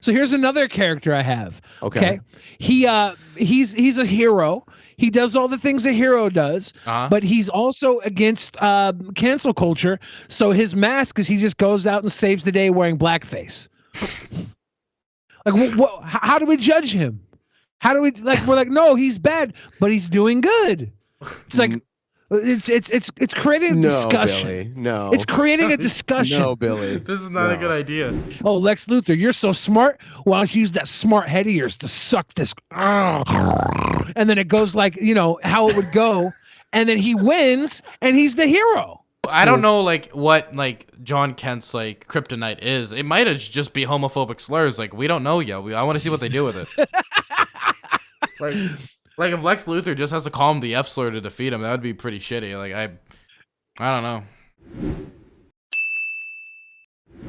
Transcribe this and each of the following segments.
So here's another character I have. Okay. He's a hero. He does all the things a hero does, Uh-huh. but he's also against cancel culture. So his mask is he just goes out and saves the day wearing blackface. Like, how do we judge him? How do we like? We're like, no, he's bad, but he's doing good. It's like, it's creating a discussion. Billy, no. It's creating a discussion. No, Billy. This is not a good idea. Oh, Lex Luthor, you're so smart. Why don't you use that smart head of yours to suck this? And then it goes like, how it would go. And then he wins and he's the hero. I don't know what John Kent's kryptonite is. It might just be homophobic slurs. We don't know yet. I want to see what they do with it. Like if Lex Luthor just has to call him the F slur to defeat him, that would be pretty shitty. I don't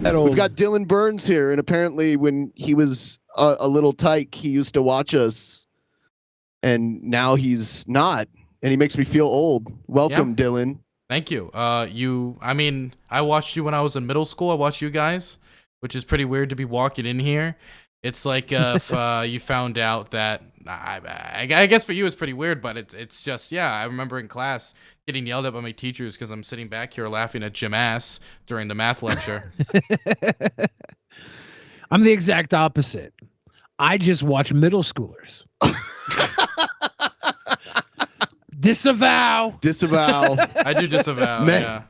know. We've got Dylan Burns here, and apparently when he was a little tyke, he used to watch us, and now he's not, and he makes me feel old. Welcome, Dylan. Thank you. I watched you when I was in middle school. I watched you guys, which is pretty weird to be walking in here. It's like if you found out that I guess for you it's pretty weird, but it's just I remember in class getting yelled at by my teachers because I'm sitting back here laughing at Jim Ass during the math lecture. I'm the exact opposite. I just watch middle schoolers. Disavow. I do disavow. Yeah.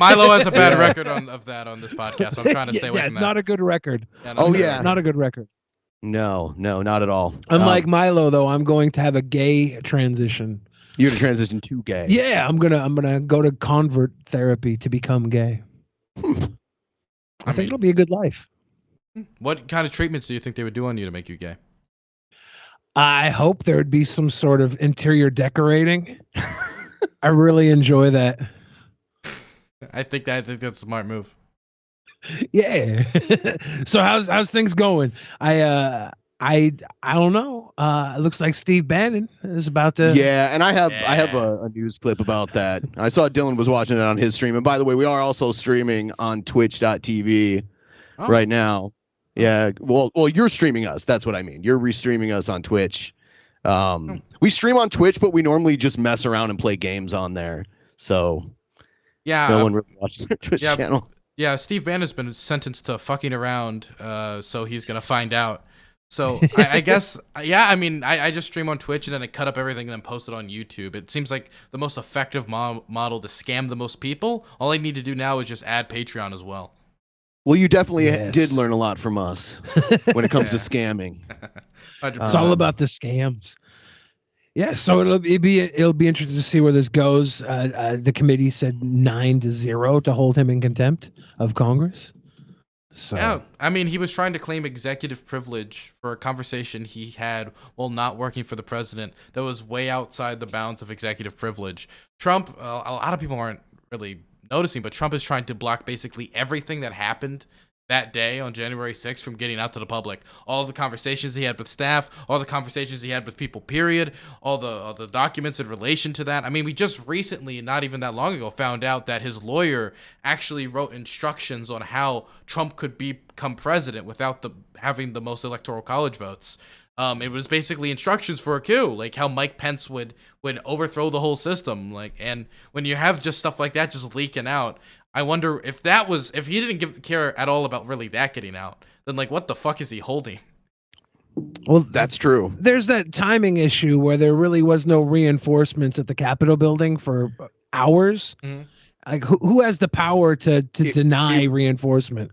Milo has a bad record of that on this podcast, so I'm trying to stay away from that. Not a good record. Not a good record. No, not at all. Unlike Milo, though, I'm going to have a gay transition. You're gonna transition to gay. Yeah, I'm gonna go to convert therapy to become gay. I think it'll be a good life. What kind of treatments do you think they would do on you to make you gay? I hope there would be some sort of interior decorating. I really enjoy that. I think that's a smart move. Yeah. So how's things going? I don't know. It looks like Steve Bannon is about to. Yeah, and I have a news clip about that. I saw Dylan was watching it on his stream, and by the way, we are also streaming on Twitch.tv right now. Yeah, well, you're streaming us. That's what I mean. You're restreaming us on Twitch. We stream on Twitch, but we normally just mess around and play games on there. So no one really watches our Twitch channel. Yeah, Steve Bannon's been sentenced to fucking around, so he's gonna find out. So I guess, I just stream on Twitch and then I cut up everything and then post it on YouTube. It seems like the most effective model to scam the most people. All I need to do now is just add Patreon as well. Well, you definitely did learn a lot from us when it comes to scamming. It's all about the scams. Yeah, so it'll be interesting to see where this goes. The committee said 9-0 to hold him in contempt of Congress. So yeah, he was trying to claim executive privilege for a conversation he had while not working for the president that was way outside the bounds of executive privilege. Trump, a lot of people aren't really noticing, but Trump is trying to block basically everything that happened that day on January 6th from getting out to the public. All the conversations he had with staff, all the conversations he had with people, period, all the documents in relation to that. We just recently, not even that long ago, found out that his lawyer actually wrote instructions on how Trump could become president without having the most electoral college votes. It was basically instructions for a coup, like how Mike Pence would overthrow the whole system. And when you have just stuff like that just leaking out, I wonder if he didn't care at all about really that getting out, then what the fuck is he holding? Well, that's true. There's that timing issue where there really was no reinforcements at the Capitol building for hours. Mm-hmm. Like who has the power to deny reinforcement?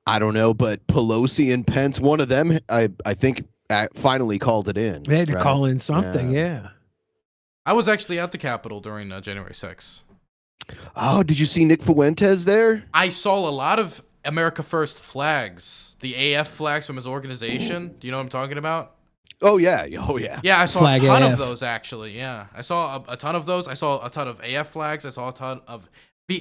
I don't know, but Pelosi and Pence, one of them, I think, finally called it in. They had to call in something, yeah. I was actually at the Capitol during January 6th. Oh, did you see Nick Fuentes there? I saw a lot of America First flags, the AF flags from his organization. Do you know what I'm talking about? Oh, yeah. Yeah, I saw a ton of those, actually, yeah. I saw a ton of those. I saw a ton of AF flags. I saw a ton of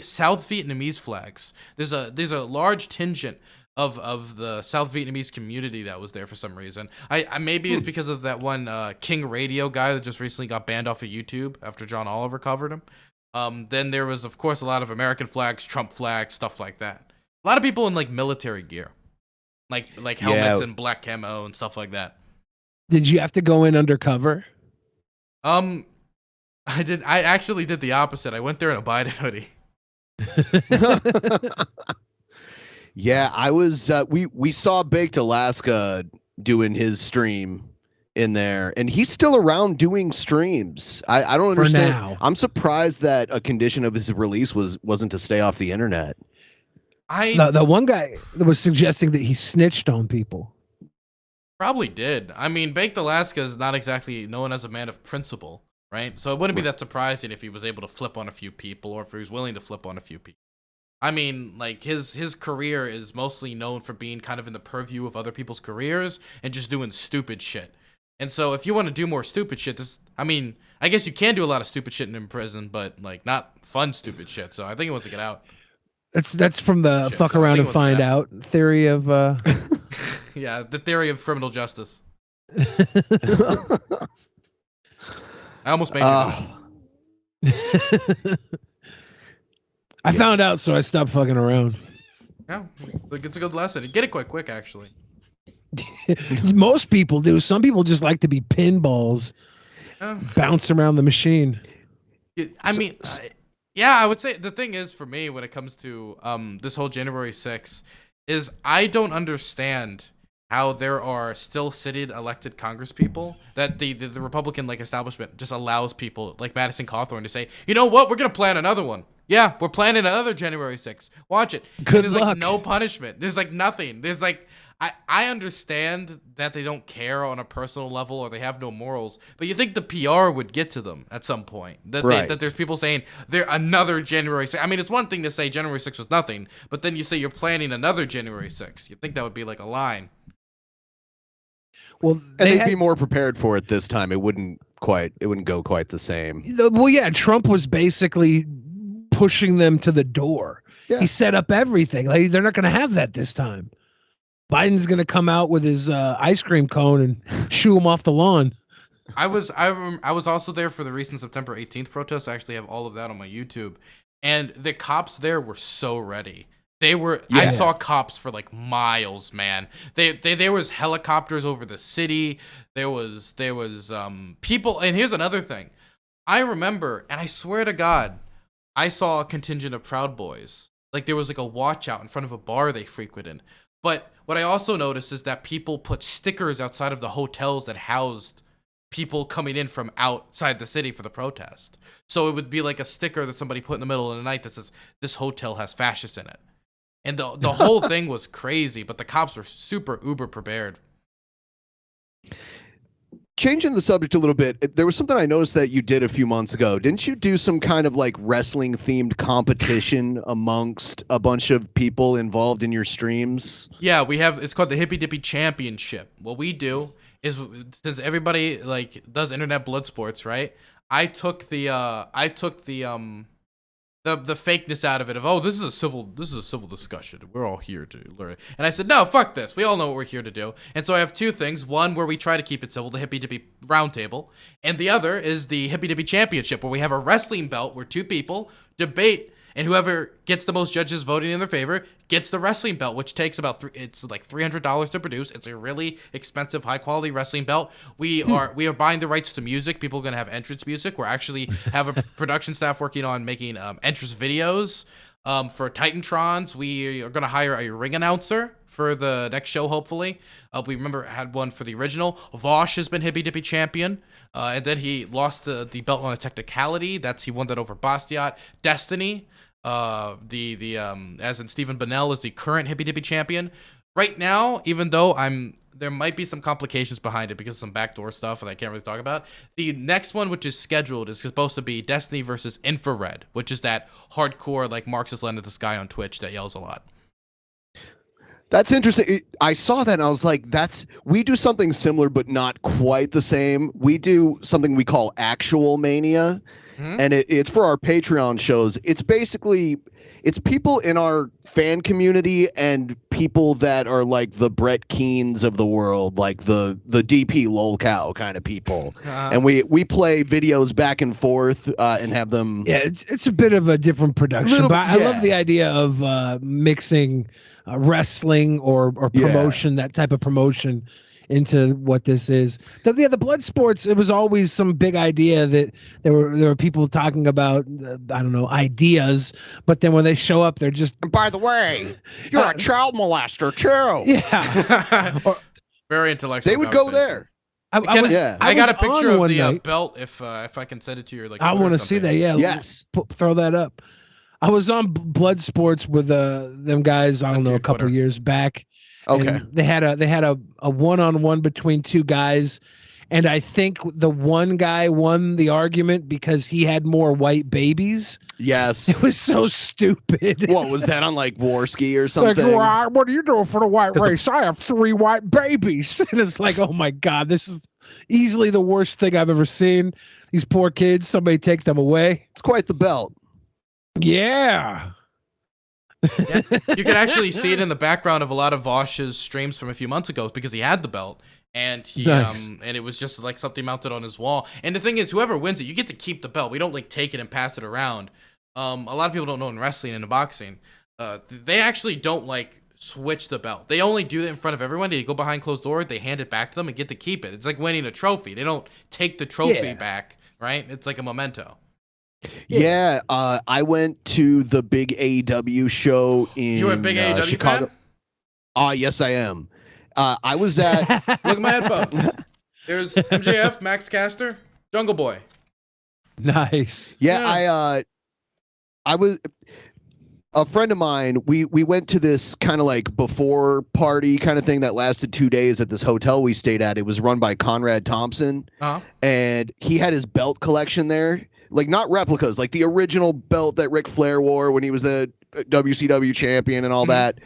South Vietnamese flags. There's a large contingent of the South Vietnamese community that was there for some reason. I maybe it's because of that one King Radio guy that just recently got banned off of YouTube after John Oliver covered him. Then there was, of course, a lot of American flags, Trump flags, stuff like that. A lot of people in military gear. like helmets and black camo and stuff like that. Did you have to go in undercover? I actually did the opposite. I went there in a Biden hoodie. Yeah, I was. We saw Baked Alaska doing his stream in there, and he's still around doing streams. I don't understand. Now. I'm surprised that a condition of his release wasn't to stay off the internet. The one guy that was suggesting that he snitched on people. Probably did. I mean, Baked Alaska is not exactly known as a man of principle, right? So it wouldn't be that surprising if he was able to flip on a few people, or if he was willing to flip on a few people. I mean, like, his career is mostly known for being kind of in the purview of other people's careers and just doing stupid shit. And so if you want to do more stupid shit, I guess you can do a lot of stupid shit in prison, but like not fun stupid shit. So I think he wants to get out. That's from the fuck around and find out theory of yeah, the theory of criminal justice. I almost made you I found out, so I stopped fucking around. Yeah, it's a good lesson. You get it quite quick, actually. Most people do. Some people just like to be pinballs, bounce around the machine. I would say the thing is, for me, when it comes to this whole January 6th, is I don't understand how there are still sitting elected congresspeople that the Republican establishment just allows people like Madison Cawthorn to say, you know what, we're gonna plan another one. Yeah, we're planning another January 6th. Watch it. There's like no punishment. There's like nothing. There's like I understand that they don't care on a personal level or they have no morals, but you think the PR would get to them at some point. That there's people saying they're another January 6th. I mean, it's one thing to say January 6th was nothing, but then you say you're planning another January 6th. You'd think that would be like a line. Well, they'd be more prepared for it this time. It wouldn't go quite the same. Well, yeah, Trump was basically pushing them to the door. Yeah. He set up everything. Like, they're not going to have that this time. Biden's going to come out with his ice cream cone and shoo him off the lawn. I was also there for the recent September 18th protest. I actually have all of that on my YouTube. And the cops there were so ready. They were. Yeah. I saw cops for like miles, man. There was helicopters over the city. There was people. And here's another thing. I remember, and I swear to God, I saw a contingent of Proud Boys. Like there was like a watch out in front of a bar they frequented. But what I also noticed is that people put stickers outside of the hotels that housed people coming in from outside the city for the protest. So it would be like a sticker that somebody put in the middle of the night that says, "This hotel has fascists in it." And the whole thing was crazy, but the cops were super uber prepared. Changing the subject a little bit, there was something I noticed that you did a few months ago. Didn't you do some kind of like wrestling themed competition amongst a bunch of people involved in your streams? Yeah, it's called the Hippy Dippy Championship. What we do is, since everybody like does internet blood sports, right? I took the fakeness out of it of, this is a civil discussion. We're all here to learn. And I said, no, fuck this. We all know what we're here to do. And so I have two things. One where we try to keep it civil, the Hippy Dippy Roundtable. And the other is the Hippy Dippy Championship, where we have a wrestling belt where two people debate, and whoever gets the most judges voting in their favor gets the wrestling belt, which takes about it's like $300 to produce. It's a really expensive, high quality wrestling belt. We are buying the rights to music. People are gonna have entrance music. We're actually have a production staff working on making entrance videos for Titantrons. We are gonna hire a ring announcer for the next show, hopefully. We remember had one for the original. Vosh has been Hippy Dippy champion. And then he lost the belt on a technicality. He won that over Bastiat. Destiny. As in Stephen Bonnell is the current Hippy Dippy champion. Right now, even though there might be some complications behind it because of some backdoor stuff that I can't really talk about. The next one, which is scheduled, is supposed to be Destiny versus Infrared, which is that hardcore like Marxist-Leninist guy on Twitch that yells a lot. That's interesting. I saw that and I was like, we do something similar, but not quite the same. We do something we call Actual Mania. Mm-hmm. And it's for our Patreon shows. It's basically, it's people in our fan community and people that are like the Brett Keens of the world, like the DP lolcow kind of people. Uh-huh. And we play videos back and forth and have them. Yeah, it's a bit of a different production, but I love the idea of mixing wrestling or promotion, that type of promotion into what this is. The blood sports, it was always some big idea that there were people talking about I don't know, ideas, but then when they show up they're just, by the way, you're a child molester too. Yeah. Very intellectual. They would go there. I got a picture of the night. belt if I can send it to your I want to see that. Yeah. Yes. Throw that up. I was on blood sports with them guys, I don't know, a couple years back. Okay. They had a one-on-one between two guys, and I think the one guy won the argument because he had more white babies. Yes. It was so stupid. What was that on, like Warski or something? Like, what are you doing for the white race? I have 3 white babies. And it's like, oh my God, this is easily the worst thing I've ever seen. These poor kids, somebody takes them away. It's quite the belt. Yeah. Yeah, you can actually see it in the background of a lot of Vosh's streams from a few months ago because he had the belt and he Nice. and it was just like something mounted on his wall. And the thing is, whoever wins it, you get to keep the belt. We don't like take it and pass it around. A lot of people don't know in wrestling and in boxing, they actually don't like switch the belt. They only do it in front of everyone. They go behind closed doors. They hand it back to them and get to keep it. It's like winning a trophy. They don't take the trophy back, right? It's like a memento. Yeah, I went to the big AEW show in You were a big AEW Chicago. fan? Yes, I am. I was at. Look at my headphones. There's MJF, Max Caster, Jungle Boy. Nice. Yeah, I was. A friend of mine, we went to this kind of like before party kind of thing that lasted 2 days at this hotel we stayed at. It was run by Conrad Thompson, and he had his belt collection there. Like not replicas, like the original belt that Ric Flair wore when he was the WCW champion and all that.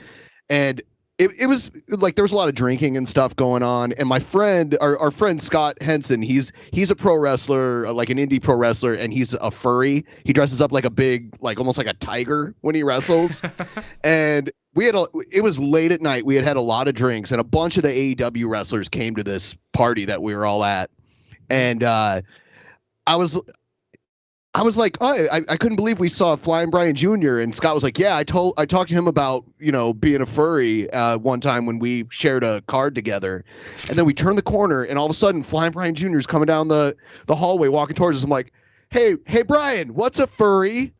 And it was like there was a lot of drinking and stuff going on. And my friend, our friend Scott Henson, he's a pro wrestler, like an indie pro wrestler, and he's a furry. He dresses up like a big, like almost like a tiger when he wrestles. And it was late at night. We had a lot of drinks, and a bunch of the AEW wrestlers came to this party that we were all at. And I was like, oh, I couldn't believe we saw Flying Brian Jr. And Scott was like, yeah, I talked to him about, being a furry one time when we shared a card together. And then we turned the corner and all of a sudden Flying Brian Jr. is coming down the hallway, walking towards us. I'm like, hey, Brian, what's a furry?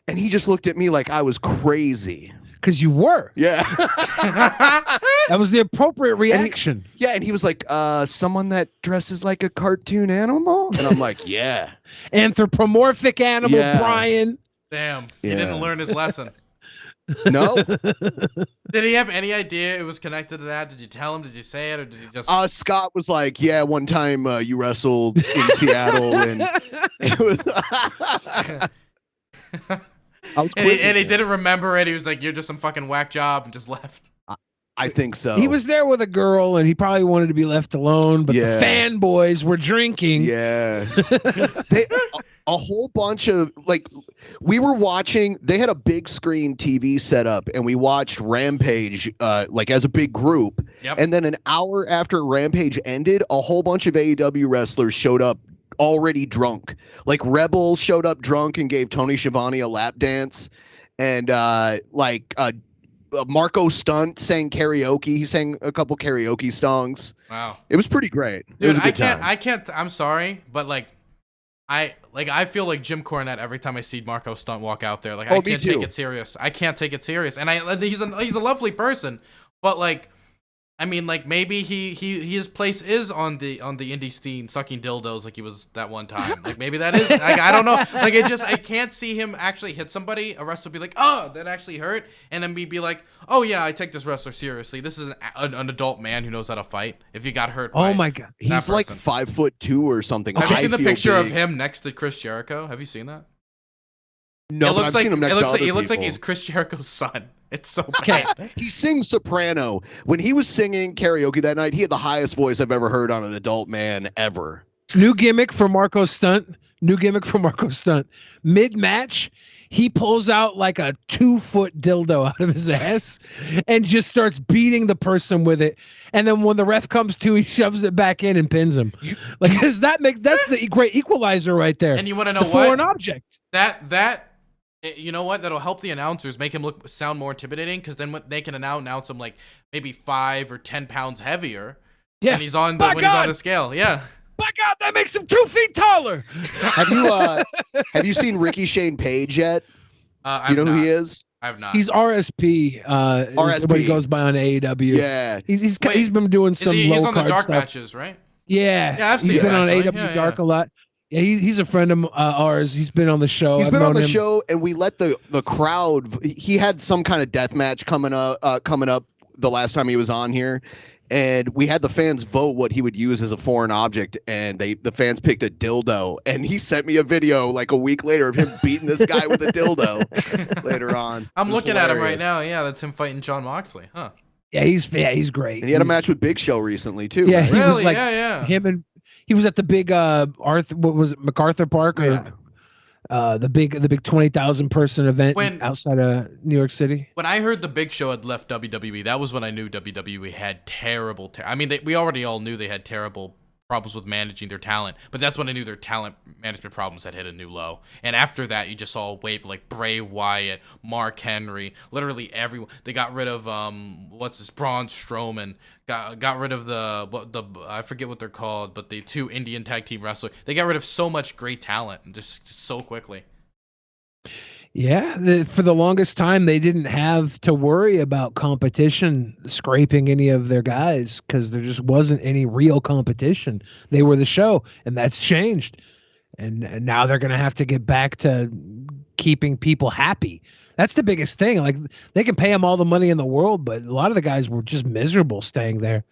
And he just looked at me like I was crazy. Because you were. Yeah. That was the appropriate reaction. And he was like, someone that dresses like a cartoon animal? And I'm like, yeah. Anthropomorphic animal, Brian. Damn. He didn't learn his lesson. No. Did he have any idea it was connected to that? Did you tell him? Did you say it? Or did he just... Scott was like, yeah, one time you wrestled in Seattle. And it was... And he didn't remember it. He was like, you're just some fucking whack job, and just left. I think so. He was there with a girl, and he probably wanted to be left alone, but the fanboys were drinking. Yeah. A whole bunch of, like, we were watching, they had a big screen TV set up, and we watched Rampage, like, as a big group. Yep. And then an hour after Rampage ended, a whole bunch of AEW wrestlers showed up already drunk. Like Rebel showed up drunk and gave Tony Schiavone a lap dance, and Marco Stunt sang karaoke. He sang a couple karaoke songs. Wow, it was pretty great. Dude, it was a good time. I can't. I'm sorry, but I feel like Jim Cornette every time I see Marco Stunt walk out there. Like I can't take it serious. I can't take it serious. And he's a lovely person, but like. I mean, like maybe his place is on the indie scene sucking dildos like he was that one time. Like maybe that is. Like I don't know. Like I can't see him actually hit somebody. A wrestler be like, oh, that actually hurt, and then me be like, oh yeah, I take this wrestler seriously. This is an adult man who knows how to fight. If you got hurt, oh my god, he's like 5'2" or something. Have you seen the picture of him next to Chris Jericho? Have you seen that? No, but I've seen him next to other people. He looks like he's Chris Jericho's son. It's so bad. He sings soprano. When he was singing karaoke that night, he had the highest voice I've ever heard on an adult man ever. New gimmick for Marco Stunt. Mid-match, he pulls out like a 2-foot dildo out of his ass and just starts beating the person with it. And then when the ref comes to, he shoves it back in and pins him. Like, that's the great equalizer right there. And you want to know the what? Foreign object. That You know what? That'll help the announcers, make him sound more intimidating, because then they can now announce him like maybe 5 or 10 pounds heavier. Yeah. And he's on the scale. Yeah. By God, that makes him 2 feet taller. Have you seen Ricky Shane Page yet? Do you know who he is? I've not. He's RSP. RSP. What he goes by on AEW. Yeah. He's been doing some he's low on the card dark stuff. Matches, right? Yeah. Yeah, I've seen He's been on actually. AEW Dark a lot. Yeah, he's a friend of ours. He's been on the show. He's been on the show, and we let the crowd. He had some kind of death match coming up the last time he was on here, and we had the fans vote what he would use as a foreign object, and the fans picked a dildo. And he sent me a video like a week later of him beating this guy with a dildo later on. I'm looking at him right now. Yeah, that's him fighting John Moxley. Huh. Yeah, he's great. And he had a match with Big Show recently too. Yeah, right? he Really? was like Yeah. him and he was at the big MacArthur Park or the big 20,000 person event outside of New York City. When I heard the Big Show had left WWE, that was when I knew WWE had terrible. I mean, we already all knew they had terrible problems with managing their talent, but that's when I knew their talent management problems had hit a new low. And after that, you just saw a wave like Bray Wyatt, Mark Henry, literally everyone. They got rid of Braun Strowman. Got rid of the I forget what they're called, but the 2 Indian tag team wrestlers. They got rid of so much great talent just so quickly. Yeah, for the longest time, they didn't have to worry about competition scraping any of their guys because there just wasn't any real competition. They were the show, and that's changed. And now they're going to have to get back to keeping people happy. That's the biggest thing. Like, they can pay them all the money in the world, but a lot of the guys were just miserable staying there.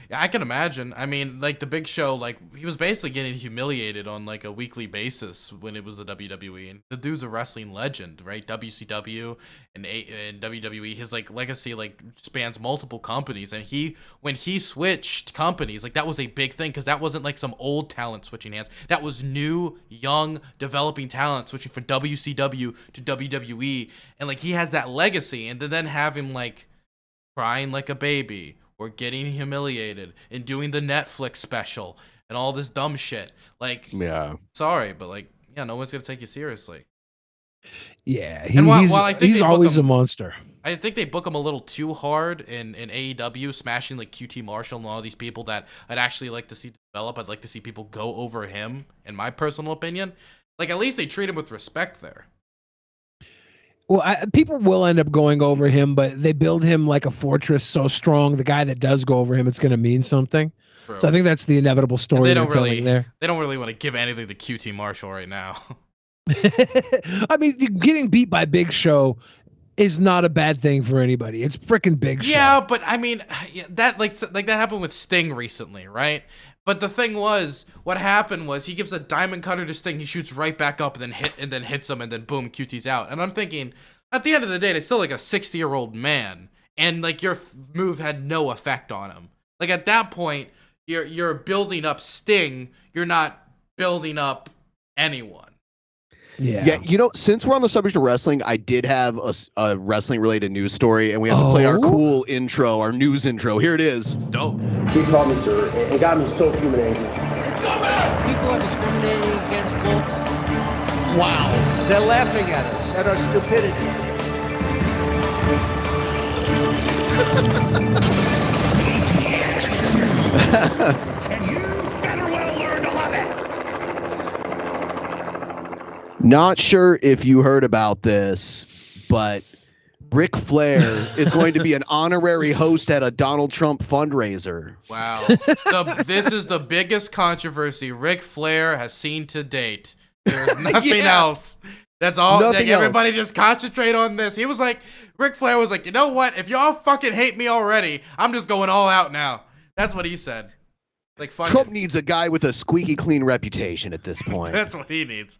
Yeah, I can imagine. I mean, like the Big Show, like he was basically getting humiliated on like a weekly basis when it was the WWE. And the dude's a wrestling legend, right? WCW and WWE. His like legacy like spans multiple companies. And when he switched companies, like that was a big thing because that wasn't like some old talent switching hands. That was new, young, developing talent switching from WCW to WWE. And like he has that legacy, and to then have him like crying like a baby, or getting humiliated and doing the Netflix special and all this dumb shit. Like, yeah, sorry, but like, yeah, no one's gonna take you seriously. Yeah, he's always a monster. I think they book him a little too hard in AEW, smashing like QT Marshall and all these people that I'd actually like to see develop. I'd like to see people go over him, in my personal opinion. Like, at least they treat him with respect there. Well, people will end up going over him, but they build him like a fortress so strong. The guy that does go over him, it's going to mean something. True. So I think that's the inevitable story they they're don't telling there. They don't really want to give anything to QT Marshall right now. I mean, getting beat by Big Show is not a bad thing for anybody. It's freaking Big Show. Yeah, but I mean, that like that happened with Sting recently, right? But the thing was, what happened was he gives a diamond cutter to Sting, he shoots right back up and then hits him, and then boom, QT's out. And I'm thinking, at the end of the day, it's still like a 60-year-old man, and like your move had no effect on him. Like at that point, you're building up Sting, you're not building up anyone. Yeah, you know, since we're on the subject of wrestling, I did have a wrestling-related news story, and we have to play our cool intro, our news intro. Here it is. Dope. He called me, sir. It got me so human angry. People are discriminating against wolves. Wow. They're laughing at us, at our stupidity. And you better well learn to love it. Not sure if you heard about this, but Ric Flair is going to be an honorary host at a Donald Trump fundraiser. Wow. This is the biggest controversy Ric Flair has seen to date. There's nothing else. That's all. Everybody just concentrate on this. He was like, Ric Flair was like, you know what? If y'all fucking hate me already, I'm just going all out now. That's what he said. Like, Trump needs a guy with a squeaky clean reputation at this point. That's what he needs.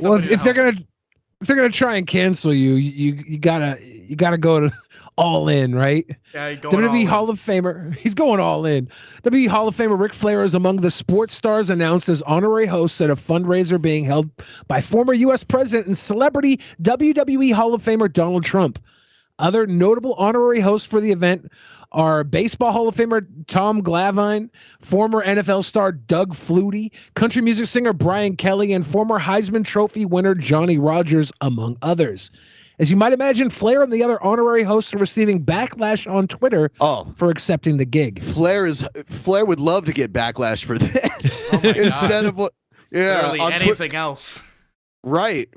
Well, if they're gonna try and cancel you, you gotta go to all in, right? Yeah, going WWE Hall of Famer, he's going all in. WWE Hall of Famer Ric Flair is among the sports stars announced as honorary hosts at a fundraiser being held by former U.S. President and celebrity WWE Hall of Famer Donald Trump. Other notable honorary hosts for the event are Baseball Hall of Famer Tom Glavine, former NFL star Doug Flutie, country music singer Brian Kelly, and former Heisman Trophy winner Johnny Rodgers, among others. As you might imagine, Flair and the other honorary hosts are receiving backlash on Twitter for accepting the gig. Flair would love to get backlash for this instead of what literally anything else. Right.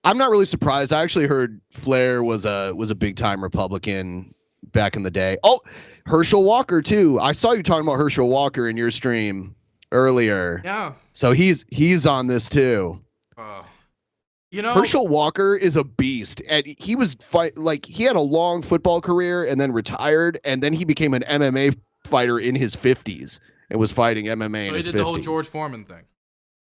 I'm not really surprised. I actually heard Flair was a big time Republican back in the day. Oh, Herschel Walker too. I saw you talking about Herschel Walker in your stream earlier. Yeah. So he's on this too. Herschel Walker is a beast, and he was he had a long football career and then retired, and then he became an MMA fighter in his 50s and was fighting MMA. So he did 50s. The whole George Foreman thing.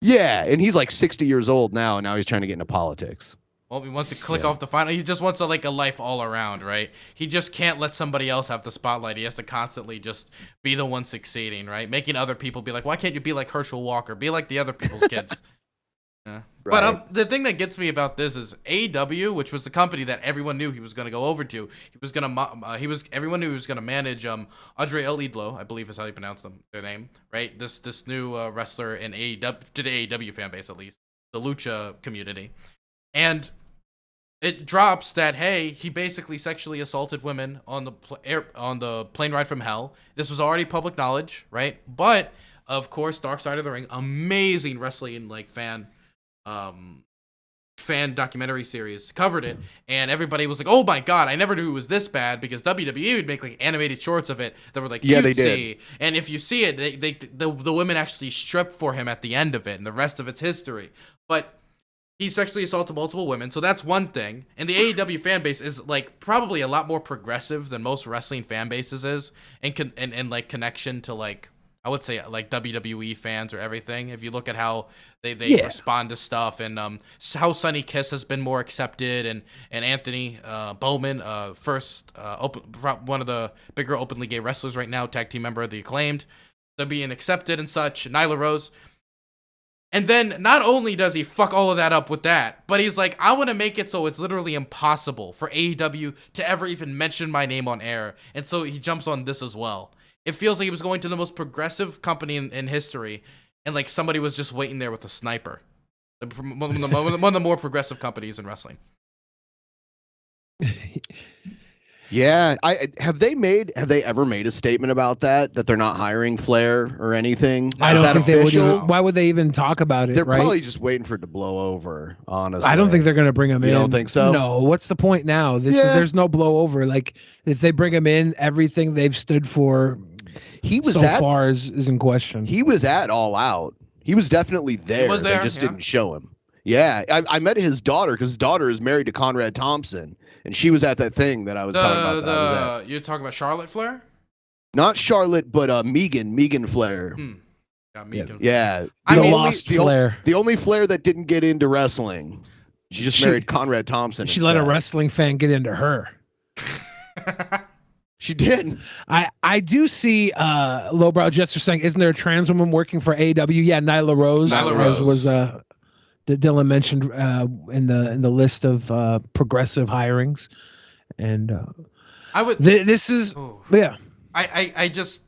Yeah, and he's like 60 years old now, and now he's trying to get into politics. Well, he wants to click off the final. He just wants a life all around, right? He just can't let somebody else have the spotlight. He has to constantly just be the one succeeding, right? Making other people be like, why can't you be like Herschel Walker? Be like the other people's kids. Yeah. Right. But the thing that gets me about this is AEW, which was the company that everyone knew he was going to go over to. Everyone knew he was going to manage Andre El Idolo, I believe is how you pronounce their name, right? This new wrestler in AEW, to the AEW fan base at least, the Lucha community, and it drops that he basically sexually assaulted women on the plane ride from hell. This was already public knowledge, right? But of course, Dark Side of the Ring, amazing wrestling fan documentary series, covered it, and everybody was like, oh my god, I never knew it was this bad, because WWE would make animated shorts of it that were cutesy. They did. And if you see it, the women actually strip for him at the end of it, and the rest of it's history. But he sexually assaulted multiple women, so that's one thing. And the AEW fan base is probably a lot more progressive than most wrestling fan bases is, and connection to I would say WWE fans or everything. If you look at how they respond to stuff, and how Sonny Kiss has been more accepted, and Anthony Bowman, one of the bigger openly gay wrestlers right now, tag team member of the Acclaimed, they're being accepted and such. Nyla Rose. And then not only does he fuck all of that up with that, but he's like, I want to make it so it's literally impossible for AEW to ever even mention my name on air. And so he jumps on this as well. It feels like he was going to the most progressive company in history, and somebody was just waiting there with a sniper. One of the more progressive companies in wrestling. Yeah, have they ever made a statement about that they're not hiring Flair or anything? I don't think they would. Why would they even talk about it? They're probably just waiting for it to blow over. Honestly, I don't think they're going to bring him in. You don't think so? No. What's the point now? There's no blow over. If they bring him in, everything they've stood for far is in question. He was at All Out. He was definitely there. They just didn't show him. Yeah, I met his daughter, because his daughter is married to Conrad Thompson, and she was at that thing that I was talking about. You're talking about Charlotte Flair? Not Charlotte, but Megan Flair. Yeah, Megan. Yeah, Flair. The only Flair that didn't get into wrestling. She just married Conrad Thompson. She let a wrestling fan get into her. She did. I do see Lowbrow Jester saying, isn't there a trans woman working for AEW? Yeah, Nyla Rose. Nyla Rose was that Dylan mentioned in the list of progressive hirings, and I would. This is yeah. I just,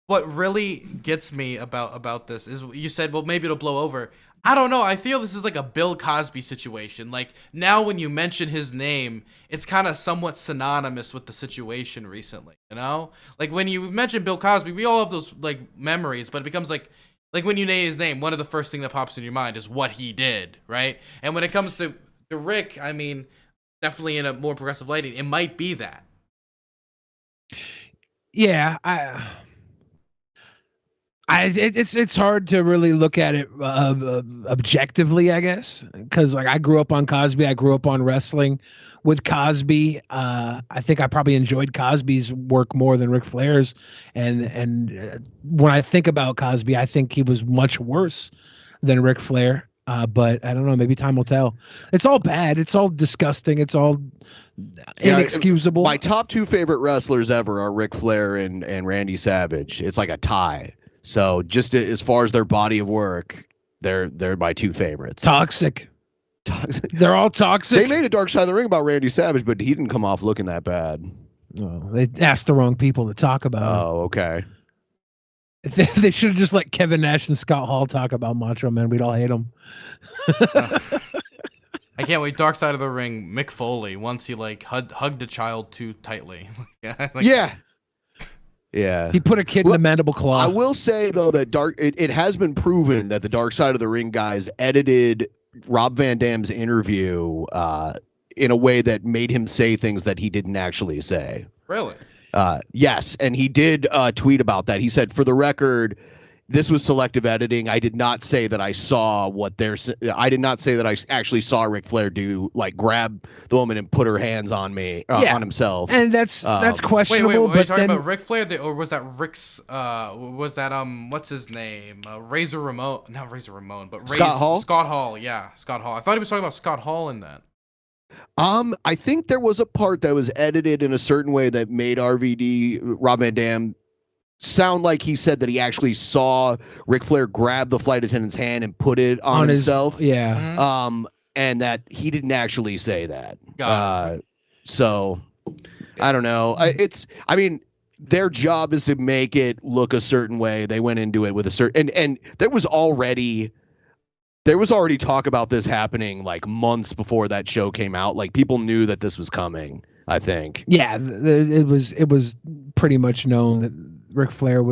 what really gets me about this is you said, well, maybe it'll blow over. I don't know. I feel this is like a Bill Cosby situation. Now when you mention his name, it's kind of somewhat synonymous with the situation recently, you know? When you mention Bill Cosby, we all have those memories, but it becomes like when you name his name, one of the first thing that pops in your mind is what he did, right? And when it comes to Rick, I mean, definitely in a more progressive lighting, it might be that. Yeah, it's hard to really look at it objectively, I guess, because I grew up on Cosby. I grew up on wrestling with Cosby. I think I probably enjoyed Cosby's work more than Ric Flair's. And when I think about Cosby, I think he was much worse than Ric Flair. But I don't know. Maybe time will tell. It's all bad. It's all disgusting. It's all inexcusable. My top two favorite wrestlers ever are Ric Flair and Randy Savage. It's like a tie. So just as far as their body of work, they're my two favorites. Toxic. They're all toxic. They made a Dark Side of the Ring about Randy Savage, but he didn't come off looking that bad. Oh, they asked the wrong people to talk about it. Oh, okay. They should have just let Kevin Nash and Scott Hall talk about Macho Man. We'd all hate them. I can't wait. Dark Side of the Ring, Mick Foley, once he like hugged a child too tightly. Yeah. Yeah. He put a kid in the mandible claw. I will say though that it has been proven that the Dark Side of the Ring guys edited Rob Van Dam's interview in a way that made him say things that he didn't actually say. Really? Yes, and he did tweet about that. He said, "For the record, this was selective editing. I did not say that I saw what they're. I did not say that I actually saw Ric Flair do like grab the woman and put her hands on me on himself." And that's questionable. Wait, are you talking about Ric Flair, or was that Rick's? Was that what's his name? Razor Ramon? Not Razor Ramon, but Scott Hall. Scott Hall, yeah, Scott Hall. I thought he was talking about Scott Hall in that. I think there was a part that was edited in a certain way that made Rob Van Dam sound like he said that he actually saw Ric Flair grab the flight attendant's hand and put it on himself. Yeah. And that he didn't actually say that. Got it. So I don't know. I mean, their job is to make it look a certain way. They went into it with a certain, and there was already talk about this happening like months before that show came out. Like people knew that this was coming, I think. Yeah, it was pretty much known that Ric Flair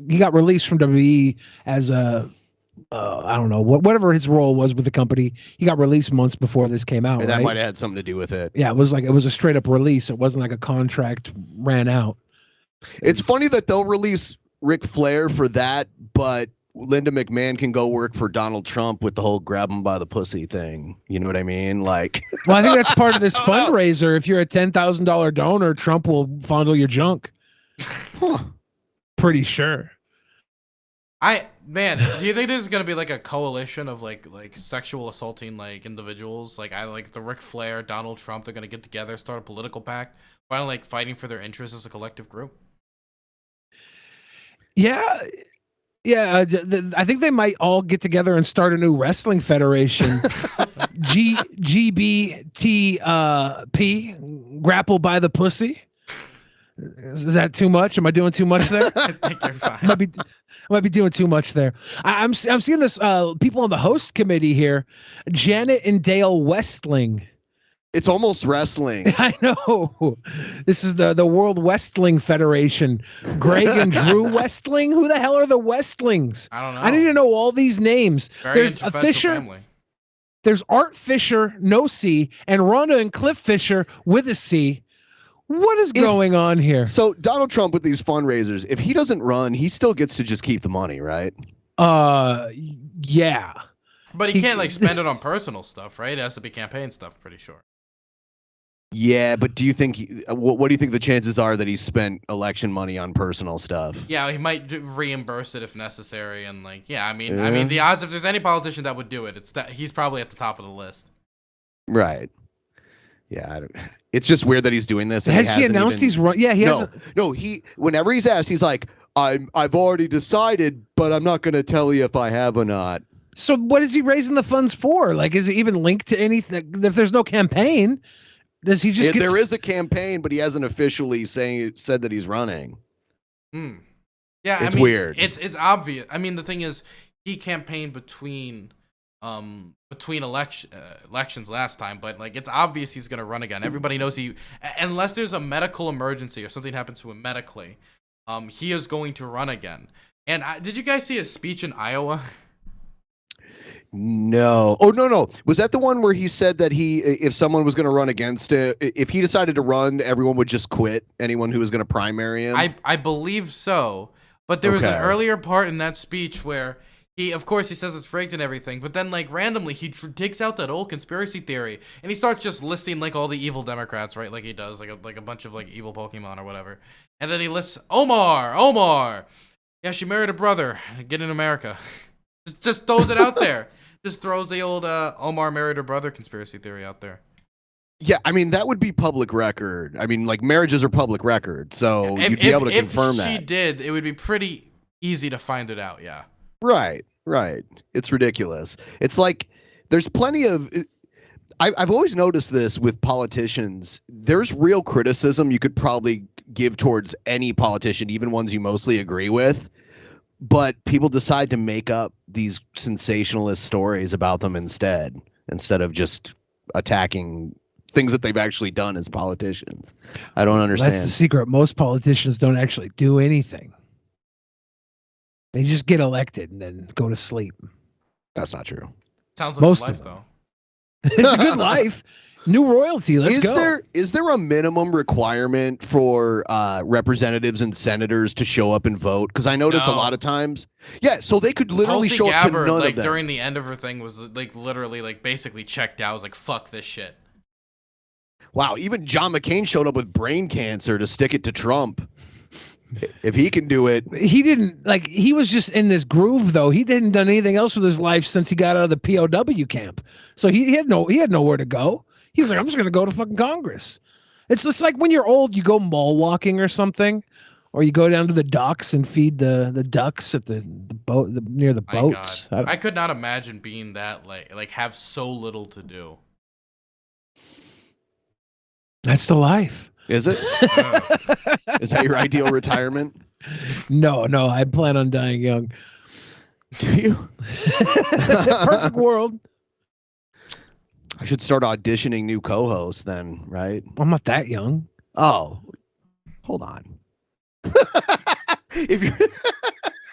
he got released from WWE as a I don't know whatever his role was with the company. He got released months before this came out. And that might have had something to do with it. Yeah, it was a straight up release. It wasn't like a contract ran out. It's funny that they'll release Ric Flair for that, but Linda McMahon can go work for Donald Trump with the whole grab him by the pussy thing. You know what I mean? Like, well, I think that's part of this fundraiser. If you're a $10,000 donor, Trump will fondle your junk. Huh. Pretty sure. Do you think this is gonna be like a coalition of like sexual assaulting like individuals? Like the Ric Flair, Donald Trump, they're gonna get together, start a political pact, finally like fighting for their interests as a collective group. Yeah. Yeah, I think they might all get together and start a new wrestling federation. GBTP, grapple by the pussy. Is that too much? Am I doing too much there? I think you're fine. I might be doing too much there. I'm seeing this people on the host committee here, Janet and Dale Westling. It's almost wrestling. I know. This is the World Wrestling Federation. Greg and Drew Westling? Who the hell are the Westlings? I don't know. I need to know all these names. There's a Fisher. Family. There's Art Fisher, no C, and Rhonda and Cliff Fisher with a C. What is going on here? So Donald Trump with these fundraisers, if he doesn't run, he still gets to just keep the money, right? Yeah. But he can't like spend it on personal stuff, right? It has to be campaign stuff, pretty sure. Yeah, but do you think what do you think the chances are that he spent election money on personal stuff? Yeah, he might reimburse it if necessary, and like, I mean, the odds if there's any politician that would do it, it's that he's probably at the top of the list. Right. Yeah, it's just weird that he's doing this. And Has he announced he's run? Yeah, he hasn't. No. Whenever he's asked, he's like, I've already decided, but I'm not going to tell you if I have or not. So what is he raising the funds for? Like, is it even linked to anything? If there's no campaign. Does he just? There is a campaign, but he hasn't officially said that he's running. Yeah, it's weird. It's obvious. I mean, the thing is, he campaigned between elections last time, but like it's obvious he's gonna run again. Everybody knows unless there's a medical emergency or something happens to him medically, he is going to run again. And did you guys see his speech in Iowa? No. Oh, no. Was that the one where he said that if someone was going to run against it, if he decided to run, everyone would just quit? Anyone who was going to primary him? I believe so. But there was an earlier part in that speech where he says it's rigged and everything, but then like randomly he takes out that old conspiracy theory and he starts just listing like all the evil Democrats, right? Like he does, like a bunch of like evil Pokemon or whatever. And then he lists Omar. Yeah, she married a brother. Get in America. Just throws it out there. Just throws the old Omar married her brother conspiracy theory out there. Yeah, I mean, that would be public record. I mean, like, marriages are public record, so you'd be able to confirm that. If she did, it would be pretty easy to find it out, yeah. Right. It's ridiculous. It's like, there's plenty of... I've always noticed this with politicians. There's real criticism you could probably give towards any politician, even ones you mostly agree with. But people decide to make up these sensationalist stories about them instead of just attacking things that they've actually done as politicians. I don't understand. That's the secret. Most politicians don't actually do anything. They just get elected and then go to sleep. That's not true. Sounds like Most life, of them. though. It's a good life. New royalty. Let's go. Is there a minimum requirement for representatives and senators to show up and vote? Because I notice a lot of times, so they could literally Tulsi show up to Gabbard, none like of them. during the end of her thing, was like literally like basically checked out. I was like, "Fuck this shit." Wow, even John McCain showed up with brain cancer to stick it to Trump. If he can do it. He didn't, like, he was just in this groove, though. He didn't done anything else with his life since he got out of the POW camp. So he had nowhere to go. He was like, I'm just going to go to fucking Congress. It's just like when you're old, you go mall walking or something, or you go down to the docks and feed the ducks at the boat near the boats. I could not imagine being that like have so little to do. That's the life. Is it? Is that your ideal retirement? No, I plan on dying young. Do you? Perfect world. I should start auditioning new co-hosts then, right? I'm not that young. Oh, hold on. If you're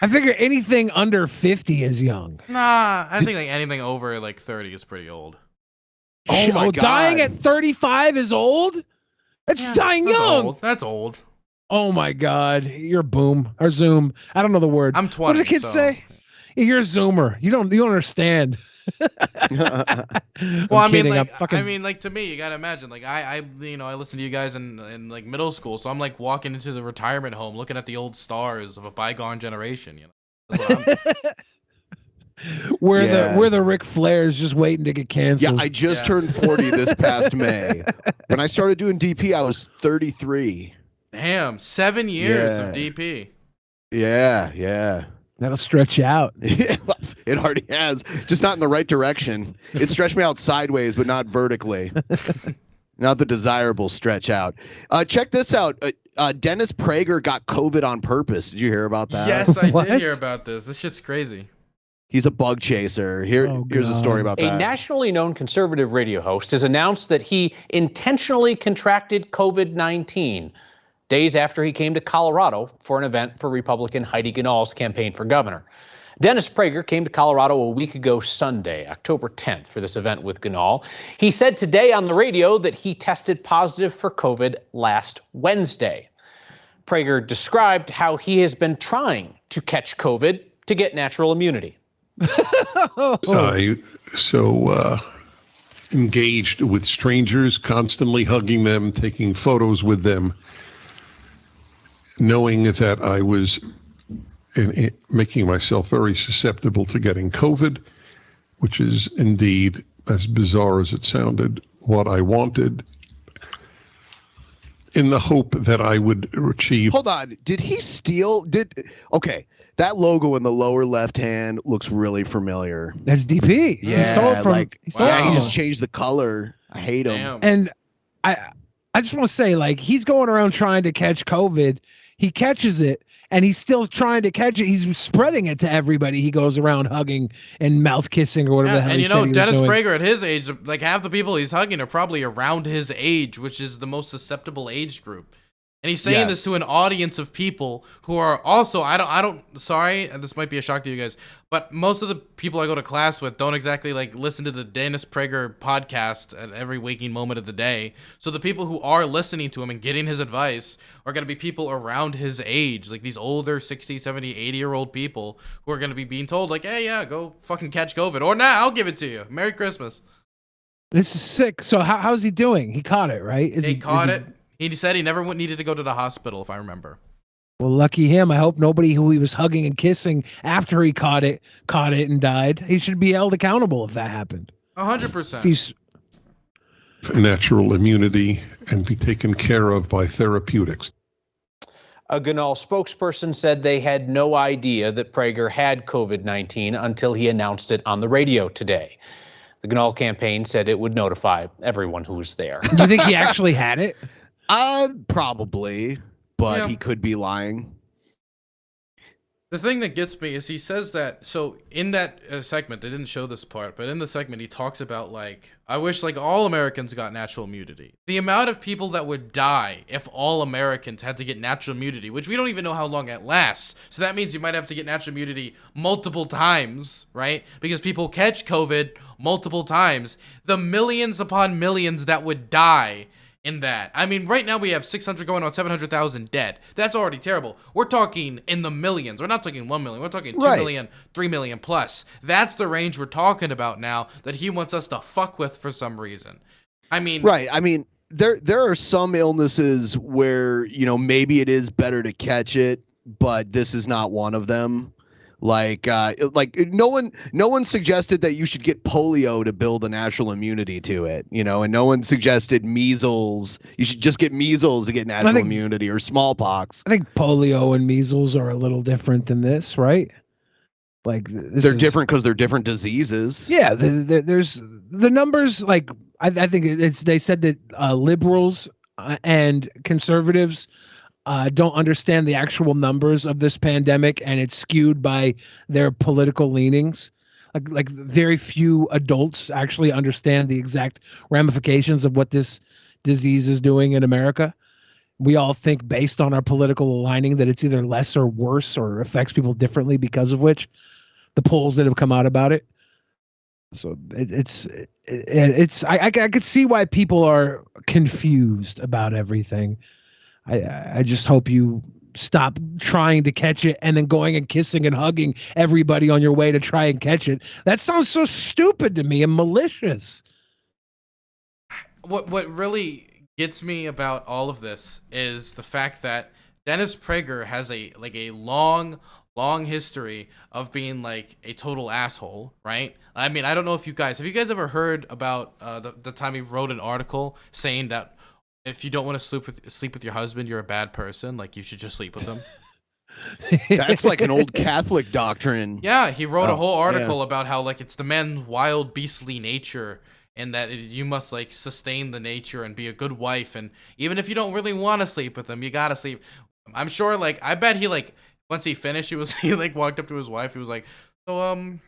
I figure anything under 50 is young. Nah, I think like anything over like 30 is pretty old. Oh my God. Dying at 35 is old? That's dying young. Old. That's old. Oh my God. You're boom or zoom. I don't know the word. I'm 20. What do the kids say? You're a zoomer. You don't understand. Well, I mean, like to me, you gotta imagine, like I listened to you guys in like middle school, so I'm like walking into the retirement home, looking at the old stars of a bygone generation. You know, that's what where the Ric Flair's just waiting to get canceled. Yeah, I just turned 40 this past May. When I started doing DP, I was 33. Damn, 7 years of DP. Yeah. That'll stretch you out. Yeah, it already has. Just not in the right direction. It stretched me out sideways, but not vertically. Not the desirable stretch out. Check this out. Dennis Prager got COVID on purpose. Did you hear about that? Yes, I did hear about this. This shit's crazy. He's a bug chaser. Here's a story about that. A nationally known conservative radio host has announced that he intentionally contracted COVID-19 days after he came to Colorado for an event for Republican Heidi Ganahl's campaign for governor. Dennis Prager came to Colorado a week ago Sunday, October 10th, for this event with Ganahl. He said today on the radio that he tested positive for COVID last Wednesday. Prager described how he has been trying to catch COVID to get natural immunity. Engaged with strangers, constantly hugging them, taking photos with them, knowing that I was making myself very susceptible to getting COVID, which is indeed, as bizarre as it sounded, what I wanted, in the hope that I would achieve. Hold on. Did he steal? Okay. That logo in the lower left hand looks really familiar. That's DP. Yeah, he stole it from, he just changed the color. I hate him. Damn. And I just want to say, like, he's going around trying to catch COVID. He catches it, and he's still trying to catch it. He's spreading it to everybody. He goes around hugging and mouth kissing or whatever the hell and he said he was Dennis doing. Prager at his age, like half the people he's hugging are probably around his age, which is the most susceptible age group. And he's saying this to an audience of people who are also, sorry, this might be a shock to you guys, but most of the people I go to class with don't exactly like listen to the Dennis Prager podcast at every waking moment of the day. So the people who are listening to him and getting his advice are going to be people around his age, like these older 60, 70, 80-year-old people who are going to be being told like, hey, yeah, go fucking catch COVID. Or nah, I'll give it to you. Merry Christmas. This is sick. So how's he doing? He caught it, right? He caught it. He said he never needed to go to the hospital, if I remember. Well, lucky him. I hope nobody who he was hugging and kissing after he caught it and died. He should be held accountable if that happened. 100%. He's natural immunity and be taken care of by therapeutics. A Ganahl spokesperson said they had no idea that Prager had COVID-19 until he announced it on the radio today. The Ganol campaign said it would notify everyone who was there. Do you think he actually had it? Probably, but Yeah. he could be lying. The thing that gets me is he says that, so in that segment, they didn't show this part, but in the segment he talks about like, I wish like all Americans got natural immunity. The amount of people that would die if all Americans had to get natural immunity, which we don't even know how long it lasts. So that means you might have to get natural immunity multiple times, right? Because people catch COVID multiple times. The millions upon millions that would die in that. I mean, right now we have 600 going on 700,000 dead. That's already terrible. We're talking in the millions. We're not talking 1 million. We're talking 2 million, 3 million plus. That's the range we're talking about now that he wants us to fuck with for some reason. I mean, right. I mean, there are some illnesses where, you know, maybe it is better to catch it, but this is not one of them. Like no one suggested that you should get polio to build a natural immunity to it, you know, and no one suggested measles. You should just get measles to get natural immunity, or smallpox. I think polio and measles are a little different than this, right? Like they're different because they're different diseases. Yeah, there's the numbers. Like I think they said that liberals and conservatives don't understand the actual numbers of this pandemic, and it's skewed by their political leanings. Like very few adults actually understand the exact ramifications of what this disease is doing in America. We all think based on our political aligning that it's either less or worse or affects people differently because of which the polls that have come out about it. So I could see why people are confused about everything. I just hope you stop trying to catch it and then going and kissing and hugging everybody on your way to try and catch it. That sounds so stupid to me and malicious. What really gets me about all of this is the fact that Dennis Prager has a long history of being like a total asshole, right? I mean, I don't know if you guys have you guys ever heard about the time he wrote an article saying that if you don't want to sleep with your husband, you're a bad person. Like, you should just sleep with him. That's like an old Catholic doctrine. Yeah, he wrote a whole article about how like it's the man's wild, beastly nature, and that you must like sustain the nature and be a good wife. And even if you don't really want to sleep with him, you gotta sleep. I'm sure. Like, I bet he like once he finished, he like walked up to his wife. He was like, "So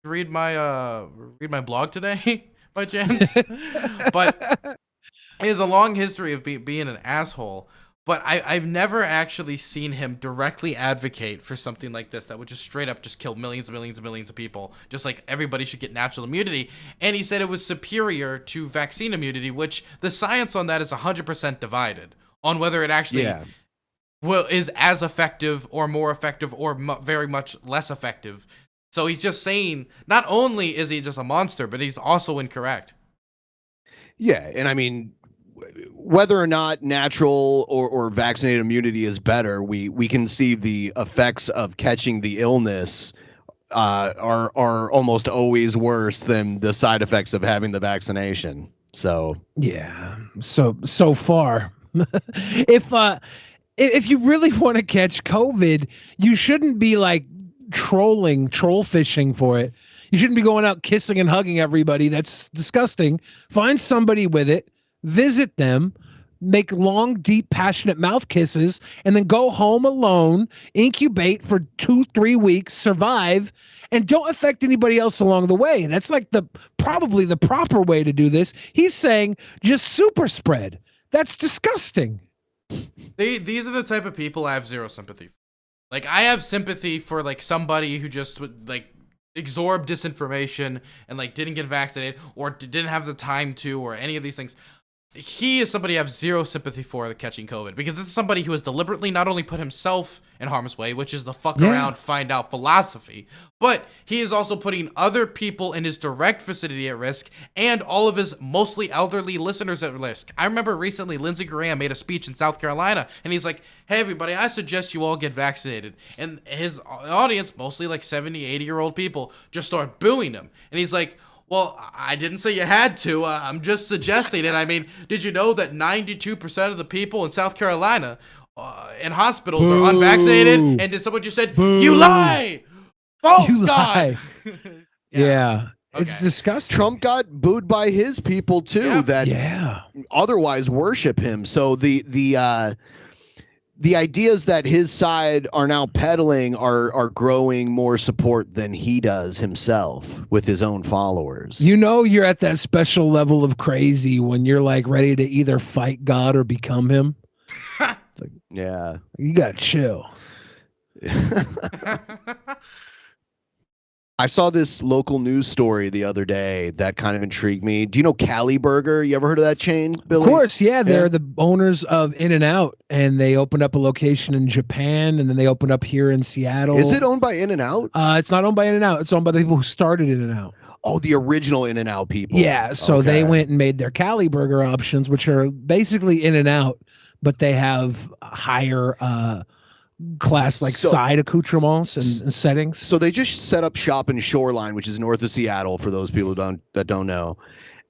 read my blog today by chance?" But he has a long history of being an asshole, but I've never actually seen him directly advocate for something like this that would just straight up just kill millions and millions and millions of people, just like everybody should get natural immunity. And he said it was superior to vaccine immunity, which the science on that is 100% divided on whether it actually is as effective or more effective or very much less effective. So he's just saying not only is he just a monster, but he's also incorrect. Yeah, and I mean, whether or not natural or vaccinated immunity is better, we can see the effects of catching the illness are almost always worse than the side effects of having the vaccination. So yeah, so far, if you really want to catch COVID, you shouldn't be like troll fishing for it. You shouldn't be going out kissing and hugging everybody. That's disgusting. Find somebody with it. Visit them, make long, deep, passionate mouth kisses, and then go home alone, incubate for 2-3 weeks, survive, and don't affect anybody else along the way. That's like probably the proper way to do this. He's saying just super spread. That's disgusting. These are the type of people I have zero sympathy for. Like, I have sympathy for like somebody who just would like absorb disinformation and like didn't get vaccinated or didn't have the time to, or any of these things. He is somebody I have zero sympathy for catching COVID, because it's somebody who has deliberately not only put himself in harm's way, which is the fuck around, find out philosophy, but he is also putting other people in his direct vicinity at risk and all of his mostly elderly listeners at risk. I remember recently Lindsey Graham made a speech in South Carolina, and he's like, "Hey everybody, I suggest you all get vaccinated." And his audience, mostly like 70, 80-year-old people, just start booing him. And he's like, "Well, I didn't say you had to. I'm just suggesting it. I mean, did you know that 92% of the people in South Carolina in hospitals are unvaccinated?" And then someone just said, "You lie! False guy!" Yeah. It's Okay. disgusting. Trump got booed by his people too, Yep. that otherwise worship him. So the ideas that his side are now peddling are growing more support than he does himself with his own followers. You know, you're at that special level of crazy when you're like ready to either fight God or become him. Yeah. You gotta chill. I saw this local news story the other day that kind of intrigued me. Do you know Cali Burger? You ever heard of that chain, Billy? Of course, yeah. They're the owners of In-N-Out, and they opened up a location in Japan, and then they opened up here in Seattle. Is it owned by In-N-Out? It's not owned by In-N-Out. It's owned by the people who started In-N-Out. Oh, the original In-N-Out people. Yeah, so they went and made their Cali Burger options, which are basically In-N-Out, but they have higher class side accoutrements and settings. So they just set up shop in Shoreline, which is north of Seattle, for those people that don't know,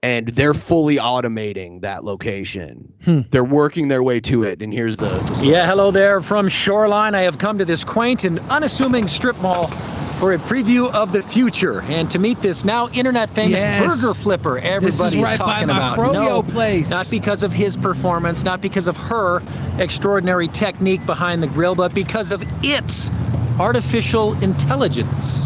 and they're fully automating that location. They're working their way to it, and here's the story. Yeah, hello there from Shoreline. I have come to this quaint and unassuming strip mall for a preview of the future, and to meet this now internet famous burger flipper everybody is talking about. Froyo place. Not because of his performance, not because of her extraordinary technique behind the grill, but because of its artificial intelligence.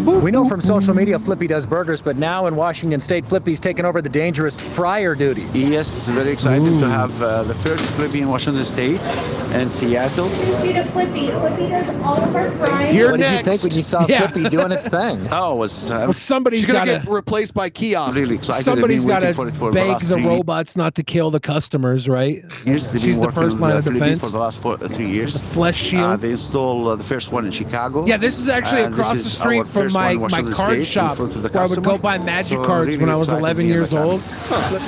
We know from social media Flippy does burgers, but now in Washington State, Flippy's taken over the dangerous fryer duties. Yes, very excited to have the first Flippy in Washington State and Seattle. See the Flippy. Flippy does all of our frying. What did you think when you saw Flippy doing its thing? Oh, somebody's got to get replaced by kiosks. Really excited. Somebody's got to beg the robots not to kill the customers, right? She's the first line of defense for the last 3 years. The flesh shield. They installed the first one in Chicago. Yeah, this is actually across the street from my card shop where I would go buy magic cards when I was 11 years old.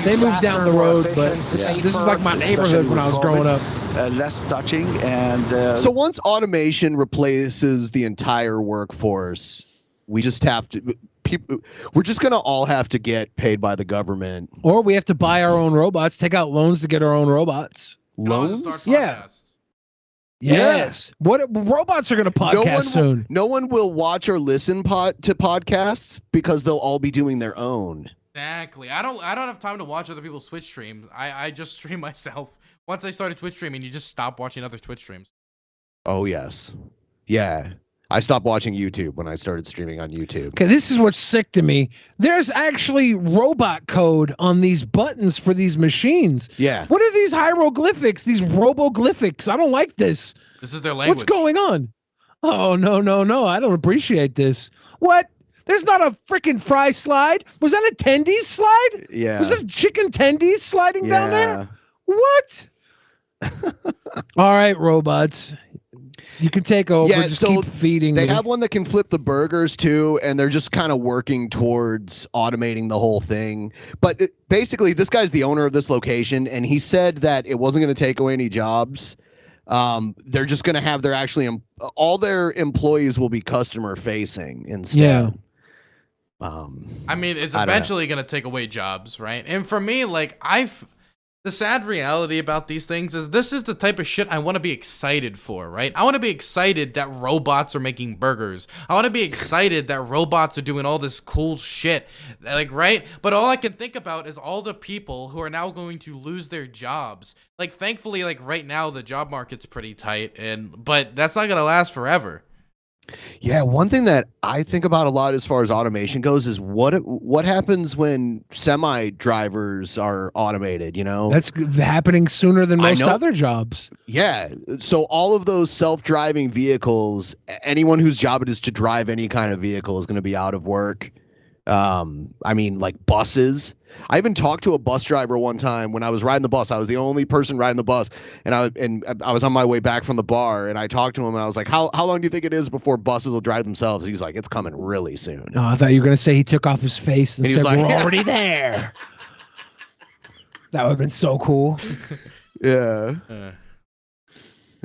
They moved down the road, but this is like my neighborhood when I was growing up. Less touching and so once automation replaces the entire workforce, we just have to we're just gonna all have to get paid by the government, or we have to buy our own robots, take out loans to get our own robots. Loans? Yeah. Yes. What robots are going to podcast soon? No one will watch or listen to podcasts because they'll all be doing their own. Exactly. I don't have time to watch other people's Twitch streams. I just stream myself. Once I started Twitch streaming, you just stop watching other Twitch streams. Oh yes. Yeah. I stopped watching YouTube when I started streaming on YouTube. Okay, this is what's sick to me. There's actually robot code on these buttons for these machines. Yeah. What are these hieroglyphics, these roboglyphics? I don't like this. This is their language. What's going on? Oh, no. I don't appreciate this. What? There's not a freaking fry slide. Was that a tendies slide? Yeah. Was that chicken tendies sliding down there? What? All right, robots. You can take over. Yeah, just so keep feeding they me. have one that can flip the burgers too, and they're just kind of working towards automating the whole thing. But basically, this guy's the owner of this location, and he said that it wasn't going to take away any jobs. They're just going to have all their employees will be customer facing instead. Yeah. I mean, it's eventually going to take away jobs, right? And for me, the sad reality about these things is this is the type of shit I want to be excited for, right? I want to be excited that robots are making burgers. I want to be excited that robots are doing all this cool shit, right? But all I can think about is all the people who are now going to lose their jobs. Thankfully, right now, the job market's pretty tight, but that's not going to last forever. Yeah, one thing that I think about a lot as far as automation goes is what happens when semi drivers are automated, That's happening sooner than most other jobs. Yeah. So all of those self-driving vehicles, anyone whose job it is to drive any kind of vehicle is going to be out of work. I mean, like buses. I even talked to a bus driver one time when I was riding the bus. I was the only person riding the bus, and I was on my way back from the bar, and I talked to him, and I was like, "How long do you think it is before buses will drive themselves?" He's like, "It's coming really soon." Oh, I thought you were gonna say he took off his face and said, like, "We're already there." That would have been so cool. Yeah.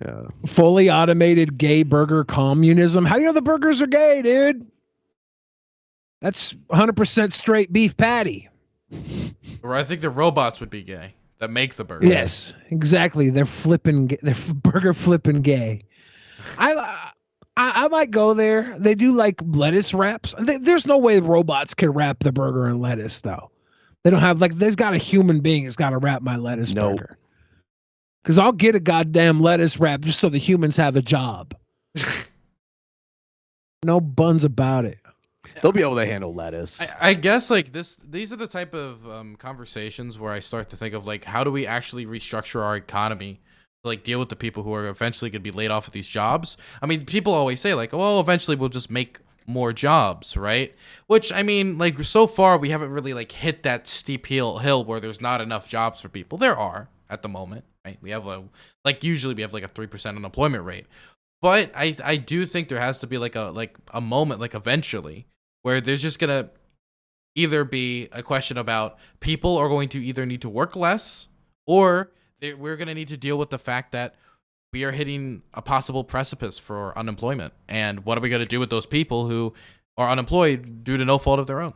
Yeah. Fully automated gay burger communism. How do you know the burgers are gay, dude? That's 100% straight beef patty. Or I think the robots would be gay that make the burger. Yes, exactly. They're burger flipping gay. I might go there. They do like lettuce wraps. There's no way robots can wrap the burger in lettuce though. They don't have like. There's got a human being who's got to wrap my lettuce burger. Because I'll get a goddamn lettuce wrap just so the humans have a job. No buns about it. They'll be able to handle lettuce. I guess like these are the type of conversations where I start to think of like, how do we actually restructure our economy to like deal with the people who are eventually going to be laid off of these jobs? I mean, people always say like, well, eventually we'll just make more jobs, right? Which, I mean, like so far we haven't really like hit that steep hill where there's not enough jobs for people. There are at the moment, right? We have usually we have like a 3% unemployment rate. But I do think there has to be like a moment, like eventually, where there's just gonna either be a question about people are going to either need to work less, or we're gonna need to deal with the fact that we are hitting a possible precipice for unemployment. And what are we gonna do with those people who are unemployed due to no fault of their own?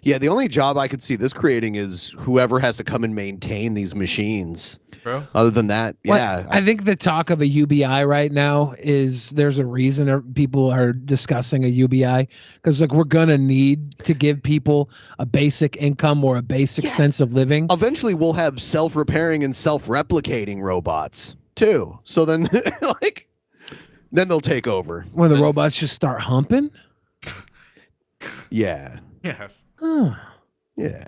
Yeah, the only job I could see this creating is whoever has to come and maintain these machines. Bro. Other than that, yeah. I think the talk of a UBI right now is there's a reason people are discussing a UBI, because like we're gonna need to give people a basic income or a basic sense of living. Eventually, we'll have self-repairing and self-replicating robots too. So then, then they'll take over. When the robots just start humping. Yeah. Yes. Yeah.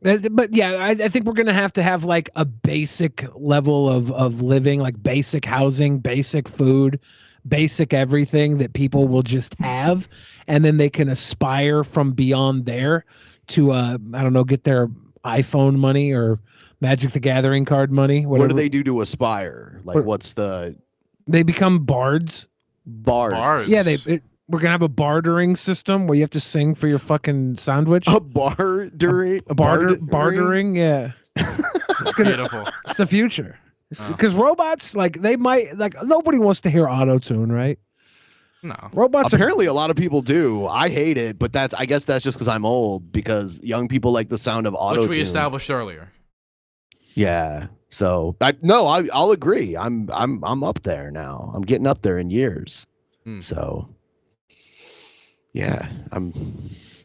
But yeah, I think we're gonna have like a basic level of living, like basic housing, basic food, basic everything that people will just have, and then they can aspire from beyond there to I don't know, get their iPhone money or Magic the Gathering card money. Whatever. What do they do to aspire? Like, They become bards. Bards. Yeah, we're gonna have a bartering system where you have to sing for your fucking sandwich. A bartering? Bartering, yeah. It's Beautiful. It's the future. Because robots, like they might, like nobody wants to hear auto-tune, right? No. Robots. Apparently, a lot of people do. I hate it, but I guess that's just because I'm old. Because young people like the sound of auto-tune. Which we established earlier. Yeah. So I'll agree. I'm up there now. I'm getting up there in years. So. Yeah,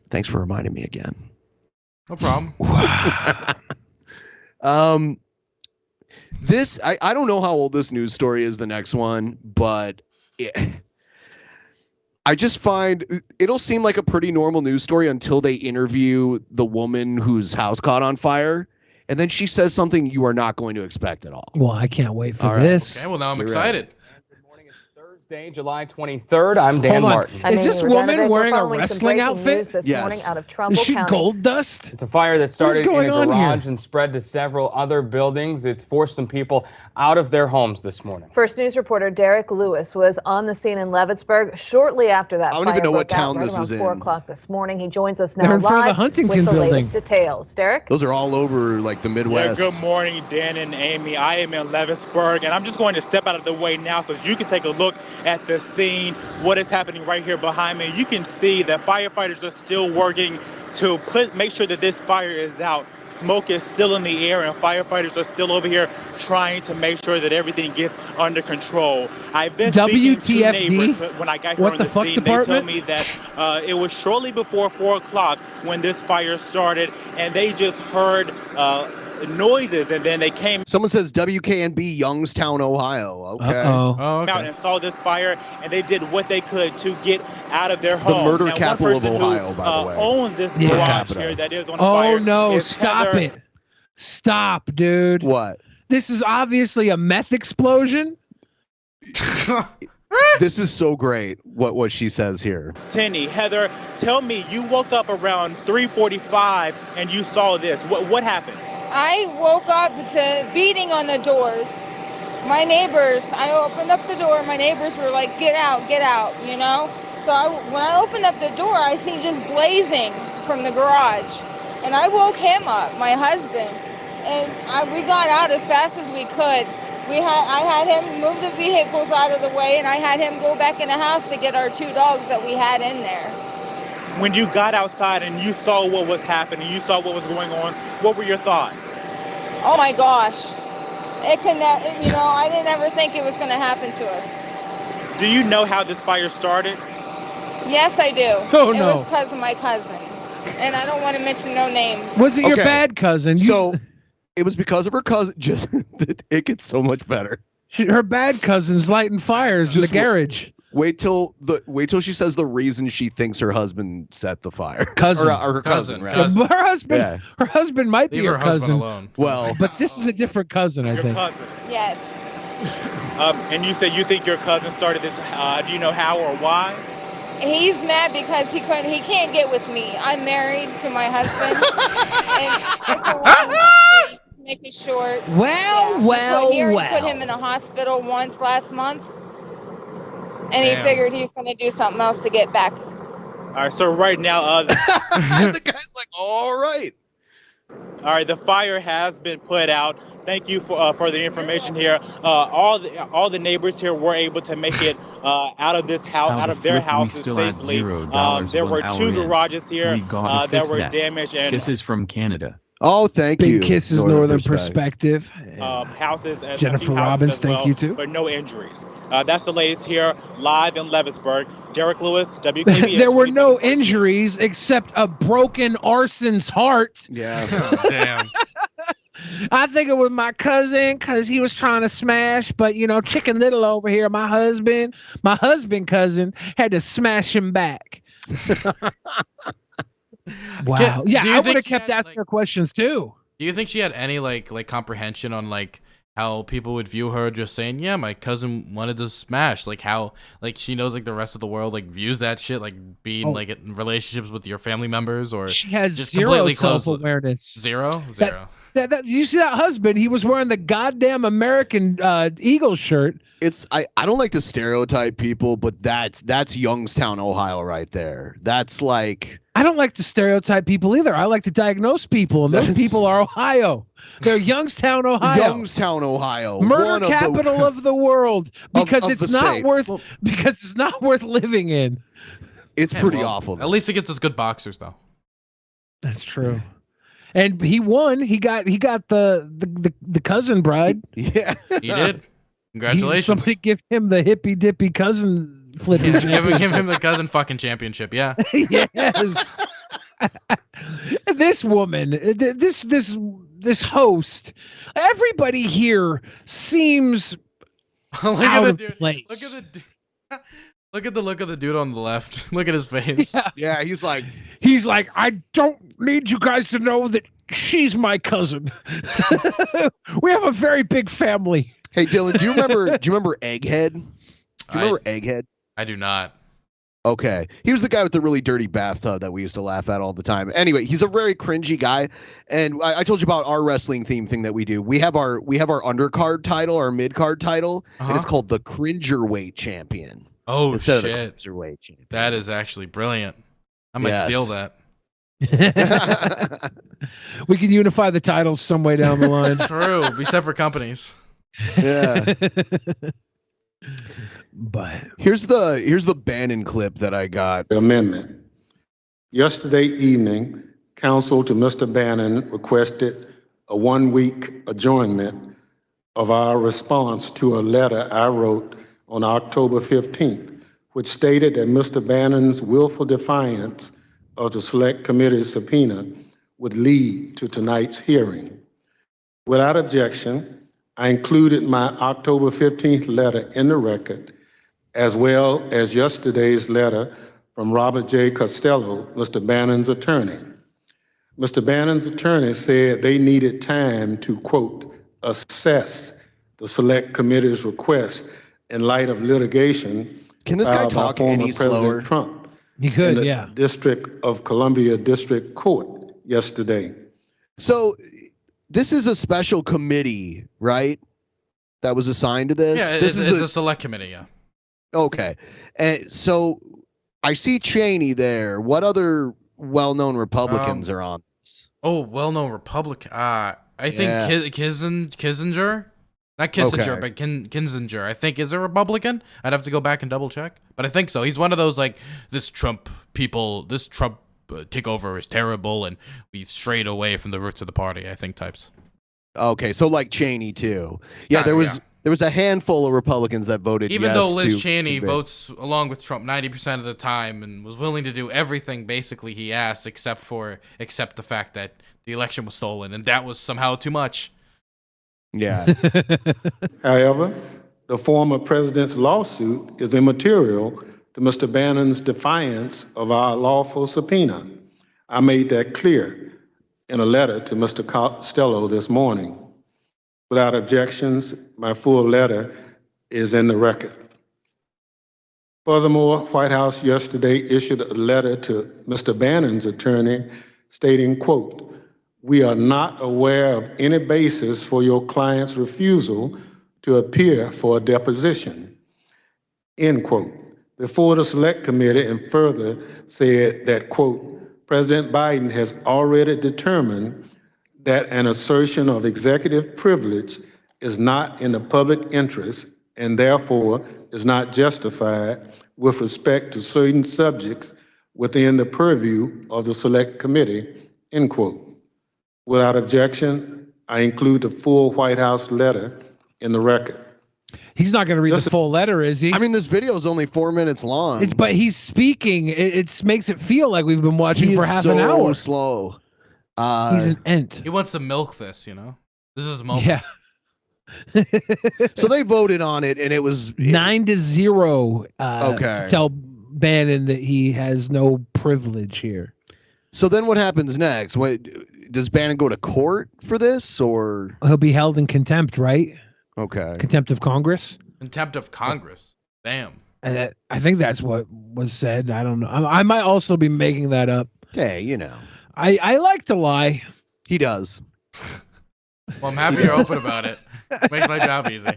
thanks for reminding me again. No problem. This I don't know how old this news story is, the next one, but I just find it'll seem like a pretty normal news story until they interview the woman whose house caught on fire, and then she says something you are not going to expect at all. Well, I can't wait for this. Okay, well now I'm excited. Thursday, July 23rd. I'm Dan Martin. Is this woman wearing a wrestling outfit? Yes. Is she gold dust? It's a fire that started in a going on garage here? and spread to several other buildings. It's forced some people out of their homes this morning. First News reporter Derek Lewis was on the scene in Leavittsburg shortly after that I don't fire even know what broke out town right this around is 4 in. o'clock this morning. He joins us They're now in front of the live Huntington with the building. latest details. Derek? Those are all over like the Midwest. Yeah, good morning, Dan and Amy. I am in Leavittsburg, and I'm just going to step out of the way now so you can take a look at the scene, what is happening right here behind me. You can see that firefighters are still working to make sure that this fire is out. Smoke is still in the air, and firefighters are still over here trying to make sure that everything gets under control. I've been speaking to neighbors when I got here on the scene. They told me that it was shortly before 4 o'clock when this fire started, and they just heard noises, and then they came. Someone says WKNB, Youngstown, Ohio. Okay. Out and saw this fire, and they did what they could to get out of their home. The murder now, capital of Ohio, who, by the way. Owns this garage here that is on fire. Oh no! is Stop Heather. it! Stop, dude. What? This is obviously a meth explosion. This is so great. What she says here. Tenny, Heather, tell me, you woke up around 3:45 and you saw this. What happened? I woke up to beating on the doors. My neighbors, I opened up the door, my neighbors were like, get out, you know? So when I opened up the door, I see just blazing from the garage. And I woke him up, my husband, and we got out as fast as we could. I had him move the vehicles out of the way, and I had him go back in the house to get our 2 dogs that we had in there. When you got outside and you saw what was happening, you saw what was going on, what were your thoughts? Oh my gosh. I didn't ever think it was going to happen to us. Do you know how this fire started? Yes, I do. Oh, it no. was because of my cousin. And I don't want to mention no names. Was it your bad cousin? So it was because of her cousin. Just it gets so much better. Her bad cousin's lighting fires in the garage. Wait till she says the reason she thinks her husband set the fire. Cousin. or her cousin, right? Her husband might be Leave her her husband cousin. alone. Well, but this is a different cousin, I think. Cousin. Yes. And you said you think your cousin started this. Do you know how or why? He's mad because he can't get with me. I'm married to my husband. And to make it short. He put him in a hospital once last month. And he figured he's going to do something else to get back. All right, so right now, the guy's like, all right. All right, the fire has been put out. Thank you for the information here. All the neighbors here were able to make it out of this house, out of their houses safely. There were 2 garages here that were damaged. And kisses from Canada. Oh, thank you. Big kisses, Northern Perspective. Houses and Jennifer Robbins, thank you too. But no injuries. That's the latest here, live in Leavittsburg. Derek Lewis, WKBS. There were no injuries except a broken arson's heart. Yeah. Damn. I think it was my cousin because he was trying to smash, but Chicken Little over here, my husband cousin, had to smash him back. Wow. Yeah, I would have kept asking her questions too. Do you think she had any like comprehension on how people would view her just saying, yeah, my cousin wanted to smash, how she knows the rest of the world views that shit, being in relationships with your family members, or she has just zero completely self-awareness. Zero. You see that husband? He was wearing the goddamn American Eagle shirt. I don't like to stereotype people, but that's Youngstown, Ohio, right there. That's I don't like to stereotype people either. I like to diagnose people, and those people are Ohio. They're Youngstown, Ohio. Youngstown, Ohio, murder capital of the world, because it's not worth living in. It's pretty awful. At least it gets us good boxers, though. That's true. And he won. He got the cousin bride. Yeah, he did. Congratulations. Somebody give him the hippy dippy cousin flipping. Give him the cousin fucking championship. Yeah. Yes. This woman, this host, everybody here seems out of place. Look at the look of the dude on the left. Look at his face. Yeah, he's like, I don't need you guys to know that she's my cousin. We have a very big family. Hey, Dylan, do you remember Egghead? Do you remember Egghead? I do not. Okay. He was the guy with the really dirty bathtub that we used to laugh at all the time. Anyway, he's a very cringy guy. And I told you about our wrestling theme thing that we do. We have our undercard title, our mid-card title, and it's called the Cringerweight Champion. Oh, instead shit. Of the Cruiserweight Champion. That is actually brilliant. I might steal that. We can unify the titles some way down the line. True. Be separate companies. Yeah. But here's the Bannon clip that I got. Amendment. Yesterday evening, counsel to Mr. Bannon requested a 1-week adjournment of our response to a letter I wrote on October 15th, which stated that Mr. Bannon's willful defiance of the Select Committee's subpoena would lead to tonight's hearing. Without objection, I included my October 15th letter in the record, as well as yesterday's letter from Robert J. Costello, Mr. Bannon's attorney. Mr. Bannon's attorney said they needed time to, quote, assess the Select Committee's request in light of litigation. Can this guy talk any slower? Trump. He could, in the yeah. District of Columbia District Court yesterday. So this is a special committee, right? That was assigned to this? Yeah, this it's a select committee, yeah. Okay. And so I see Cheney there. What other well-known Republicans are on this? Oh, well-known Republican. I think Kissinger? Not Kissinger, Okay. but Kinzinger. I think is a Republican. I'd have to go back and double check, but I think so. He's one of those this Trump takeover is terrible, and we've strayed away from the roots of the party. I think types. Okay, so like Cheney too. Yeah, there was There was a handful of Republicans that voted Even yes though Liz to Cheney convict. votes along with Trump 90% of the time and was willing to do everything basically he asked except the fact that the election was stolen, and that was somehow too much. Yeah. However, the former president's lawsuit is immaterial to Mr. Bannon's defiance of our lawful subpoena. I made that clear in a letter to Mr. Costello this morning. Without objections, my full letter is in the record. Furthermore, White House yesterday issued a letter to Mr. Bannon's attorney stating, quote, "We are not aware of any basis for your client's refusal to appear for a deposition," end quote. Before the Select Committee, and further said that, quote, "President Biden has already determined that an assertion of executive privilege is not in the public interest and therefore is not justified with respect to certain subjects within the purview of the Select Committee," end quote. Without objection, I include the full White House letter in the record. He's not going to read the full letter, is he? I mean, this video is only 4 minutes long. But he's speaking. It makes it feel like we've been watching for half an hour. Slow. He's an ent. He wants to milk this, you know? This is his moment. Yeah. So they voted on it, and it was 9-0 okay. to tell Bannon that he has no privilege here. So then what happens next? What, does Bannon go to court for this, or he'll be held in contempt, right? Okay. Contempt of Congress. Contempt of Congress. Damn. And I think that's what was said. I don't know. I might also be making that up. Hey, you know. I like to lie. He does. Well, I'm happy you're open about it. Makes my job easy.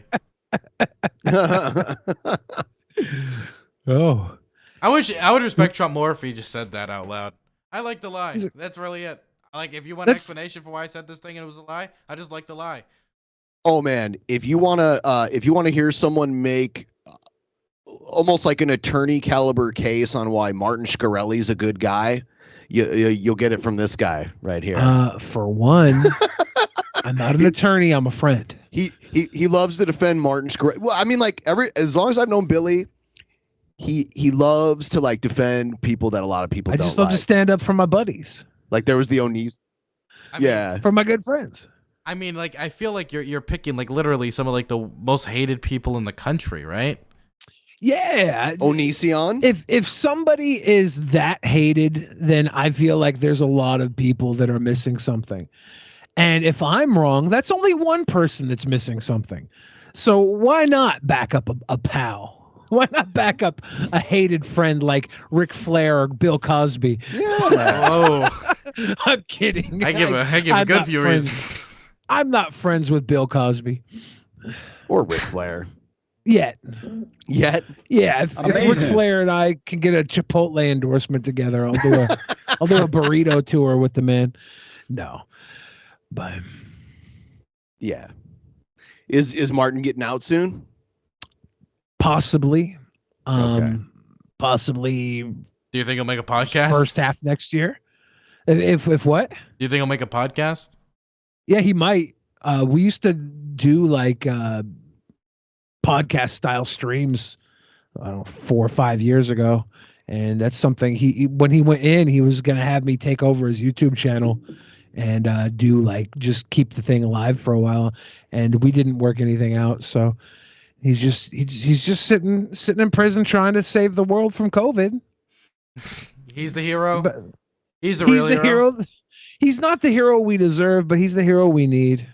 Oh. I would respect Trump more if he just said that out loud. I like to lie. That's really it. Like, if you want an explanation for why I said this thing and it was a lie, I just like to lie. Oh man, if you wanna hear someone make almost like an attorney caliber case on why Martin Shkreli's a good guy, you'll get it from this guy right here. For one, I'm not an attorney. I'm a friend. He loves to defend Martin Shkreli. Well, I mean, like as long as I've known Billy, he loves to like defend people that a lot of people don't like. I just love to stand up for my buddies. Like there was the O'Neill's. Yeah. For my good friends. I mean, like, I feel like you're picking like literally some of like the most hated people in the country, right? Yeah. Onision? If somebody is that hated, then I feel like there's a lot of people that are missing something. And if I'm wrong, that's only one person that's missing something. So why not back up a pal? Why not back up a hated friend like Ric Flair or Bill Cosby? Yeah. Oh. I'm kidding. I give a good few reasons. I'm not friends with Bill Cosby. Or Ric Flair. Yet. Yeah, if Ric Flair and I can get a Chipotle endorsement together, I'll do a burrito tour with the man. No. But yeah. Is Martin getting out soon? Possibly. Okay. Possibly. Do you think he'll make a podcast? First half next year? If what? Do you think he'll make a podcast? Yeah, he might. We used to do like podcast style streams, I don't know, 4 or 5 years ago. And that's something when he went in, he was going to have me take over his YouTube channel and do like just keep the thing alive for a while. And we didn't work anything out. So he's just sitting in prison trying to save the world from COVID. He's the hero. He's the real hero. He's not the hero we deserve, but he's the hero we need.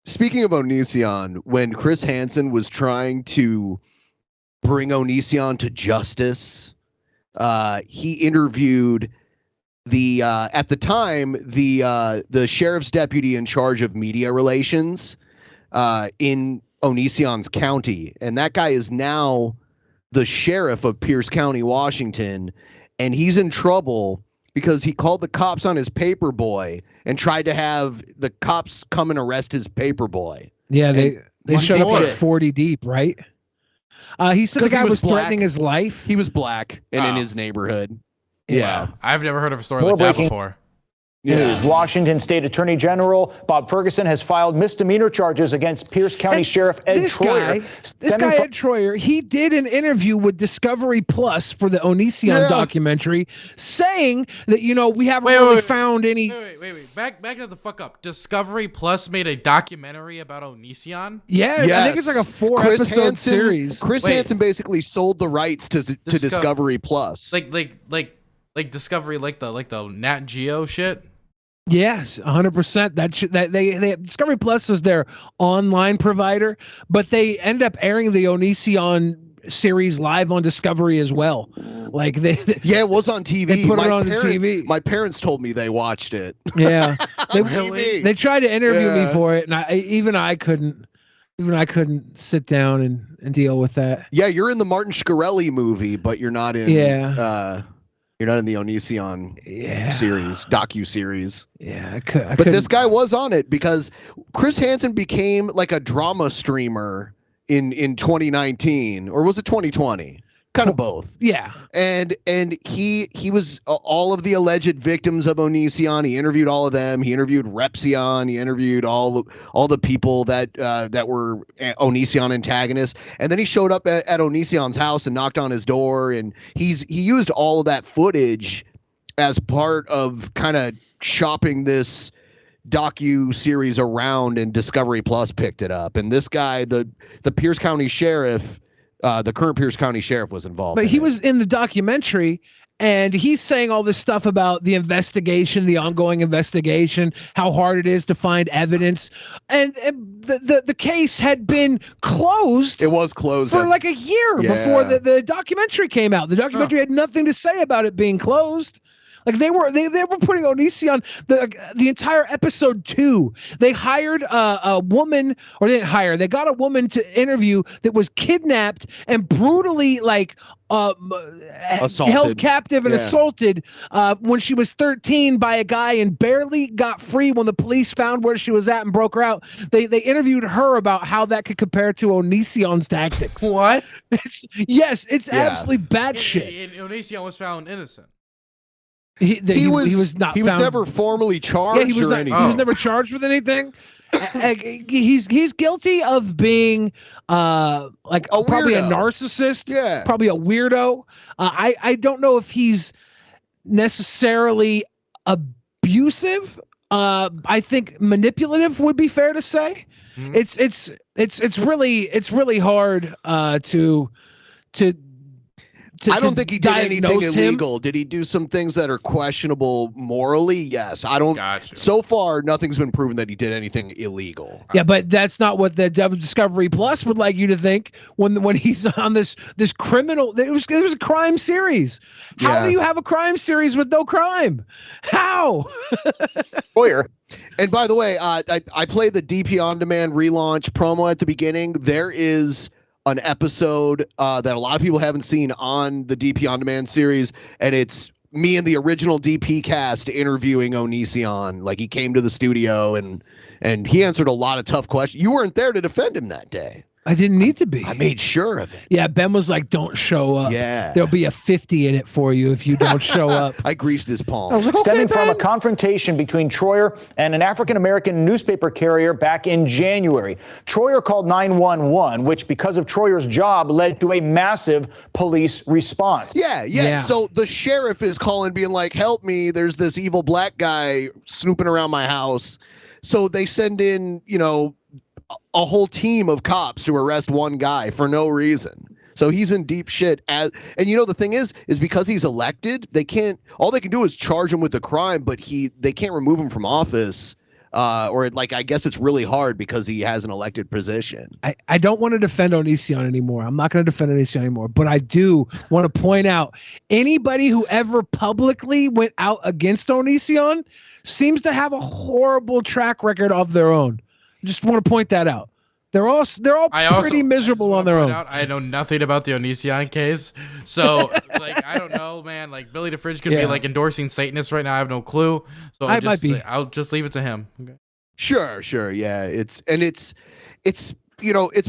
Speaking of Onision, when Chris Hansen was trying to bring Onision to justice, he interviewed at the time the sheriff's deputy in charge of media relations in Onision's county, and that guy is now the sheriff of Pierce County, Washington, and he's in trouble because he called the cops on his paper boy and tried to have the cops come and arrest his paper boy. Yeah, they showed up like 40 deep, right? He said the guy was threatening his life. He was black and in his neighborhood. Yeah. Wow. I've never heard of a story like that before. News. Washington State Attorney General Bob Ferguson has filed misdemeanor charges against Pierce County Sheriff Ed Troyer. This guy, Ed Troyer, he did an interview with Discovery Plus for the Onision documentary, saying that, we haven't really found any. Wait. Back the fuck up. Discovery Plus made a documentary about Onision? Yeah, yes. I think it's like a 4-episode series. Chris Hansen basically sold the rights to Discovery Plus. Like Discovery, like the Nat Geo shit? Yes, 100%. That they Discovery Plus is their online provider, but they end up airing the Onision series live on Discovery as well. Like it was on TV. They put it on TV. My parents told me they watched it. Yeah, they tried to interview me for it, and I couldn't sit down and deal with that. Yeah, you're in the Martin Shkreli movie, but you're not in. You're not in the Onision series, docu-series. Yeah, but this guy was on it because Chris Hansen became like a drama streamer in 2019, or was it 2020? Kind of both. Yeah. And he was all of the alleged victims of Onision. He interviewed all of them. He interviewed Repsion. He interviewed all the people that were Onision antagonists. And then he showed up at Onision's house and knocked on his door. And he used all of that footage as part of kind of shopping this docu-series around, and Discovery Plus picked it up. And this guy, the Pierce County Sheriff, the current Pierce County Sheriff, was involved. But he was in the documentary, and he's saying all this stuff about the investigation, the ongoing investigation, how hard it is to find evidence. And the case had been closed. It was closed for like a year before the documentary came out. The documentary had nothing to say about it being closed. Like they were putting Onision the entire episode 2. They hired a woman, or they didn't hire. They got a woman to interview that was kidnapped and brutally held captive and assaulted when she was 13 by a guy, and barely got free when the police found where she was at and broke her out. They interviewed her about how that could compare to Onision's tactics. What? It's absolutely bad shit. And Onision was found innocent. He was never formally charged. He was never charged with anything. He's guilty of being probably a narcissist, probably a weirdo. I don't know if he's necessarily abusive. I think manipulative would be fair to say. Mm-hmm. It's really hard to I don't think he did anything illegal. Did he do some things that are questionable morally? Yes. I don't. So far, nothing's been proven that he did anything illegal. Yeah, but that's not what the Discovery Plus would like you to think when he's on this criminal. It was a crime series. How do you have a crime series with no crime? How? Lawyer. And by the way, I played the DP On Demand relaunch promo at the beginning. There is an episode that a lot of people haven't seen on the DP On Demand series, and it's me and the original DP cast interviewing Onision. Like, he came to the studio and he answered a lot of tough questions. You weren't there to defend him that day. I didn't need to be. I made sure of it. Yeah, Ben was like, "Don't show up. Yeah, there'll be a 50 in it for you if you don't show up." I greased his palm. I was like, Stemming from a confrontation between Troyer and an African-American newspaper carrier back in January. Troyer called 911, which, because of Troyer's job, led to a massive police response. Yeah. So the sheriff is calling, being like, "Help me, there's this evil black guy snooping around my house." So they send in, a whole team of cops to arrest one guy for no reason. So he's in deep shit. And the thing is because he's elected, all they can do is charge him with the crime, but they can't remove him from office. I guess it's really hard because he has an elected position. I don't want to defend Onision anymore. I'm not going to defend Onision anymore, but I do want to point out anybody who ever publicly went out against Onision seems to have a horrible track record of their own. Just want to point that out. They're all pretty miserable on their own. I know nothing about the Onision case, so I don't know, man. Like, Billy the Fridge could be endorsing Satanists right now. I have no clue. So I'll just leave it to him. Okay. Sure. Yeah, it's been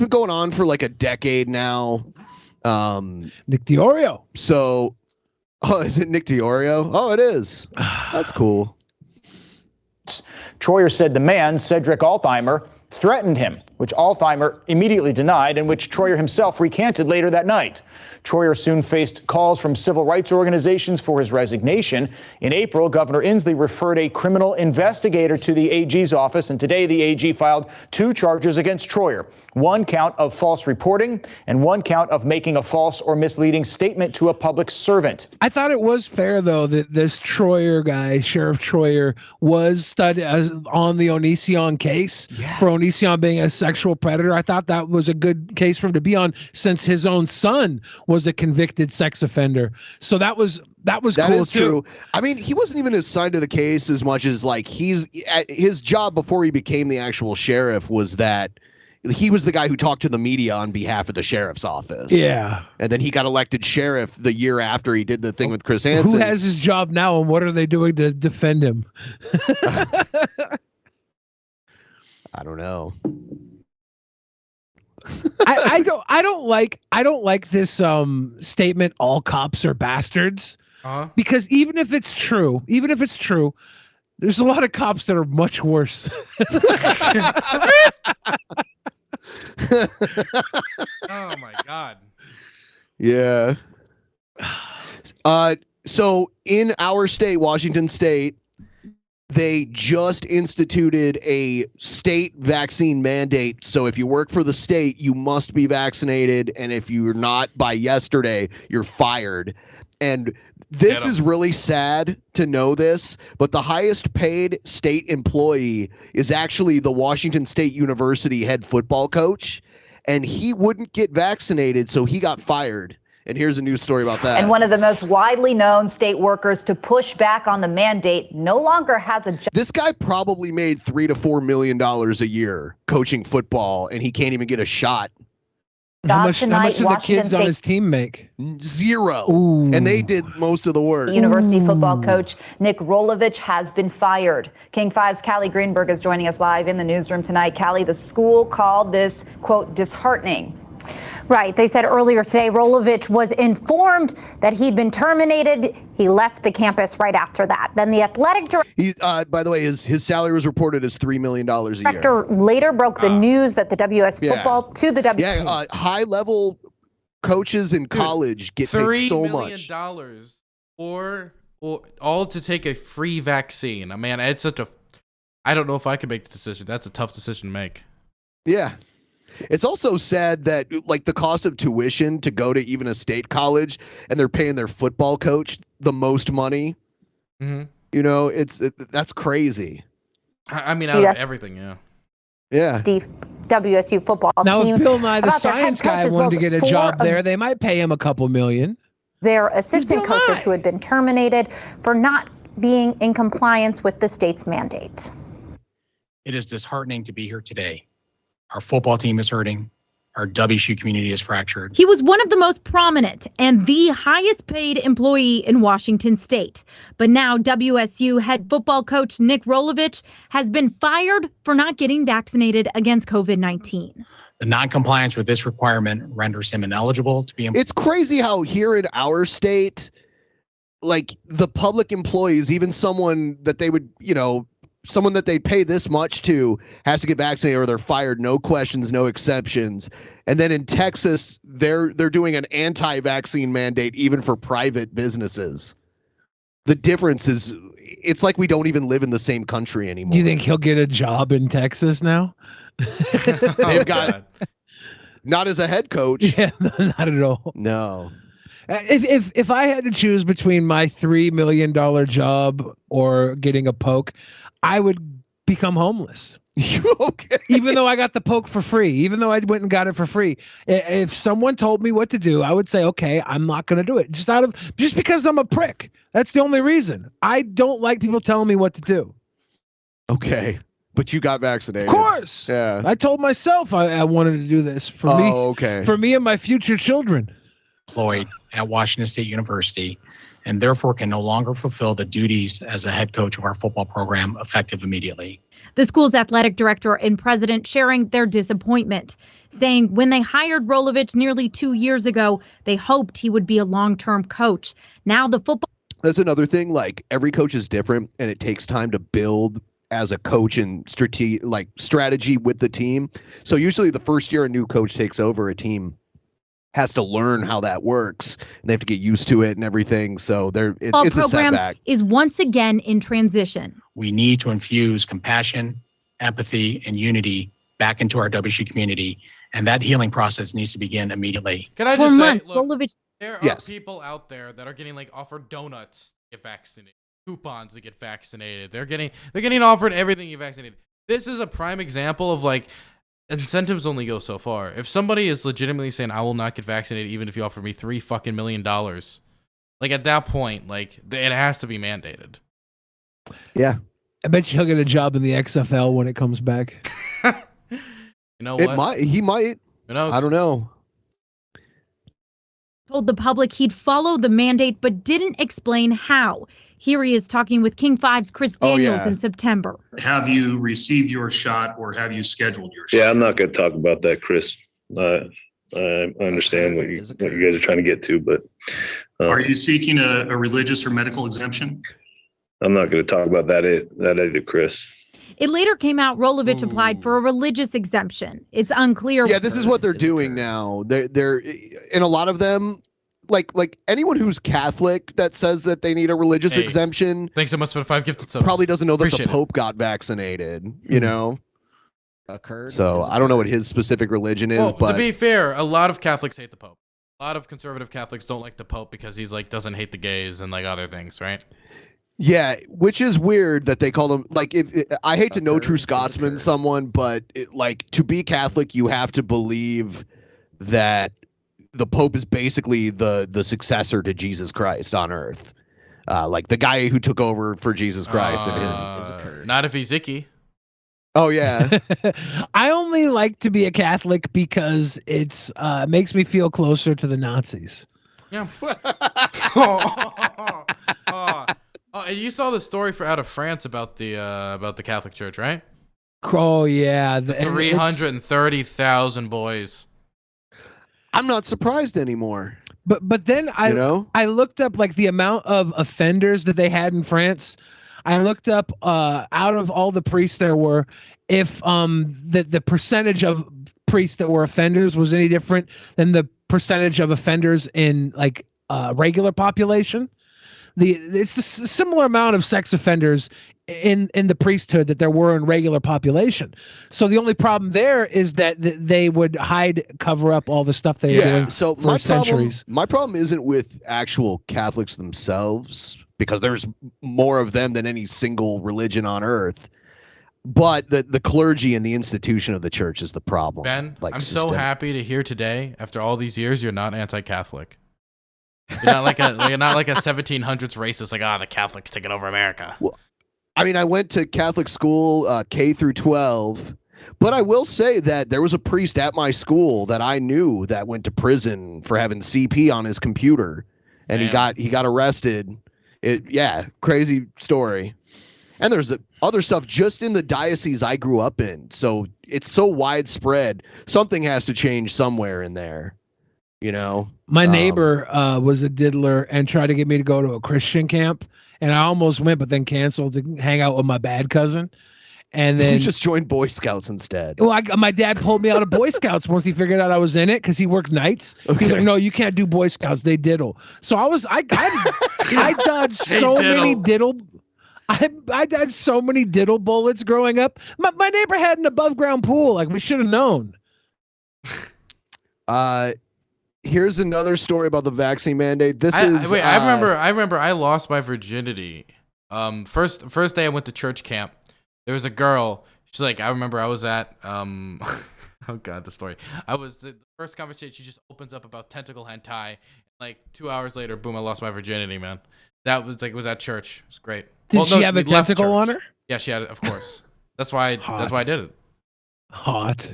going on for like a decade now. Nick DiOrio. So, is it Nick DiOrio? Oh, it is. That's cool. Troyer said the man, Cedric Altheimer, threatened him, which Altheimer immediately denied and which Troyer himself recanted later that night. Troyer soon faced calls from civil rights organizations for his resignation. In April, Governor Inslee referred a criminal investigator to the AG's office, and today the AG filed 2 charges against Troyer, 1 count of false reporting and 1 count of making a false or misleading statement to a public servant. I thought it was fair, though, that this Troyer guy, Sheriff Troyer, was studied on the Onision case for Onision being a sexual predator. I thought that was a good case for him to be on, since his own son was a convicted sex offender. So that was that cool is too. true. I mean, he wasn't even assigned to the case as much as like his job before he became the actual sheriff was that he was the guy who talked to the media on behalf of the sheriff's office. Yeah. And then he got elected sheriff the year after he did the thing with Chris Hansen. Who has his job now, and what are they doing to defend him? I don't know. I don't like this statement, all cops are bastards. Because even if it's true, there's a lot of cops that are much worse. Oh my God. Yeah. So in our state, Washington State, they just instituted a state vaccine mandate. So if you work for the state, you must be vaccinated. And if you're not by yesterday, you're fired. And this is really sad to know this, but the highest paid state employee is actually the Washington State University head football coach. And he wouldn't get vaccinated, so he got fired. And here's a news story about that. And one of the most widely known state workers to push back on the mandate no longer has a job. This guy probably made $3 to $4 million a year coaching football, and he can't even get a shot. How much do the kids on his team make? 0. Ooh. And they did most of the work. University football coach Nick Rolovich has been fired. King 5's Callie Greenberg is joining us live in the newsroom tonight. Callie, the school called this, quote, disheartening. Right. They said earlier today Rolovich was informed that he'd been terminated. He left the campus right after that. Then the athletic director. By the way, his salary was reported as $3 million a year. Later broke the news that the WS football to the W. Yeah, high level coaches in college get paid so much. $3 million or all to take a free vaccine. I mean, it's such a. I don't know if I could make the decision. That's a tough decision to make. Yeah. It's also sad that like the cost of tuition to go to even a state college, and they're paying their football coach the most money. Mm-hmm. You know, that's crazy. I mean, out of everything, yeah. Yeah. WSU football now, team. If Bill Nye, the science guy, wanted to get a job there, they might pay him a couple million. Their assistant coaches who had been terminated for not being in compliance with the state's mandate. It is disheartening to be here today. Our football team is hurting. Our WSU community is fractured. He was one of the most prominent and the highest paid employee in Washington State. But now WSU head football coach Nick Rolovich has been fired for not getting vaccinated against COVID-19. The non-compliance with this requirement renders him ineligible to be. It's crazy how here in our state, like the public employees, even someone that they would, someone that they pay this much to has to get vaccinated or they're fired. No questions, no exceptions. And then in Texas, they're doing an anti-vaccine mandate even for private businesses. The difference is it's like we don't even live in the same country anymore. Do you think he'll get a job in Texas now? They've got not as a head coach. Yeah, not at all. No. If I had to choose between my $3 million job or getting a poke, I would become homeless. Okay. Even though I got the poke for free, even though I went and got it for free. If someone told me what to do, I would say, okay, I'm not going to do it. Just because I'm a prick. That's the only reason. I don't like people telling me what to do. Okay. But you got vaccinated. Of course. Yeah. I told myself I wanted to do this for me. Okay. For me and my future children. Employed at Washington State University and therefore can no longer fulfill the duties as a head coach of our football program effective immediately. The school's athletic director and president sharing their disappointment, saying when they hired Rolovich nearly 2 years ago, they hoped he would be a long-term coach. Now the football. That's another thing. Like every coach is different and it takes time to build as a coach and strategy with the team. So usually the first year a new coach takes over, a team has to learn how that works, and they have to get used to it and everything. So it's a setback. Is once again in transition. We need to infuse compassion, empathy, and unity back into our WSU community, and that healing process needs to begin immediately. Can I For just months, say, look, Rolovich. there are people out there that are getting like offered donuts to get vaccinated, coupons to get vaccinated. They're getting offered everything to get vaccinated. This is a prime example of like incentives only go so far. If somebody is legitimately saying I will not get vaccinated even if you offer me $3 million, like at that point, like it has to be mandated. Yeah. I bet you he'll get a job in the XFL when it comes back. You know what? He might. Who knows? I don't know. Told the public he'd follow the mandate, but didn't explain how. Here he is talking with King 5's Chris Daniels in September. Have you received your shot or have you scheduled your shot? Yeah, I'm not going to talk about that, Chris. I understand what you guys are trying to get to, but are you seeking a religious or medical exemption? I'm not going to talk about that either, Chris. It later came out Rolovich applied for a religious exemption. It's unclear. Yeah, this is what they're doing now. They're and a lot of them, like anyone who's Catholic that says that they need a religious exemption. Thanks so much for the 5 gifted subs. Probably doesn't know that Appreciate the Pope got vaccinated. You know. So I don't know what his specific religion is, but to be fair, a lot of Catholics hate the Pope. A lot of conservative Catholics don't like the Pope because he's like doesn't hate the gays and like other things, right? yeah, which is weird that they call them like. I hate to know true Scotsman, someone, but like to be Catholic, you have to believe that the Pope is basically the successor to Jesus Christ on Earth, like the guy who took over for Jesus Christ and his. Not if he's icky. Oh yeah. I only like to be a Catholic because it's makes me feel closer to the Nazis. Yeah. And you saw the story out of France about the Catholic Church, right? Oh yeah, the 330,000 boys. I'm not surprised anymore. But then I looked up like the amount of offenders that they had in France. I looked up out of all the priests there were, if the percentage of priests that were offenders was any different than the percentage of offenders in like regular population. It's a similar amount of sex offenders in the priesthood that there were in regular population. So the only problem there is that they would cover up all the stuff they were doing for centuries. My problem isn't with actual Catholics themselves, because there's more of them than any single religion on earth. But the clergy and the institution of the church is the problem. Ben, I'm so happy to hear today, after all these years, you're not anti-Catholic. You're not like a 1700s racist, like the Catholics taking over America. Well, I mean, I went to Catholic school K through 12, but I will say that there was a priest at my school that I knew that went to prison for having CP on his computer, and he got arrested. Crazy story. And there's other stuff just in the diocese I grew up in. So it's so widespread. Something has to change somewhere in there. You know, my neighbor was a diddler and tried to get me to go to a Christian camp, and I almost went, but then canceled to hang out with my bad cousin. And then you just joined Boy Scouts instead. Well, my dad pulled me out of Boy Scouts once he figured out I was in it, because he worked nights. Okay. He's like, "No, you can't do Boy Scouts; they diddle." So I dodged so many diddle. I dodged so many diddle bullets growing up. My neighbor had an above ground pool. Like, we should have known. Here's another story about the vaccine mandate. I remember I lost my virginity. First day I went to church camp. There was a girl. She's like, I remember I was at oh god, the story. I was the first conversation. She just opens up about tentacle hentai. Like 2 hours later, boom, I lost my virginity, man. That was like, it was at church. It was great. Did she have a tentacle on her? Yeah, she had it, of course. That's why I did it. Hot.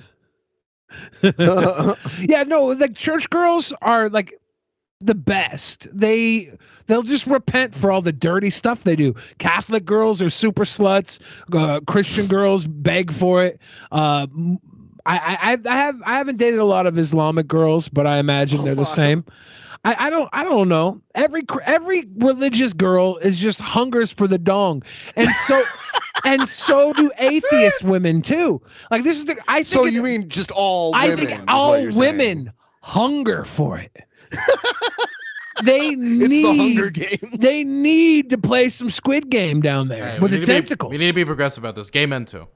Yeah, no, like church girls are like the best. They'll just repent for all the dirty stuff they do. Catholic girls are super sluts. Christian girls beg for it. I haven't dated a lot of Islamic girls, but I imagine they're the same. I don't know. Every religious girl is just hungers for the dong, and so And so do atheist women too. Like this is the. I think. So you mean just all women? I think all women hunger for it. They need the Hunger Games. They need to play some Squid Game down there with the tentacles. We need to be progressive about this. Gay men too.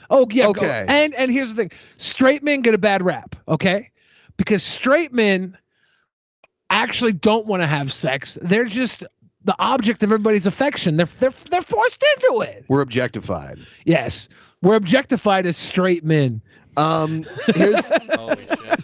Oh yeah. Okay. And here's the thing: straight men get a bad rap. Okay, because straight men actually don't want to have sex. They're just the object of everybody's affection. They're forced into it. We're objectified. Yes, we're objectified as straight men. Here's Holy shit.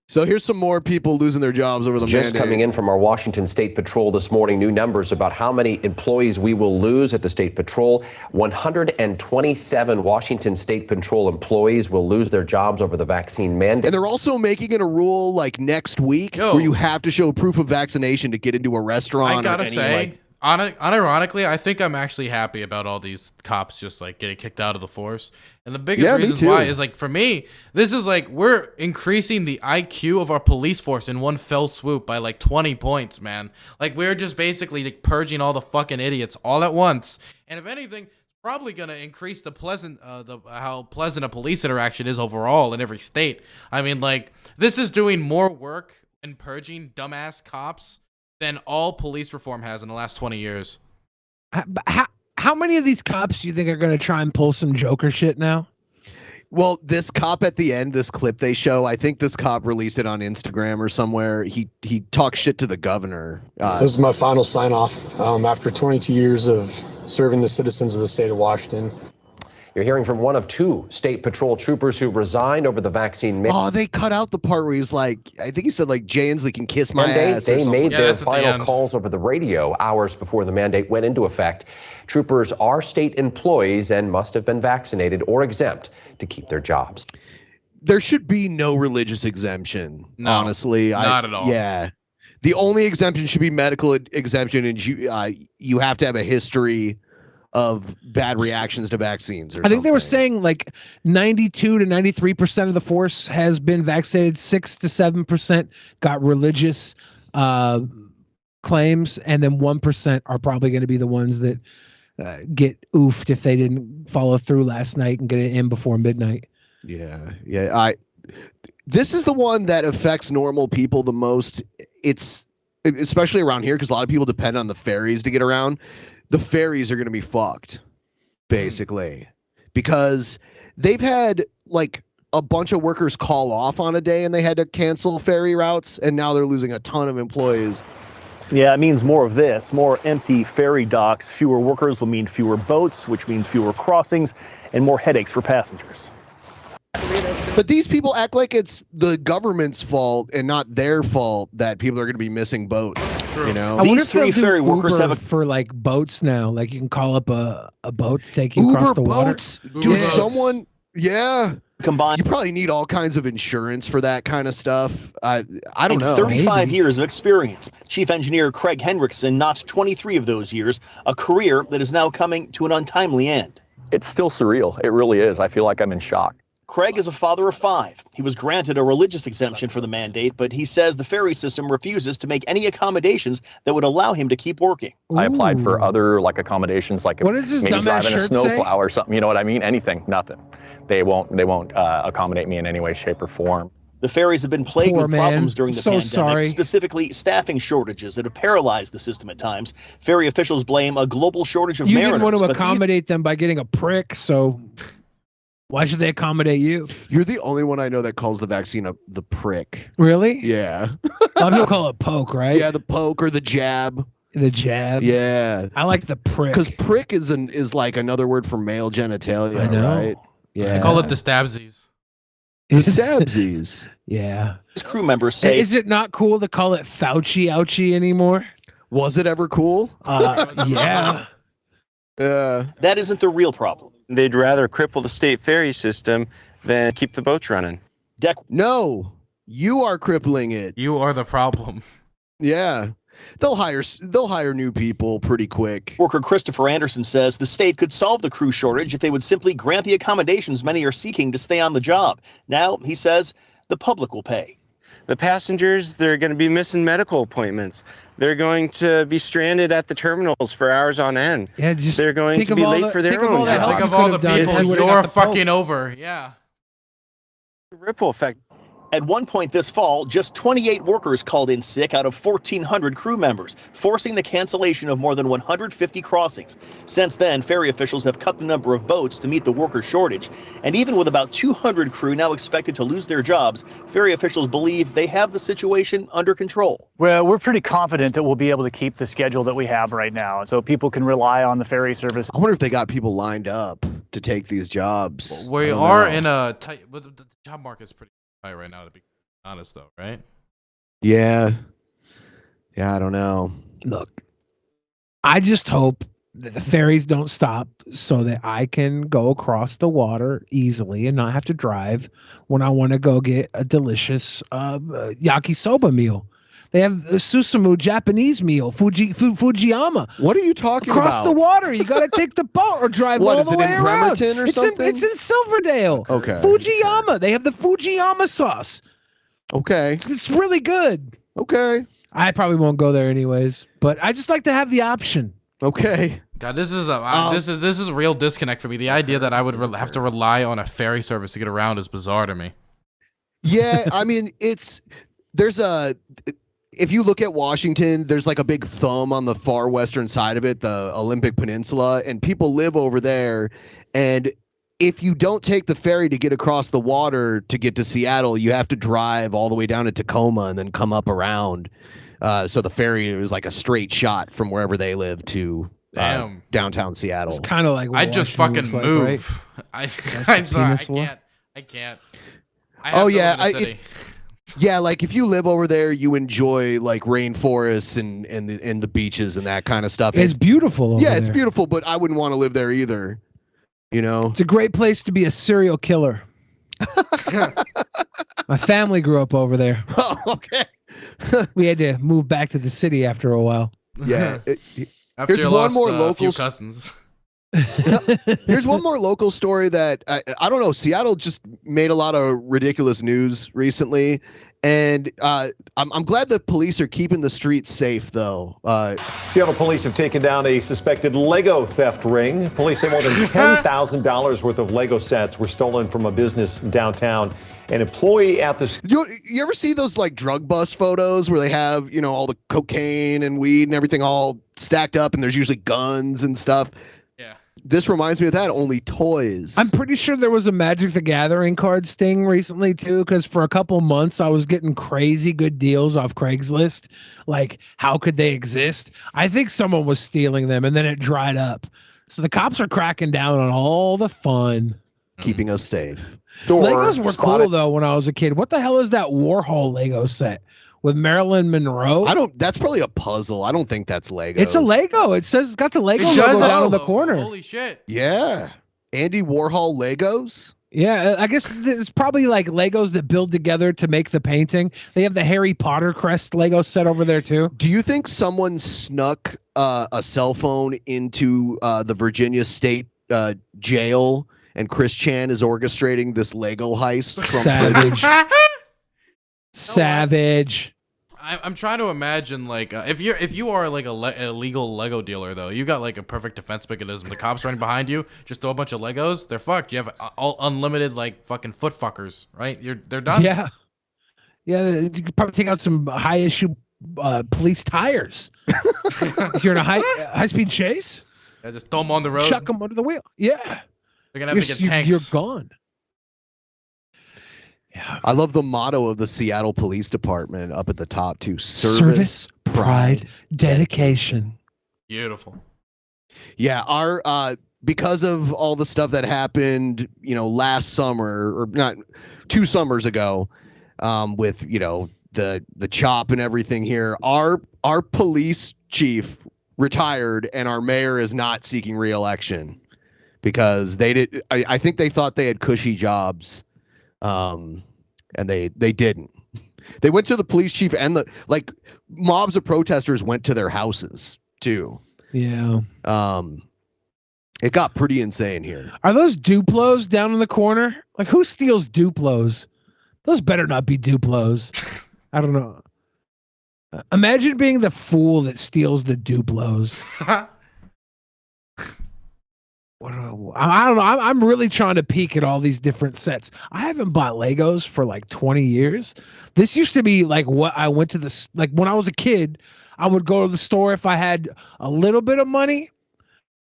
So here's some more people losing their jobs over the Just mandate. coming in from our Washington State Patrol this morning, new numbers about how many employees we will lose at the State Patrol. 127 Washington State Patrol employees will lose their jobs over the vaccine mandate. And they're also making it a rule like next week where you have to show proof of vaccination to get into a restaurant. I gotta say, unironically, I think I'm actually happy about all these cops just like getting kicked out of the force. And the biggest reason why is like, for me, this is like, we're increasing the IQ of our police force in one fell swoop by like 20 points, man. Like we're just basically like purging all the fucking idiots all at once. And if anything, it's probably going to increase the how pleasant a police interaction is overall in every state. I mean, like, this is doing more work in purging dumbass cops than all police reform has in the last 20 years. How many of these cops do you think are going to try and pull some Joker shit now? Well, this cop at the end, this clip they show, I think this cop released it on Instagram or somewhere. He talks shit to the governor. This is my final sign off after 22 years of serving the citizens of the state of Washington. You're hearing from one of two State Patrol troopers who resigned over the vaccine mandate. Oh, they cut out the part where he's like, I think he said like Jay Inslee can kiss my ass. They made their the final calls over the radio hours before the mandate went into effect. Troopers are state employees and must have been vaccinated or exempt to keep their jobs. There should be no religious exemption, honestly. Not at all. Yeah. The only exemption should be medical exemption, and you have to have a history of bad reactions to vaccines. I think they were saying like 92 to 93% of the force has been vaccinated. 6 to 7% got religious claims, and then 1% are probably going to be the ones that get oofed if they didn't follow through last night and get it in before midnight. Yeah. This is the one that affects normal people the most. It's especially around here because a lot of people depend on the ferries to get around. The ferries are going to be fucked, basically, because they've had like a bunch of workers call off on a day and they had to cancel ferry routes, and now they're losing a ton of employees. Yeah, it means more of this, more empty ferry docks. Fewer workers will mean fewer boats, which means fewer crossings and more headaches for passengers. But these people act like it's the government's fault and not their fault that people are going to be missing boats. True. You know, I wonder These if they'll three do ferry workers Uber have a for like boats now. Like you can call up a boat to take you across the water. Dude, someone, combined. You probably need all kinds of insurance for that kind of stuff. I don't know. 35 years of experience. Chief Engineer Craig Hendrickson notched 23 of those years, a career that is now coming to an untimely end. It's still surreal. It really is. I feel like I'm in shock. Craig is a father of 5. He was granted a religious exemption for the mandate, but he says the ferry system refuses to make any accommodations that would allow him to keep working. I applied for other accommodations, like what does this maybe dumbass driving a shirt snowplow or something. You know what I mean? Anything, nothing. They won't accommodate me in any way, shape, or form. The ferries have been plagued with problems during the pandemic, sorry. specifically staffing shortages that have paralyzed the system at times. Ferry officials blame a global shortage of You mariners. didn't want to but accommodate them by getting a prick, so why should they accommodate you? You're the only one I know that calls the vaccine the prick. Really? Yeah. A lot of people call it poke, right? Yeah, the poke or the jab. The jab. Yeah. I like the prick. Because prick is like another word for male genitalia, I know. right? Yeah. They call it the stabsies. The stabsies. Yeah. His crew members say, Is it not cool to call it Fauci ouchie anymore? Was it ever cool? Yeah. that isn't the real problem. They'd rather cripple the state ferry system than keep the boats running. No, you are crippling it. You are the problem. Yeah. They'll hire new people pretty quick. Worker Christopher Anderson says the state could solve the crew shortage if they would simply grant the accommodations many are seeking to stay on the job. Now, he says, the public will pay. The passengers, they're going to be missing medical appointments. They're going to be stranded at the terminals for hours on end. Yeah, just they're going to be late for their own job. Think of all the people you're fucking over. Yeah. Ripple effect. At one point this fall, just 28 workers called in sick out of 1,400 crew members, forcing the cancellation of more than 150 crossings. Since then, ferry officials have cut the number of boats to meet the worker shortage. And even with about 200 crew now expected to lose their jobs, ferry officials believe they have the situation under control. Well, we're pretty confident that we'll be able to keep the schedule that we have right now, so people can rely on the ferry service. I wonder if they got people lined up to take these jobs. We are in a tight, but the job market's pretty tight right now, to be honest, though, right? Yeah, I don't know. Look, I just hope that the ferries don't stop so that I can go across the water easily and not have to drive when I want to go get a delicious yakisoba meal. They have the Susumu Japanese meal, Fujiyama. What are you talking about? Across the water. You got to take the boat or drive all the way around. What is it, in Bremerton or something? It's in Silverdale. Okay. Fujiyama. They have the Fujiyama sauce. Okay. It's really good. Okay. I probably won't go there anyways, but I just like to have the option. Okay. God, this is a real disconnect for me. The idea that I would have to rely on a ferry service to get around is bizarre to me. Yeah, I mean, if you look at Washington, there's like a big thumb on the far western side of it, the Olympic Peninsula, and people live over there. And if you don't take the ferry to get across the water to get to Seattle, you have to drive all the way down to Tacoma and then come up around. So the ferry is like a straight shot from wherever they live to downtown Seattle. It's kind of like I just fucking move. Right? I'm sorry, I can't. Yeah, like if you live over there, you enjoy like rainforests and the beaches and that kind of stuff. It's beautiful. Yeah, it's beautiful, but I wouldn't want to live there either. You know, it's a great place to be a serial killer. My family grew up over there. Oh, okay. We had to move back to the city after a while. Yeah. After here's you one lost more a local few cousins. Here's one more local story that I don't know. Seattle just made a lot of ridiculous news recently, and I'm glad the police are keeping the streets safe, though. Seattle police have taken down a suspected Lego theft ring. Police say more than $10,000 worth of Lego sets were stolen from a business downtown. An employee at the... You ever see those like drug bust photos where they have, you know, all the cocaine and weed and everything all stacked up, and there's usually guns and stuff? Yeah. This reminds me of that, only toys. I'm pretty sure there was a Magic the Gathering card sting recently too, because for a couple months I was getting crazy good deals off Craigslist. Like, how could they exist? I think someone was stealing them, and then it dried up. So the cops are cracking down on all the fun. Keeping us safe. Legos were cool though when I was a kid. What the hell is that Warhol Lego set with Marilyn Monroe? That's probably a puzzle. I don't think that's Lego. It's a Lego. It says it's got the Lego logo down in the corner. Holy shit. Yeah. Andy Warhol Legos? Yeah, I guess it's probably like Legos that build together to make the painting. They have the Harry Potter crest Lego set over there too. Do you think someone snuck a cell phone into the Virginia State jail, and Chris Chan is orchestrating this Lego heist from Savage? Savage. I'm trying to imagine, like, if you are like a illegal Lego dealer, though, you got like a perfect defense mechanism. The cops running behind you, just throw a bunch of Legos. They're fucked. You have all unlimited like fucking foot fuckers, right? They're done. Yeah. You could probably take out some high issue police tires. If you're in a high speed chase. Yeah, just throw them on the road. Chuck them under the wheel. Yeah. They're gonna have to get tanks. You're gone. Yeah. I love the motto of the Seattle Police Department up at the top too. Service, pride, dedication. Beautiful. Yeah, our because of all the stuff that happened, you know, last summer, or not 2 summers ago, with, you know, the CHOP and everything here, our police chief retired and our mayor is not seeking re-election because I think they thought they had cushy jobs. And they didn't. They went to the police chief, and mobs of protesters went to their houses too. Yeah. It got pretty insane here. Are those Duplos down in the corner? Like, who steals Duplos? Those better not be Duplos. I don't know. Imagine being the fool that steals the Duplos. I don't know. I'm really trying to peek at all these different sets. I haven't bought Legos for like 20 years. This used to be like what I went to this, like when I was a kid, I would go to the store if I had a little bit of money.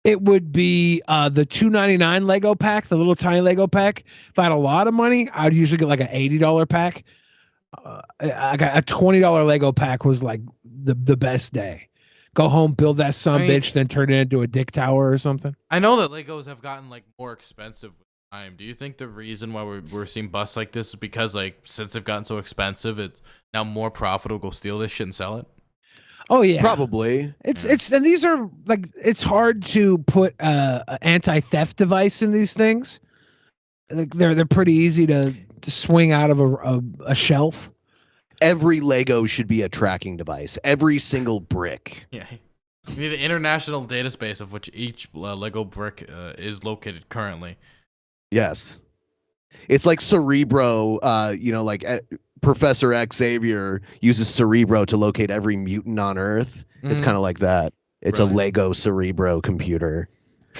It would be the $2.99 Lego pack, the little tiny Lego pack. If I had a lot of money, I'd usually get like an $80 pack. I got a $20 Lego pack was like the best day. Go home, build that bitch, then turn it into a dick tower or something. I know that Legos have gotten like more expensive with time. Do you think the reason why we're seeing busts like this is because like since they've gotten so expensive, it's now more profitable to go steal this shit and sell it? Oh yeah, probably. It's and these are like it's hard to put an anti-theft device in these things. Like they're pretty easy to swing out of a shelf. Every Lego should be a tracking device. Every single brick. Yeah. You need an international database of which each Lego brick is located currently. Yes. It's like Cerebro, like Professor Xavier uses Cerebro to locate every mutant on Earth. It's kind of like that. It's a Lego Cerebro computer.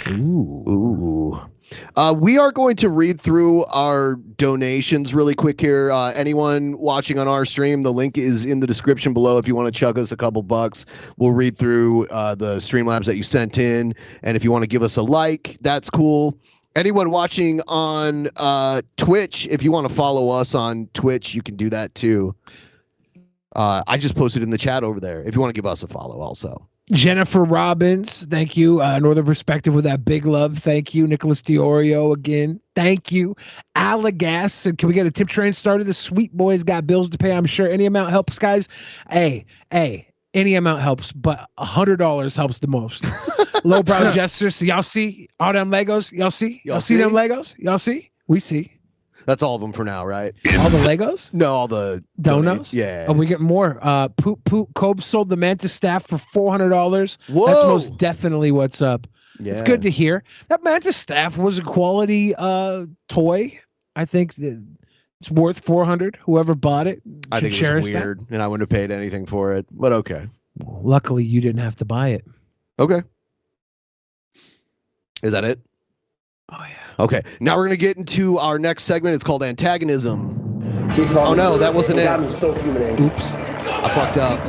Ooh. We are going to read through our donations really quick here. Anyone watching on our stream, the link is in the description below if you want to chuck us a couple bucks. We'll read through the Streamlabs that you sent in. And if you want to give us a like, that's cool. Anyone watching on Twitch, if you want to follow us on Twitch, you can do that too. I just posted in the chat over there if you want to give us a follow also. Jennifer Robbins, thank you. Northern Perspective with that big love, thank you. Nicholas Diorio again, thank you. Allagas, can we get a tip train started? The sweet boys got bills to pay. I'm sure any amount helps, guys. Hey, any amount helps, but $100 helps the most. Lowbrow gestures. So y'all see all them Legos? Y'all see them Legos? Y'all see? We see. That's all of them for now, right? All the Legos? No, all the donuts. Yeah. Oh, we get more. Poop. Kobe sold the Mantis staff for $400. Whoa. That's most definitely what's up. Yeah. It's good to hear. That Mantis staff was a quality toy. I think it's worth $400. Whoever bought it, I think it was weird, and I wouldn't have paid anything for it. But okay. Well, luckily, you didn't have to buy it. Okay. Is that it? Oh yeah. Okay, now we're gonna get into our next segment. It's called Antagonism. Oh no, that wasn't it. Oops, I fucked up.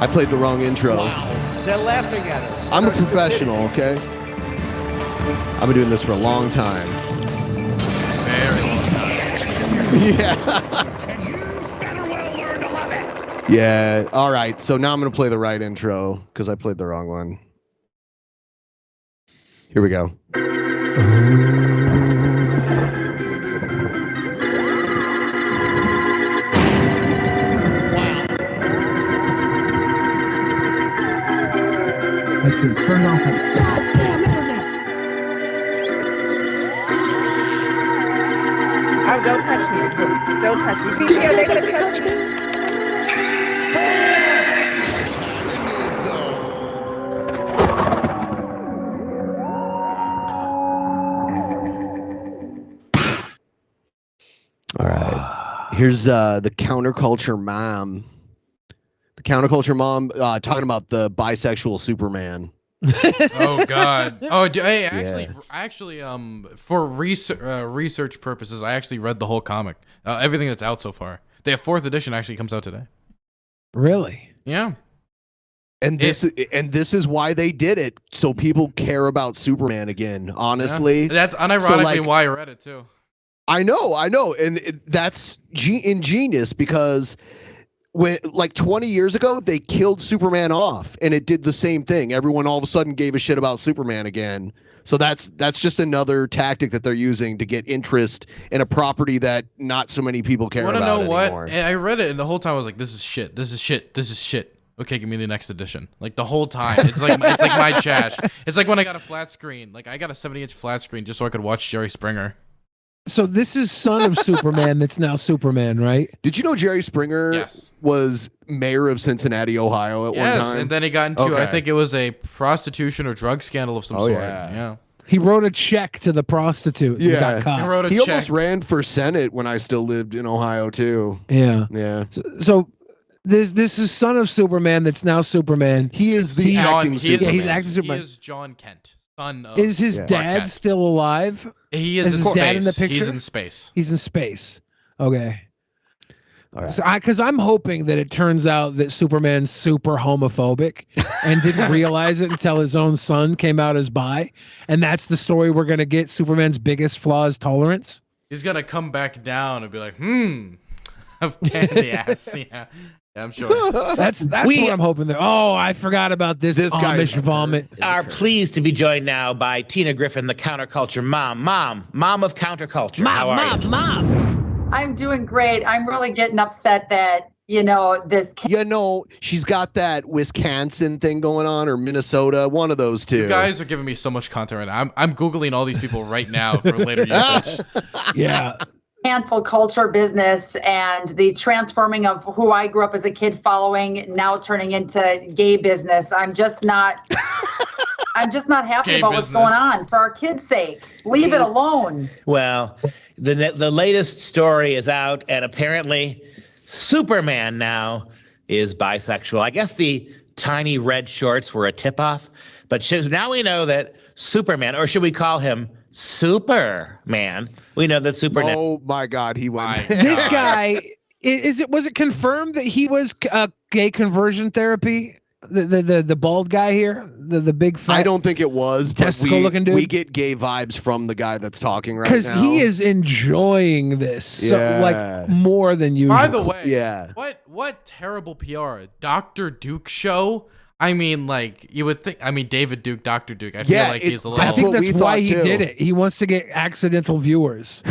I played the wrong intro. Wow. They're laughing at us. I'm a professional, okay? I've been doing this for a long time. Very long time. Yeah. Yeah. All right. So now I'm gonna play the right intro because I played the wrong one. Here we go. I should turn off that goddamn internet. Oh, don't touch me. Don't touch me. TV, are they going to touch me? All right. Here's the counterculture mom. The counterculture mom talking about the bisexual Superman. Oh God! Oh, I actually, for research purposes, I actually read the whole comic, everything that's out so far. The 4th edition actually comes out today. Really? Yeah. And this is why they did it, so people care about Superman again. Honestly, yeah. That's unironically why I read it too. I know, and that's ingenious because when like 20 years ago they killed Superman off, and it did the same thing. Everyone all of a sudden gave a shit about Superman again. So that's just another tactic that they're using to get interest in a property that not so many people care about anymore. Want to know what? I read it, and the whole time I was like, "This is shit. This is shit. This is shit." Okay, give me the next edition. Like the whole time, it's like my trash. It's like when I got a flat screen. Like I got a 70-inch flat screen just so I could watch Jerry Springer. So this is son of Superman that's now Superman, right? Did you know Jerry Springer was mayor of Cincinnati, Ohio at one time? And then he got into, I think it was a prostitution or drug scandal of some sort. Yeah. He wrote a check to the prostitute. And got caught. He almost ran for Senate when I still lived in Ohio too. Yeah. Yeah. So this is son of Superman that's now Superman. He is the acting Superman. He's acting Superman. He is John Kent, son of. Is his Clark dad Kent. still alive? He is in his dad in the space. picture? He's in space. He's in space. Okay. All right. So because I'm hoping that it turns out that Superman's super homophobic and didn't realize it until his own son came out as bi, and that's the story we're gonna get. Superman's biggest flaw is tolerance. He's gonna come back down and be like, of candy ass. Yeah, I'm sure. That's what I'm hoping. There. Oh, I forgot about this Amish vomit. Are pleased to be joined now by Tina Griffin, the counterculture mom of counterculture. How are you? Mom. I'm doing great. I'm really getting upset that, this. She's got that Wisconsin thing going on, or Minnesota, one of those two. You guys are giving me so much content right now. I'm Googling all these people right now for later usage. Yeah. Cancel culture business and the transforming of who I grew up as a kid following, now turning into gay business. I'm just not happy about what's going on. For our kids' sake, leave it alone. Well, the latest story is out, and apparently Superman now is bisexual. I guess the tiny red shorts were a tip-off, but now we know that Superman, or should we call him Superman? We know that Superman. Oh my God, he went. This guy was it confirmed that he was gay conversion therapy? The bald guy here, the big fat. I don't think it was, but looking dude. We get gay vibes from the guy that's talking right now. Because he is enjoying this, like more than usual. By the way, what terrible PR, Dr. Duke show. I mean, like you would think. I mean, David Duke, Dr. Duke. I feel like he's a little. I think that's why he did it. He wants to get accidental viewers.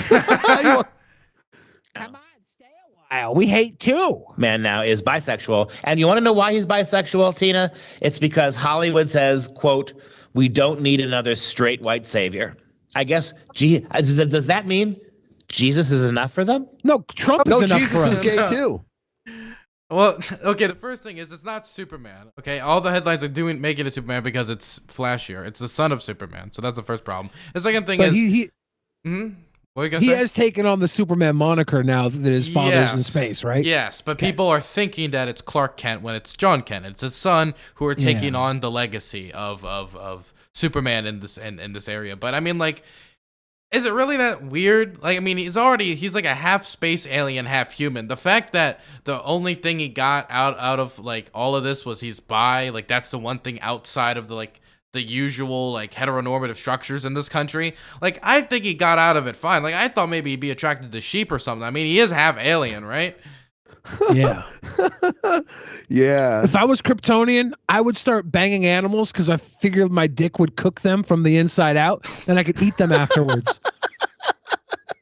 We hate too. Man now is bisexual. And you want to know why he's bisexual, Tina? It's because Hollywood says, quote, we don't need another straight white savior. I guess, does that mean Jesus is enough for them? No, Trump is enough Jesus for us. is gay too. Well, okay, the first thing is it's not Superman. Okay, all the headlines are making it Superman because it's flashier. It's the son of Superman. So that's the first problem. The second thing is... What are you gonna say? Has taken on the Superman moniker now that his father's in space, right? Yes, but people are thinking that it's Clark Kent when it's John Kent. It's his son who are taking on the legacy of Superman in this area. But I mean, like, is it really that weird? Like, I mean, he's like a half space alien, half human. The fact that the only thing he got out of like all of this was he's bi, like that's the one thing outside of the usual like heteronormative structures in this country. Like, I think he got out of it fine. Like, I thought maybe he'd be attracted to sheep or something. I mean, he is half alien, right? Yeah. Yeah. If I was Kryptonian, I would start banging animals because I figured my dick would cook them from the inside out, and I could eat them afterwards.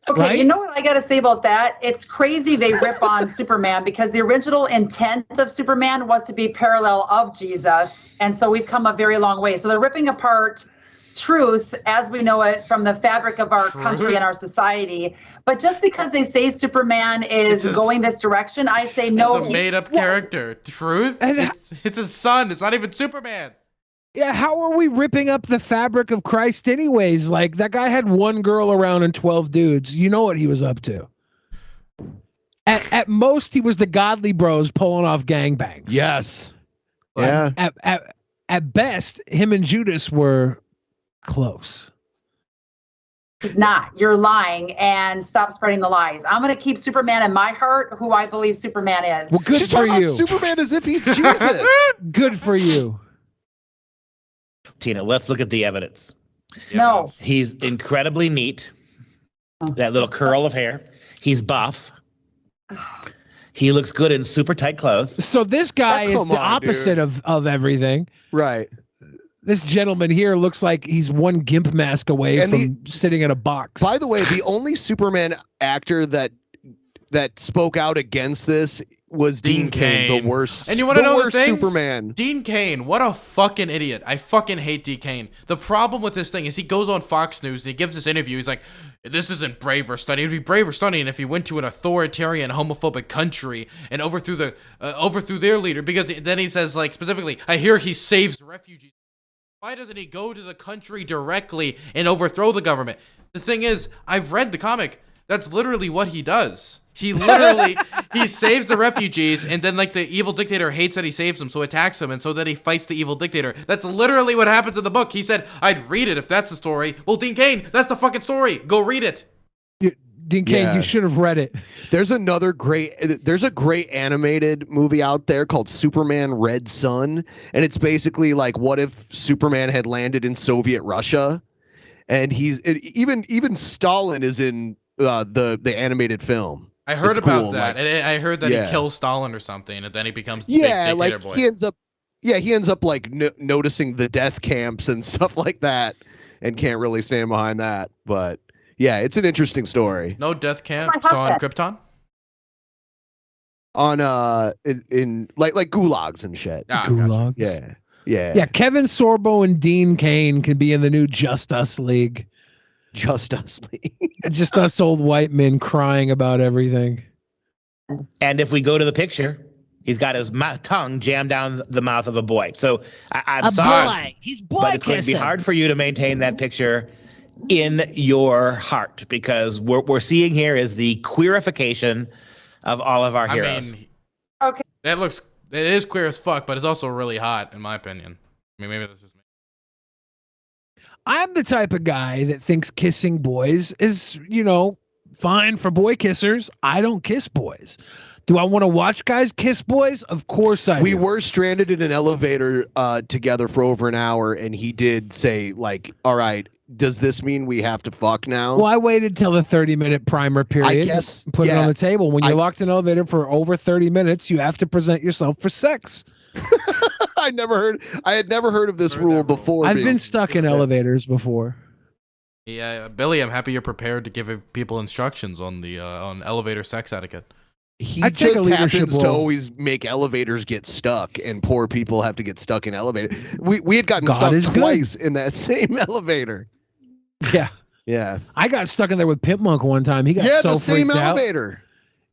Okay, right? You know what I got to say about that? It's crazy they rip on Superman because the original intent of Superman was to be parallel of Jesus. And so we've come a very long way. So they're ripping apart truth as we know it from the fabric of our country and our society. But just because they say Superman is going this direction, I say no. It's a made-up character. Truth? It's his son. It's not even Superman. Yeah, how are we ripping up the fabric of Christ anyways? Like, that guy had one girl around and 12 dudes. You know what he was up to. At most, he was the godly bros pulling off gangbangs. Yes. Yeah. At best, him and Judas were close. He's not. You're lying, and stop spreading the lies. I'm going to keep Superman in my heart, who I believe Superman is. Well, good She's for talking you. about Superman as if he's Jesus. Good for you. Tina, let's look at the evidence. No. He's incredibly neat. That little curl of hair. He's buff. He looks good in super tight clothes. So this guy is the opposite of everything. Right. This gentleman here looks like he's one gimp mask away from sitting in a box. By the way, the only Superman actor that spoke out against this was Dean Cain, the worst. And you want to know the thing? Superman. Dean Cain, what a fucking idiot. I fucking hate Dean Cain. The problem with this thing is he goes on Fox News and he gives this interview. He's like, this isn't brave or stunning. It'd be brave or stunning if he went to an authoritarian, homophobic country and overthrew their leader. Because then he says, like, specifically, I hear he saves refugees. Why doesn't he go to the country directly and overthrow the government? The thing is, I've read the comic. That's literally what he does. He literally, he saves the refugees, and then like the evil dictator hates that he saves them, so attacks him, and so then he fights the evil dictator. That's literally what happens in the book. He said, I'd read it if that's the story. Well, Dean Cain, that's the fucking story. Go read it. Dean Cain, you should have read it. There's a great animated movie out there called Superman Red Sun, and it's basically like, what if Superman had landed in Soviet Russia? And even Stalin is in the animated film. I heard it's about cool. that. Like, and I heard that he kills Stalin or something, and then he becomes the big dictator like boy. he ends up like noticing the death camps and stuff like that, and can't really stand behind that. But yeah, it's an interesting story. No death camps on Krypton? On in like gulags and shit. Gulags. Yeah. Yeah, Kevin Sorbo and Dean Cain can be in the new Just Us League. Just Us League. Just us old white men crying about everything. And if we go to the picture, he's got his tongue jammed down the mouth of a boy. So I'm sorry. Boy. He's boy but it's going to be hard for you to maintain that picture in your heart, because what we're seeing here is the queerification of all of our heroes. Okay. It is queer as fuck, but it's also really hot, in my opinion. I mean, maybe that's just me. I'm the type of guy that thinks kissing boys is, fine for boy kissers. I don't kiss boys. Do I want to watch guys kiss boys? Of course I do. We were stranded in an elevator together for over an hour, and he did say, like, all right, does this mean we have to fuck now? Well, I waited till the 30-minute primer period. I guess, put it on the table. When you're locked in an elevator for over 30 minutes, you have to present yourself for sex. I had never heard of this rule before. I've been stuck in elevators before. Yeah, Billy, I'm happy you're prepared to give people instructions on the on elevator sex etiquette. He just happens to always make elevators get stuck, and poor people have to get stuck in elevators. We had gotten stuck twice in that same elevator. Yeah. Yeah. I got stuck in there with Pimp Monk one time. He got so the same freaked out. elevator.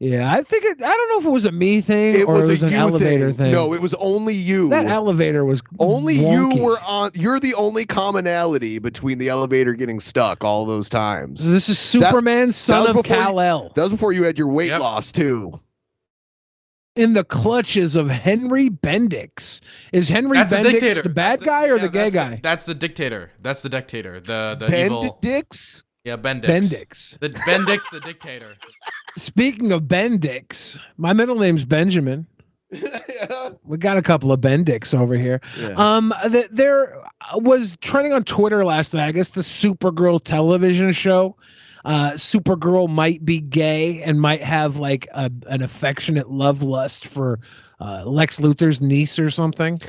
Yeah, I don't know if it was a me thing or it was an elevator thing. No, it was only you. That elevator was only wonky. You were on. You're the only commonality between the elevator getting stuck all those times. This is Superman, son of Kal-El. That was before you had your weight loss too. In the clutches of Henry Bendix. Is Henry Bendix the bad guy or the gay guy? That's the dictator. That's the dictator. The evil. Bendix? Yeah, Bendix. Bendix. The Bendix, the dictator. Speaking of Bendix, my middle name's Benjamin. We got a couple of Bendix over here. Yeah. There was trending on Twitter last night, I guess, the Supergirl television show. Supergirl might be gay and might have like an affectionate love lust for Lex Luthor's niece or something.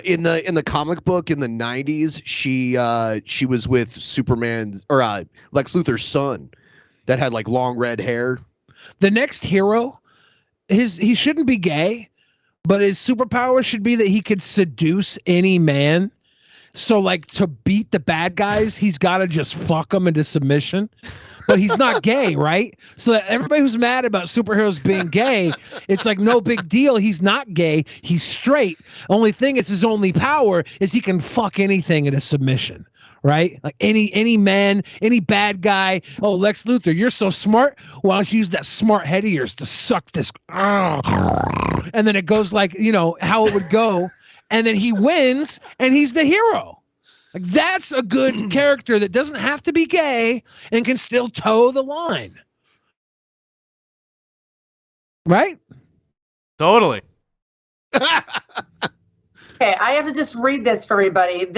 In the comic book in the 90s, she was with Superman's or Lex Luthor's son that had like long red hair. The next hero, he shouldn't be gay, but his superpower should be that he could seduce any man. So like to beat the bad guys, he's got to just fuck them into submission. But he's not gay, right? So that everybody who's mad about superheroes being gay, it's like no big deal. He's not gay. He's straight. Only thing is his only power is he can fuck anything into submission, right? Like any man, any bad guy. Oh, Lex Luthor, you're so smart. Why don't you use that smart head of yours to suck this? And then it goes like, how it would go. And then he wins and he's the hero. Like that's a good character that doesn't have to be gay and can still toe the line. Right? Totally. Okay, I have to just read this for everybody.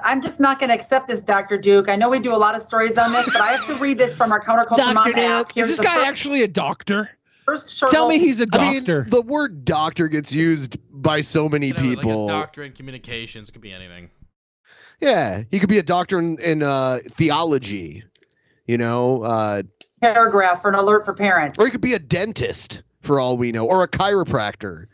I'm just not going to accept this, Dr. Duke. I know we do a lot of stories on this, but I have to read this from our Counterculture Mom app. Is this guy actually a doctor? First Tell me he's a doctor. I mean, the word doctor gets used by so many people. Like a doctor in communications, could be anything. Yeah, he could be a doctor in theology, paragraph for an alert for parents. Or he could be a dentist, for all we know, or a chiropractor.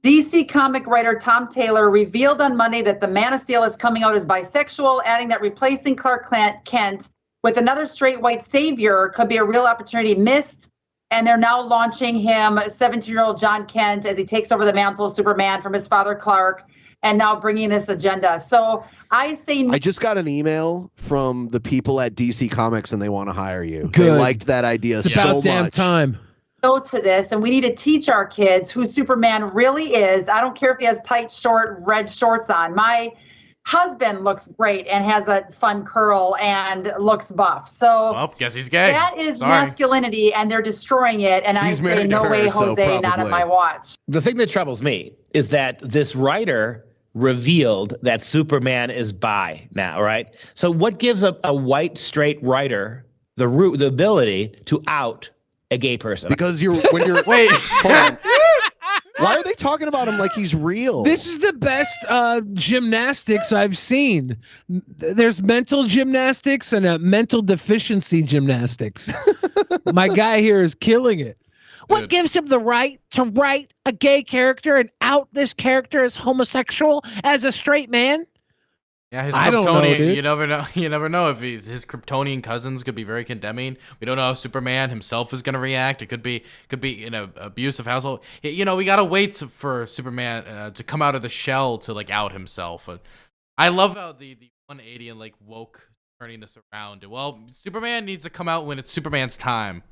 DC comic writer Tom Taylor revealed on Monday that the Man of Steel is coming out as bisexual, adding that replacing Clark Kent with another straight white savior could be a real opportunity missed. And they're now launching him, 17-year-old John Kent, as he takes over the mantle of Superman from his father Clark. and now bringing this agenda. So I say no. I just got an email from the people at DC Comics and they want to hire you. Good. They liked that idea It's so about damn much. time. To this, and we need to teach our kids who Superman really is. I don't care if he has tight, short, red shorts on. My husband looks great and has a fun curl and looks buff. So Well, guess he's gay. that is Sorry. masculinity, and they're destroying it. And I say, no way, Jose, not on my watch. The thing that troubles me is that this writer revealed that Superman is bi now, right? So what gives a white straight writer the ability to out a gay person? Because when you're wait. Why are they talking about him like he's real? This is the best gymnastics I've seen. There's mental gymnastics and a mental deficiency gymnastics. My guy here is killing it. What gives him the right to write a gay character and out this character as homosexual as a straight man? Yeah, his I don't know, Kryptonian. dude. You never know. You never know if his Kryptonian cousins could be very condemning. We don't know how Superman himself is going to react. It could be in an abusive household. We gotta wait for Superman to come out of the shell to like out himself. I love how the 180 and like woke turning this around. Well, Superman needs to come out when it's Superman's time.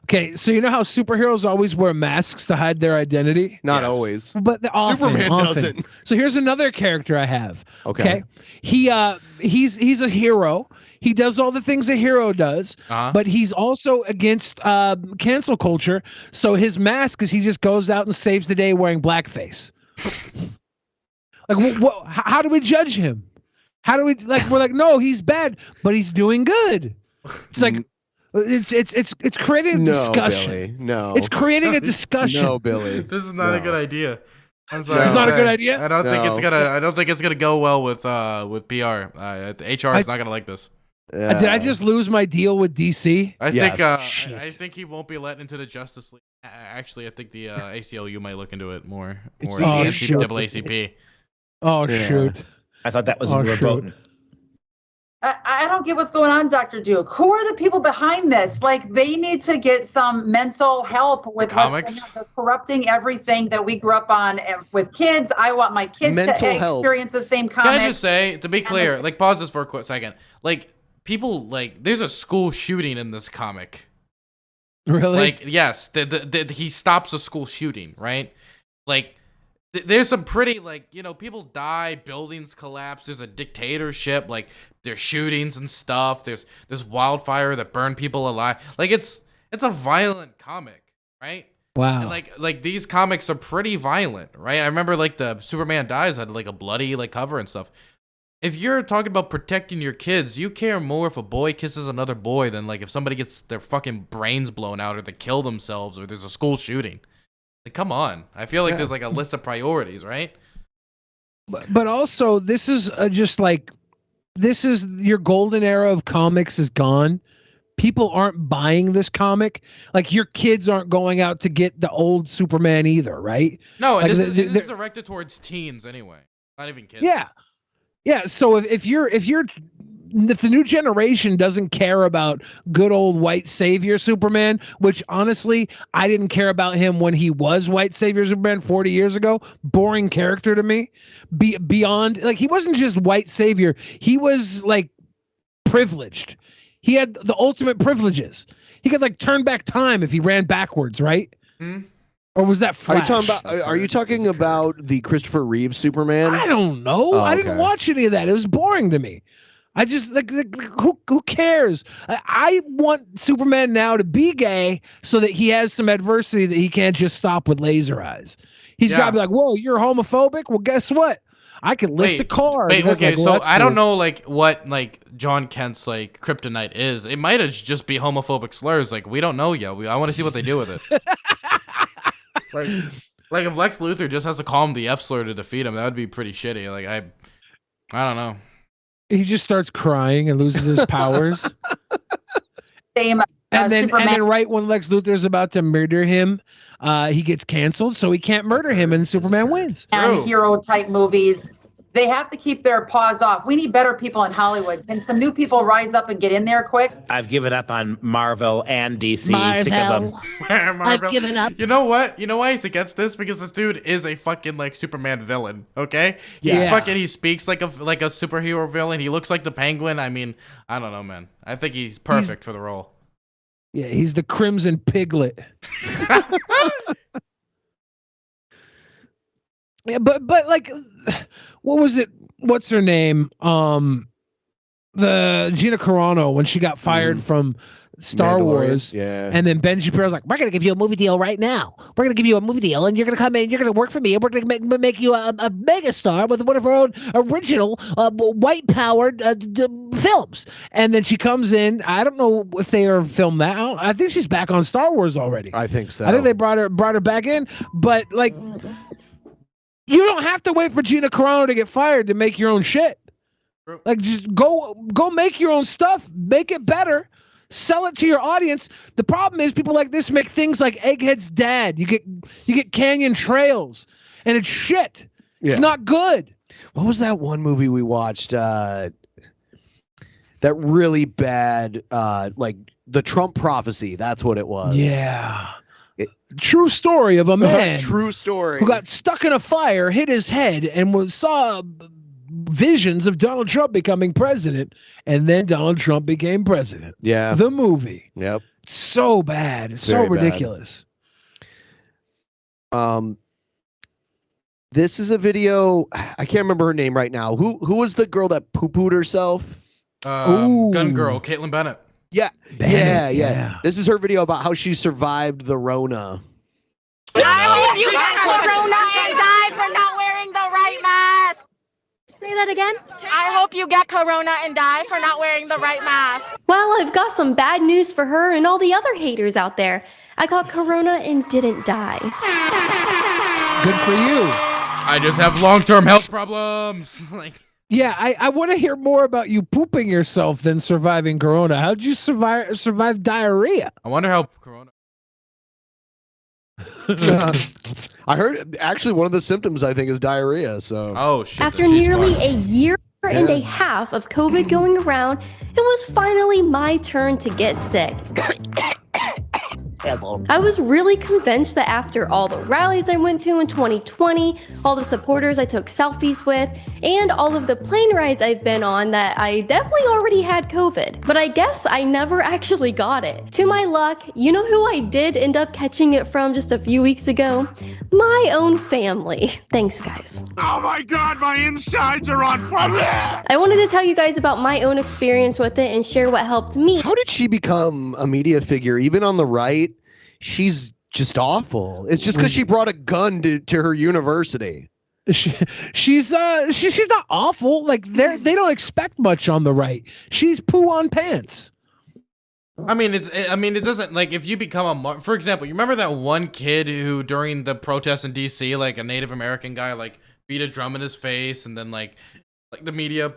Okay, so you know how superheroes always wear masks to hide their identity? Not always. But often, Superman doesn't. So here's another character I have. Okay. He's a hero. He does all the things a hero does, but he's also against cancel culture. So his mask is he just goes out and saves the day wearing blackface. Like, how do we judge him? How do we we're like, no, he's bad, but he's doing good. It's like it's creating a discussion. Billy, no. It's creating a discussion. No, Billy. This is not a good idea. I'm sorry. It's not a good idea. I don't think it's gonna go well with PR. HR is not gonna like this. Did I just lose my deal with DC? I think he won't be let into the Justice League. Actually, I think the ACLU might look into it more. It's More the NCAACP. Oh shoot! I thought that was verboten. I don't get what's going on, Dr. Duke. Who are the people behind this? Like, they need to get some mental help with what's going on. They're corrupting everything that we grew up on with kids. I want my kids to experience the same comics. Can I just say, to be clear, like, pause this for a quick second. Like, people, like, there's a school shooting in this comic. Really? Like, yes, he stops a school shooting, right? Like, there's some pretty, like, people die, buildings collapse, there's a dictatorship, like, there's shootings and stuff, there's wildfire that burned people alive. Like, it's a violent comic, right? Wow. And like these comics are pretty violent, right? I remember, like, the Superman Dies had, like, a bloody, like, cover and stuff. If you're talking about protecting your kids, you care more if a boy kisses another boy than, like, if somebody gets their fucking brains blown out or they kill themselves or there's a school shooting. Like, come on. I feel like there's like a list of priorities, right? But also, this is this is your golden era of comics is gone. People aren't buying this comic. Like, your kids aren't going out to get the old Superman either, right? No, and like, this is directed towards teens anyway, not even kids. Yeah. So if the new generation doesn't care about good old white savior Superman, which honestly, I didn't care about him when he was white savior Superman 40 years ago. Boring character to me. Beyond, like, he wasn't just white savior. He was, like, privileged. He had the ultimate privileges. He could, like, turn back time if he ran backwards, right? Or was that Flash? Are you talking about the Christopher Reeves Superman? I don't know. I didn't watch any of that. It was boring to me. I just like who cares? I want Superman now to be gay so that he has some adversity that he can't just stop with laser eyes. He's got to be like, whoa, you're homophobic? Well, guess what? I can lift a car. Wait, okay, like, well, so I don't know, like, what, like, John Kent's, like, kryptonite is. It might have just be homophobic slurs. Like, we don't know yet. I want to see what they do with it. like if Lex Luthor just has to call him the F slur to defeat him, that would be pretty shitty. Like, I don't know. He just starts crying and loses his powers. Same. And then right when Lex Luthor's about to murder him, he gets canceled, so he can't murder him, and Superman wins. And hero type movies. They have to keep their paws off. We need better people in Hollywood. Can some new people rise up and get in there quick? I've given up on Marvel and DC. Sick of them. I've given up. You know what? You know why he's against this? Because this dude is a fucking like Superman villain. Okay? He speaks like a superhero villain. He looks like the Penguin. I mean, I don't know, man. I think he's perfect for the role. Yeah, he's the Crimson Piglet. Yeah, but like, what was it? What's her name? The Gina Carano when she got fired from Star Wars. Yeah. And then Ben Shapiro's like, we're gonna give you a movie deal right now. We're gonna give you a movie deal, and you're gonna come in. You're gonna work for me, and we're gonna make you a megastar with one of our own original white-powered films. And then she comes in. I don't know if they are filmed that. I think she's back on Star Wars already. I think so. I think they brought her back in, but like. You don't have to wait for Gina Carano to get fired to make your own shit. Like, just go make your own stuff, make it better, sell it to your audience. The problem is people like this make things like Egghead's Dad. You get Canyon Trails, and it's shit. Yeah. It's not good. What was that one movie we watched? That really bad, like The Trump Prophecy. That's what it was. Yeah. True story of a man. True story. Who got stuck in a fire, hit his head, and saw visions of Donald Trump becoming president, and then Donald Trump became president. Yeah. The movie. Yep. So bad. It's so ridiculous. This is a video. I can't remember her name right now. Who was the girl that poo-pooed herself? Gun girl, Caitlyn Bennett. Yeah. Yeah. This is her video about how she survived the Rona. I hope you get corona and die for not wearing the right mask. Say that again? I hope you get corona and die for not wearing the right mask. Well, I've got some bad news for her and all the other haters out there. I got corona and didn't die. Good for you. I just have long-term health problems. Yeah, I want to hear more about you pooping yourself than surviving corona. How'd you survive diarrhea? I wonder how corona. I heard actually one of the symptoms I think is diarrhea. So. Oh shit. After nearly a year and a half of COVID going around, it was finally my turn to get sick. I was really convinced that after all the rallies I went to in 2020, all the supporters I took selfies with, and all of the plane rides I've been on that I definitely already had COVID. But I guess I never actually got it. To my luck, you know who I did end up catching it from just a few weeks ago? My own family. Thanks, guys. Oh my god, my insides are on fire! I wanted to tell you guys about my own experience with it and share what helped me. How did she become a media figure? Even on the right, she's just awful. It's just because she brought a gun to her university. She's not awful. Like they don't expect much on the right. She's poo on pants. I mean, it doesn't, like, if you become for example, you remember that one kid who during the protests in DC, like a Native American guy, like beat a drum in his face, and then like the media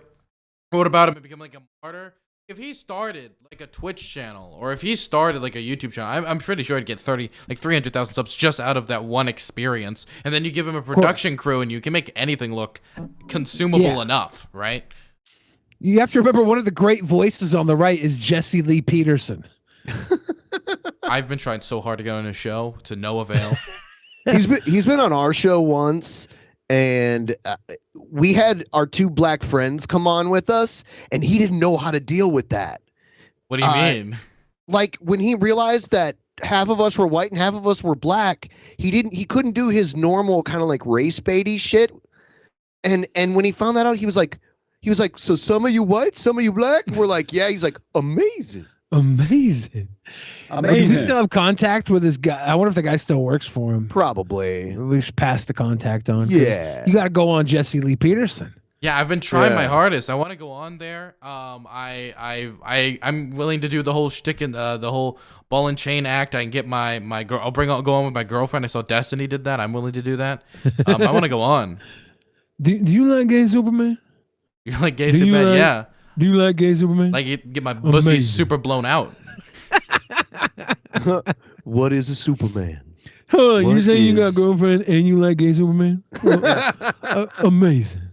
wrote about him and became like a martyr. If he started like a Twitch channel, or if he started like a YouTube channel, I'm pretty sure he'd get 300,000 subs just out of that one experience. And then you give him a production crew, and you can make anything look consumable enough, right? You have to remember, one of the great voices on the right is Jesse Lee Peterson. I've been trying so hard to get on his show to no avail. He's been on our show once, and we had our two black friends come on with us, and he didn't know how to deal with that. What do you mean? Like, when he realized that half of us were white and half of us were black, he couldn't do his normal kind of like race baity shit. And when he found that out, he was like, so some of you white, some of you black? We're like, yeah. He's like, amazing. Do we still have contact with this guy? I wonder if the guy still works for him. Probably. We should pass the contact on. Yeah. You got to go on Jesse Lee Peterson. Yeah, I've been trying my hardest. I want to go on there. I'm willing to do the whole shtick and the whole ball and chain act. I can get my girl. I'll go on with my girlfriend. I saw Destiny did that. I'm willing to do that. I want to go on. Do you like gay Superman? You like gay Superman? Yeah. Do you like gay Superman? Like, you get my pussy super blown out. What is a Superman? You say you got a girlfriend and you like gay Superman? Amazing.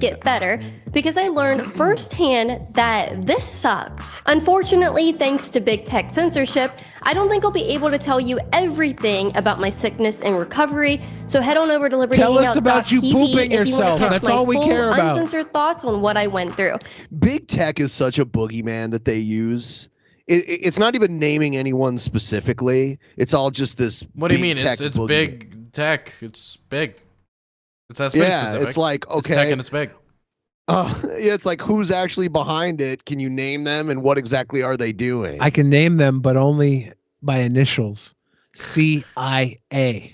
Get better because I learned firsthand that this sucks. Unfortunately, thanks to big tech censorship, I don't think I'll be able to tell you everything about my sickness and recovery. So head on over to Tell us about you libertyhangout.tv pooping if you want yourself. to catch That's my all we full, care about. uncensored thoughts on what I went through. Big tech is such a boogeyman that they use. It's not even naming anyone specifically. It's all just this. What do you big mean? tech It's boogeyman. big tech. It's big. That's pretty specific. It's like, okay. It's tech and it's big. Yeah, it's like, who's actually behind it? Can you name them, and what exactly are they doing? I can name them, but only by initials. CIA.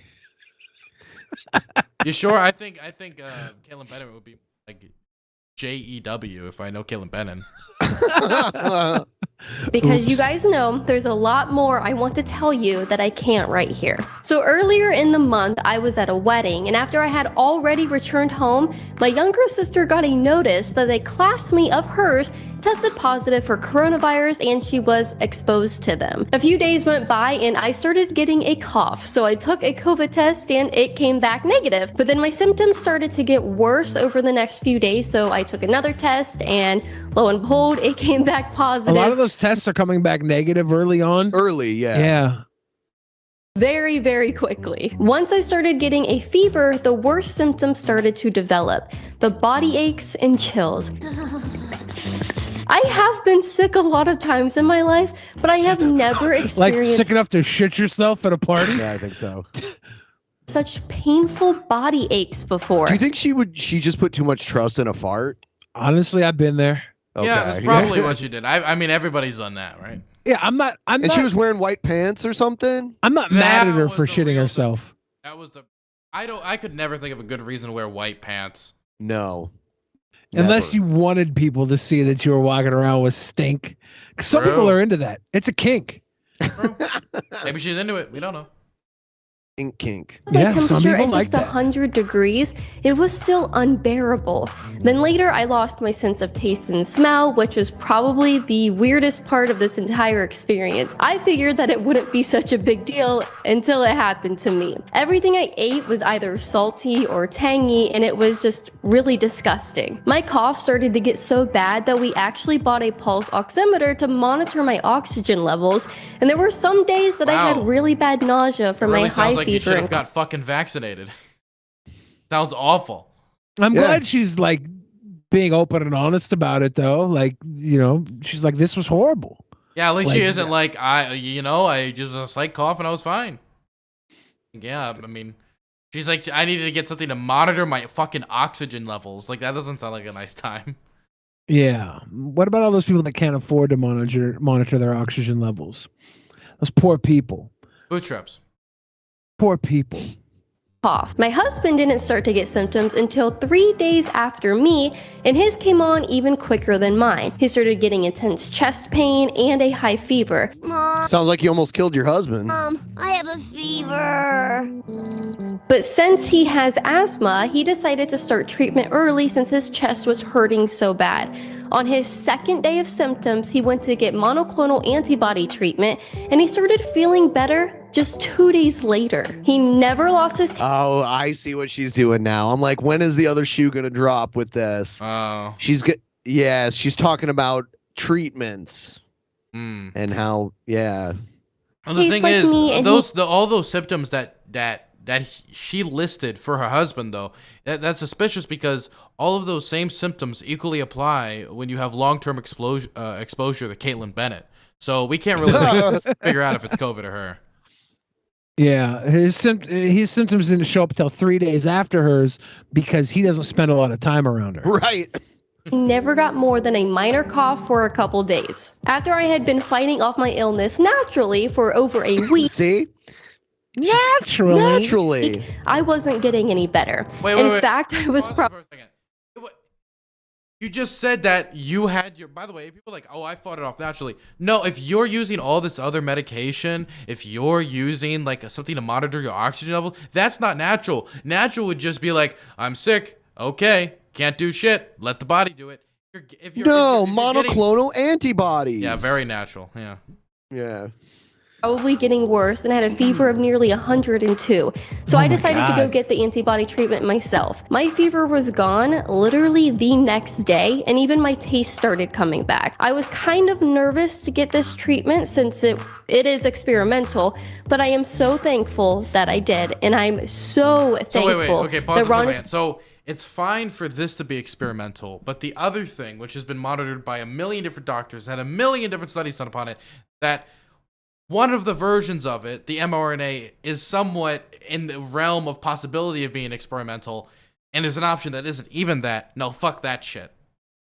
You sure? I think Caitlin Bennett would be like JEW if I know Caitlin Bennett. Because you guys know there's a lot more I want to tell you that I can't right here. So earlier in the month, I was at a wedding, and after I had already returned home, my younger sister got a notice that a classmate of hers tested positive for coronavirus and she was exposed to them. A few days went by and I started getting a cough, so I took a COVID test and it came back negative. But then my symptoms started to get worse over the next few days, so I took another test and lo and behold, it came back positive. A lot of those tests are coming back negative early on. Early, yeah. Yeah. Very, very quickly. Once I started getting a fever, the worst symptoms started to develop. The body aches and chills. I have been sick a lot of times in my life, but I have never experienced Like sick enough to shit yourself at a party? Yeah, I think so. such painful body aches before. Do you think she just put too much trust in a fart? Honestly, I've been there. Okay. Yeah, that's probably what you did. I mean, everybody's done that, right? Yeah, I'm not. And she was wearing white pants or something? I'm not mad at her for shitting herself. That was the. I could never think of a good reason to wear white pants. No. Unless you wanted people to see that you were walking around with stink. 'Cause some people are into that. It's a kink. Maybe she's into it. We don't know. Kink. My Yeah, some temperature people at like just that. 100 degrees, it was still unbearable. Then later I lost my sense of taste and smell, which was probably the weirdest part of this entire experience. I figured that it wouldn't be such a big deal until it happened to me. Everything I ate was either salty or tangy, and it was just really disgusting. My cough started to get so bad that we actually bought a pulse oximeter to monitor my oxygen levels, and there were some days that I Wow. had really bad nausea from It really my high sounds like you fever should have and got fucking vaccinated. Sounds awful. I'm glad she's like being open and honest about it, though. Like, you know, she's like, this was horrible. Yeah, at least Like, she isn't like I just was a slight cough and I was fine. Yeah, I mean, she's like, I needed to get something to monitor my fucking oxygen levels. Like that doesn't sound like a nice time. Yeah. What about all those people that can't afford to monitor their oxygen levels? Those poor people. Bootstraps. Poor people. cough. My husband didn't start to get symptoms until 3 days after me, and his came on even quicker than mine. He started getting intense chest pain and a high fever. Mom, Sounds like you almost killed your husband. I have a fever. But since he has asthma, he decided to start treatment early since his chest was hurting so bad. On his second day of symptoms, he went to get monoclonal antibody treatment, and he started feeling better just 2 days later. He never lost his Oh, I see what she's doing now. I'm like, when is the other shoe gonna drop with this? Oh. Yes, she's talking about treatments and how, yeah. Well, the thing is, all those symptoms that she listed for her husband, though, that's suspicious because all of those same symptoms equally apply when you have long-term exposure to Caitlin Bennett. So we can't really figure out if it's COVID or her. Yeah, his symptoms didn't show up until 3 days after hers because he doesn't spend a lot of time around her. Right. He never got more than a minor cough for a couple days. After I had been fighting off my illness naturally for over a week. See? Naturally. I wasn't getting any better. In fact, I was You just said that you had your. By the way, people are like, oh, I fought it off naturally. No, if you're using all this other medication, if you're using like something to monitor your oxygen level, that's not natural. Natural would just be like, I'm sick. Okay, can't do shit. Let the body do it. If you're monoclonal antibodies. Yeah, very natural. Yeah. Yeah. probably getting worse and had a fever of nearly 102. So I decided to go get the antibody treatment myself. My fever was gone literally the next day, and even my taste started coming back. I was kind of nervous to get this treatment since it is experimental, but I am so thankful that I did, and I'm so thankful. So wait, okay, pause that for a Ron second. So it's fine for this to be experimental, but the other thing, which has been monitored by a million different doctors, had a million different studies done upon it, that one of the versions of it, the mRNA, is somewhat in the realm of possibility of being experimental, and there's an option that isn't even that. No, fuck that shit.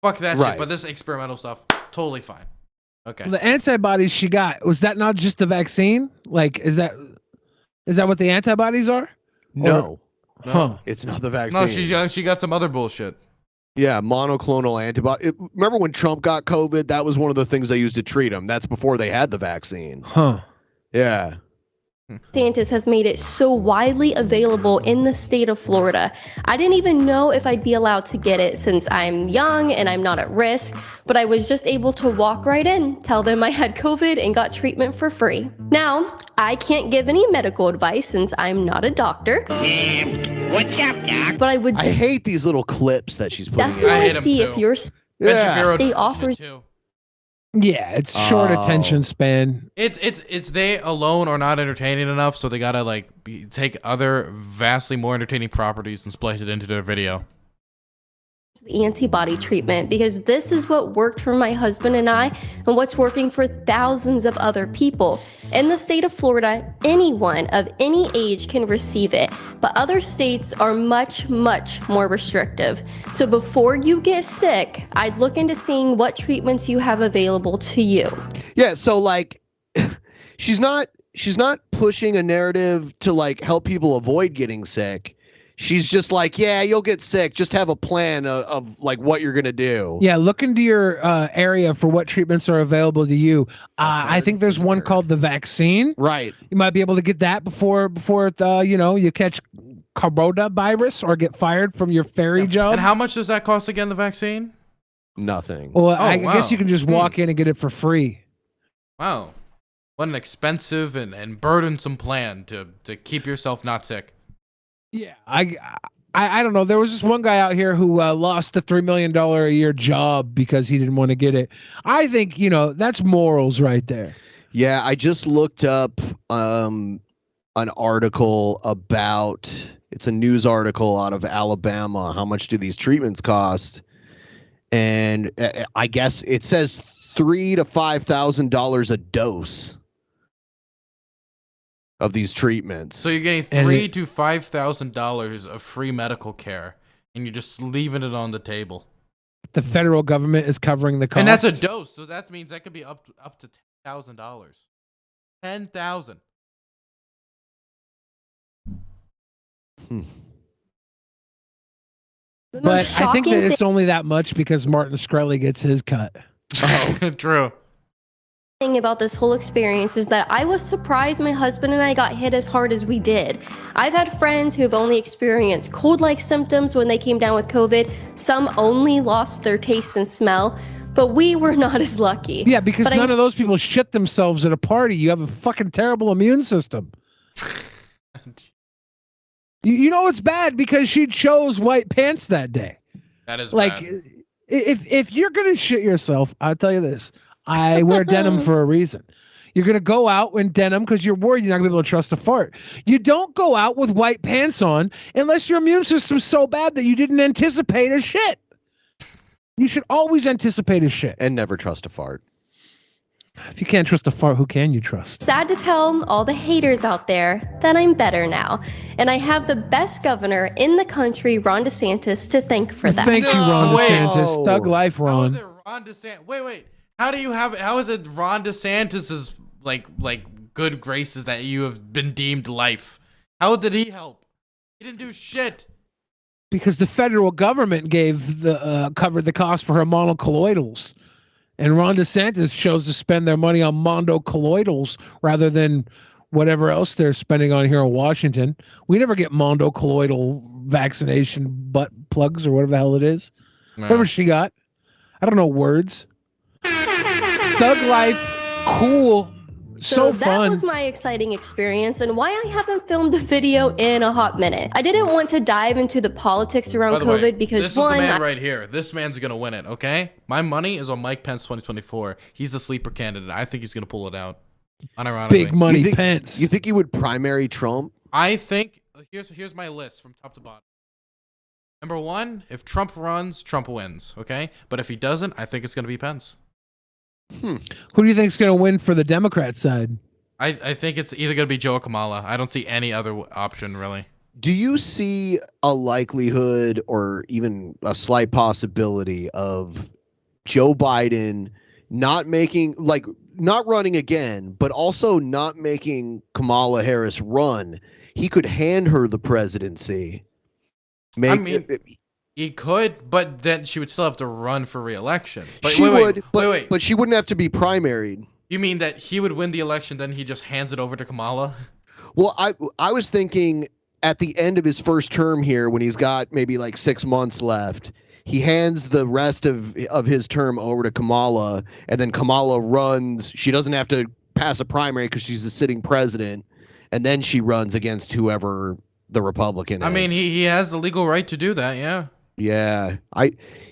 Fuck that shit. But this experimental stuff, totally fine. Okay. The antibodies she got, was that not just the vaccine? Like, is that what the antibodies are? No. Huh. It's not the vaccine. No, she got some other bullshit. Yeah, monoclonal antibody. Remember when Trump got COVID? That was one of the things they used to treat him. That's before they had the vaccine. Huh. Yeah. DeSantis has made it so widely available in the state of Florida. I didn't even know if I'd be allowed to get it since I'm young and I'm not at risk, but I was just able to walk right in, tell them I had COVID, and got treatment for free. Now, I can't give any medical advice since I'm not a doctor. What's up, Doc? But I hate these little clips that she's putting in. definitely see if your Yeah. state offers. Yeah, it's short attention span. It's they alone are not entertaining enough, so they gotta take other vastly more entertaining properties and splice it into their video. The antibody treatment, because this is what worked for my husband and I, and what's working for thousands of other people. In the state of Florida, anyone of any age can receive it, but other states are much, much more restrictive. So before you get sick, I'd look into seeing what treatments you have available to you. Yeah, so like she's not pushing a narrative to help people avoid getting sick. She's just like, yeah, you'll get sick. Just have a plan of what you're going to do. Yeah, look into your area for what treatments are available to you. I think there's one called the vaccine. Right. You might be able to get that before you catch coronavirus or get fired from your ferry job. And how much does that cost again, the vaccine? Nothing. Well, I guess you can just walk in and get it for free. Wow. What an expensive and burdensome plan to keep yourself not sick. Yeah, I don't know. There was this one guy out here who lost a $3 million a year job because he didn't want to get it. I think, that's morals right there. Yeah, I just looked up an article about, it's a news article out of Alabama. How much do these treatments cost? And I guess it says $3,000 to $5,000 a dose of these treatments. So you're getting $3,000 to $5,000 of free medical care, and you're just leaving it on the table. The federal government is covering the cost. And that's a dose, so that means that could be up to $10,000. $10,000. But I think that it's only that much because Martin Shkreli gets his cut. Oh, true. Thing about this whole experience is that I was surprised my husband and I got hit as hard as we did. I've had friends who have only experienced cold-like symptoms when they came down with COVID. Some only lost their taste and smell, but we were not as lucky. Yeah, because none of those people shit themselves at a party. You have a fucking terrible immune system. You know it's bad because she chose white pants that day. That is bad. If you're gonna shit yourself, I'll tell you this. I wear denim for a reason. You're going to go out in denim because you're worried you're not going to be able to trust a fart. You don't go out with white pants on unless your immune system's so bad that you didn't anticipate a shit. You should always anticipate a shit. And never trust a fart. If you can't trust a fart, who can you trust? Sad to tell all the haters out there that I'm better now. And I have the best governor in the country, Ron DeSantis, to thank for that. Thank you, Ron DeSantis. Thug life, Ron. Ron DeSantis. Wait. How is it Ron DeSantis's good graces that you have been deemed life? How did he help? He didn't do shit. Because the federal government covered the cost for her monocoloidals. And Ron DeSantis chose to spend their money on monocoloidals rather than whatever else they're spending on here in Washington. We never get monocoloidal vaccination butt plugs or whatever the hell it is. No. Whatever she got. I don't know words. Thug life, cool, So that fun. was my exciting experience and why I haven't filmed a video in a hot minute. I didn't want to dive into the politics around By the COVID way, because this is the man right here. This man's gonna win it. Okay, my money is on Mike Pence 2024. He's the sleeper candidate. I think he's gonna pull it out. Unironically. Big money You think- Pence. You think he would primary Trump? I think here's my list from top to bottom. Number 1, if Trump runs, Trump wins. Okay, but if he doesn't, I think it's gonna be Pence. Who do you think's going to win for the Democrat side? I think it's either gonna be Joe or Kamala. I don't see any other option really. Do you see a likelihood or even a slight possibility of Joe Biden not running again, but also not making Kamala Harris run? He could hand her the presidency. He could, but then she would still have to run for re-election. But she would, wait. But she wouldn't have to be primaried. You mean that he would win the election, then he just hands it over to Kamala? Well, I was thinking at the end of his first term here, when he's got maybe like 6 months left, he hands the rest of his term over to Kamala, and then Kamala runs. She doesn't have to pass a primary because she's the sitting president, and then she runs against whoever the Republican is. I mean, he has the legal right to do that, yeah. Yeah,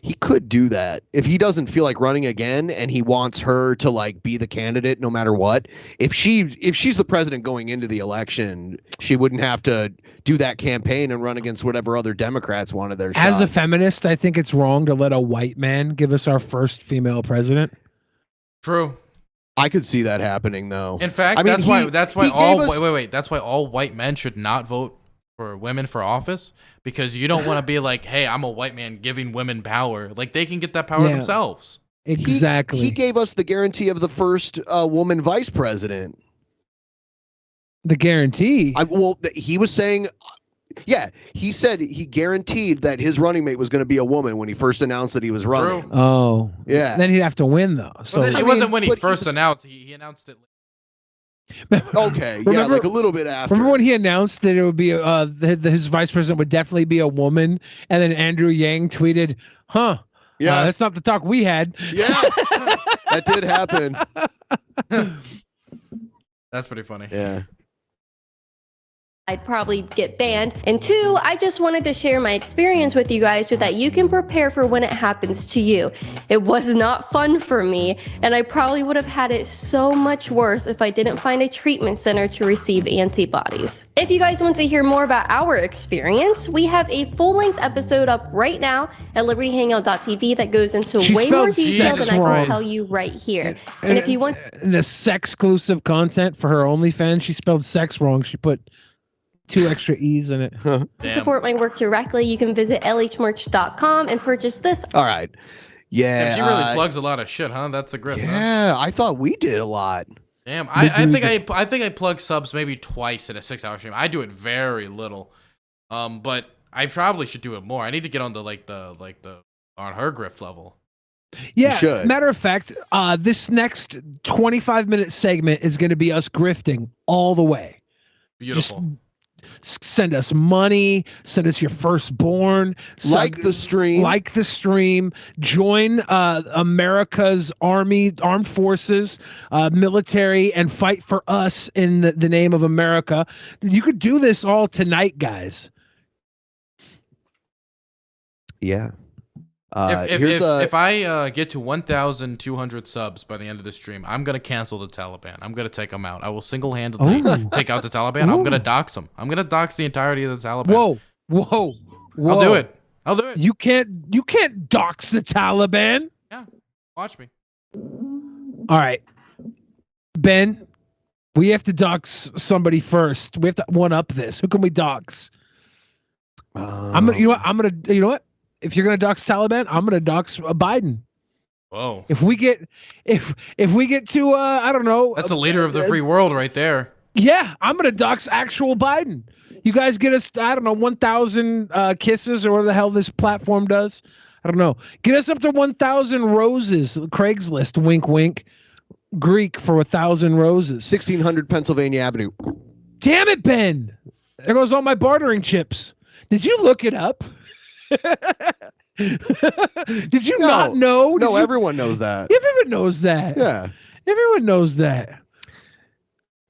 he could do that if he doesn't feel like running again and he wants her to like be the candidate no matter what. If she's the president going into the election, she wouldn't have to do that campaign and run against whatever other Democrats wanted their shot. As a feminist, I think it's wrong to let a white man give us our first female president. True. I could see that happening though. In fact, that's why all white men should not vote for women for office, because you don't want to be like, hey, I'm a white man giving women power. Like, they can get that power themselves. Exactly. He gave us the guarantee of the first woman vice president. The guarantee? He was saying, he said he guaranteed that his running mate was going to be a woman when he first announced that he was running. True. Oh. Yeah. Then he'd have to win, though. So it wasn't when he first announced. He announced it. Okay, yeah, like a little bit after. Remember when he announced that it would be his vice president would definitely be a woman, and then Andrew Yang tweeted, yeah, that's not the talk we had. Yeah, that did happen. That's pretty funny. Yeah. I'd probably get banned. And 2, I just wanted to share my experience with you guys so that you can prepare for when it happens to you. It was not fun for me, and I probably would have had it so much worse if I didn't find a treatment center to receive antibodies. If you guys want to hear more about our experience, we have a full-length episode up right now at libertyhangout.tv that goes into way more detail than I can tell you right here. And if you want the sex-exclusive content for her OnlyFans, she spelled sex wrong. She put 2 extra E's in it. To support my work directly, you can visit lhmerch.com and purchase this. All right. Yeah. Damn, she really plugs a lot of shit, huh? That's the grift. Yeah, huh? I thought we did a lot. Damn, I think I plug subs maybe twice in a 6-hour stream. I do it very little. But I probably should do it more. I need to get on on her grift level. Yeah. Matter of fact, this next 25-minute segment is going to be us grifting all the way. Beautiful. Send us money, send us your firstborn, like the stream, join America's armed forces, military, and fight for us in the name of America. You could do this all tonight, guys. Yeah. If I get to 1,200 subs by the end of the stream, I'm going to cancel the Taliban. I'm going to take them out. I will single-handedly take out the Taliban. I'm going to dox them. I'm going to dox the entirety of the Taliban. Whoa. I'll do it. You can't dox the Taliban. Yeah. Watch me. All right. Ben, we have to dox somebody first. We have to one-up this. Who can we dox? You know what? If you're gonna dox Taliban, I'm gonna dox Biden. Whoa! If we get to I don't know, that's the leader of the free world right there. Yeah, I'm gonna dox actual Biden. You guys get us 1,000 kisses or whatever the hell this platform does. I don't know. Get us up to 1,000 roses. Craigslist, wink, wink. Greek for 1,000 roses. 1600 Pennsylvania Avenue. Damn it, Ben! There goes all my bartering chips. Did you look it up? Did you not know? No, everyone knows that. Everyone knows that. Yeah. Everyone knows that.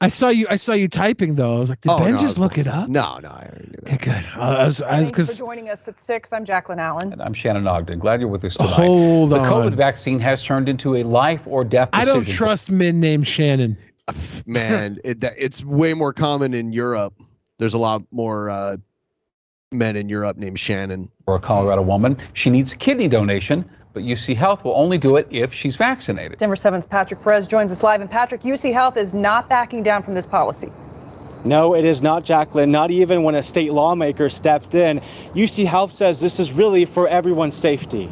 I saw you typing though. I was like, did Ben just look it up? No, I already knew that. Okay, good. I was Thanks for because joining us at 6. I'm Jacqueline Allen. And I'm Shannon Ogden. Glad you're with us tonight. Hold the on. COVID vaccine has turned into a life or death I decision. don't trust men named Shannon. Man, it's way more common in Europe. There's a lot more men in Europe named Shannon. For a Colorado woman, she needs a kidney donation, but UC Health will only do it if she's vaccinated. Denver 7's Patrick Perez joins us live. And Patrick, UC Health is not backing down from this policy. No, it is not, Jacqueline, not even when a state lawmaker stepped in. UC Health says this is really for everyone's safety.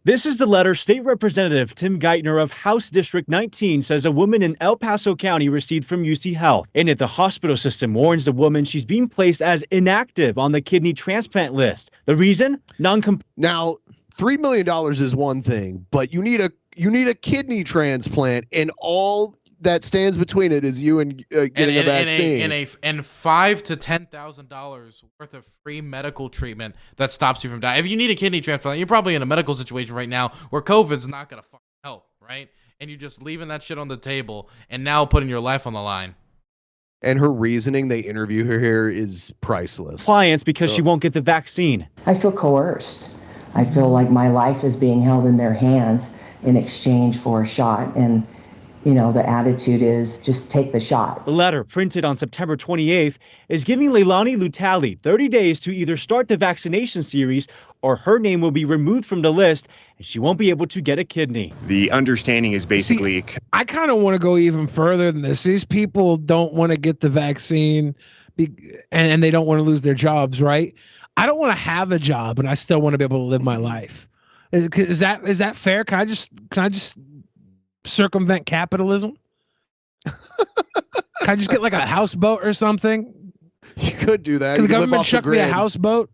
This is the letter State Representative Tim Geithner of House District 19 says a woman in El Paso County received from UC Health. In it, the hospital system warns the woman she's being placed as inactive on the kidney transplant list. The reason? Now, $3 million is one thing, but you need a kidney transplant, and all that stands between it is you and getting a vaccine. And $5,000 to $10,000 worth of free medical treatment that stops you from dying. If you need a kidney transplant, you're probably in a medical situation right now where COVID's not gonna fucking help, right? And you're just leaving that shit on the table and now putting your life on the line. And her reasoning, they interview her here, is priceless. Clients because she won't get the vaccine. I feel coerced. I feel like my life is being held in their hands in exchange for a shot. And you know, the attitude is just take the shot. The letter, printed on September 28th, is giving Leilani Lutali 30 days to either start the vaccination series or her name will be removed from the list and she won't be able to get a kidney. The understanding is basically... I kind of want to go even further than this. These people don't want to get the vaccine and they don't want to lose their jobs, right? I don't want to have a job and I still want to be able to live my life. Is that fair? Can I just circumvent capitalism? Can I just get like a houseboat or something? You could do that. Can the government chuck me a houseboat?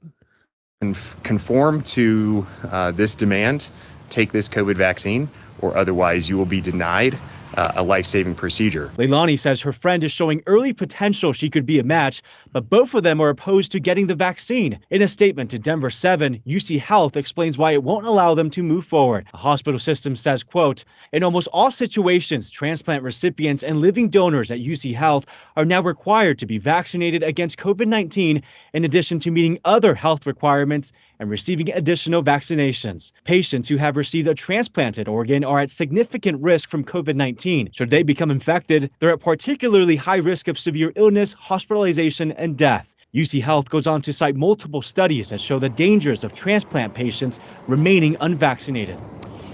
Conform to this demand, take this COVID vaccine, or otherwise you will be denied a life-saving procedure. Leilani says her friend is showing early potential she could be a match, but both of them are opposed to getting the vaccine. In a statement to Denver 7, UC Health explains why it won't allow them to move forward. The hospital system says, quote, in almost all situations, transplant recipients and living donors at UC Health are now required to be vaccinated against COVID-19 in addition to meeting other health requirements and receiving additional vaccinations. Patients who have received a transplanted organ are at significant risk from COVID-19. Should they become infected, they're at particularly high risk of severe illness, hospitalization, and death. UC Health goes on to cite multiple studies that show the dangers of transplant patients remaining unvaccinated.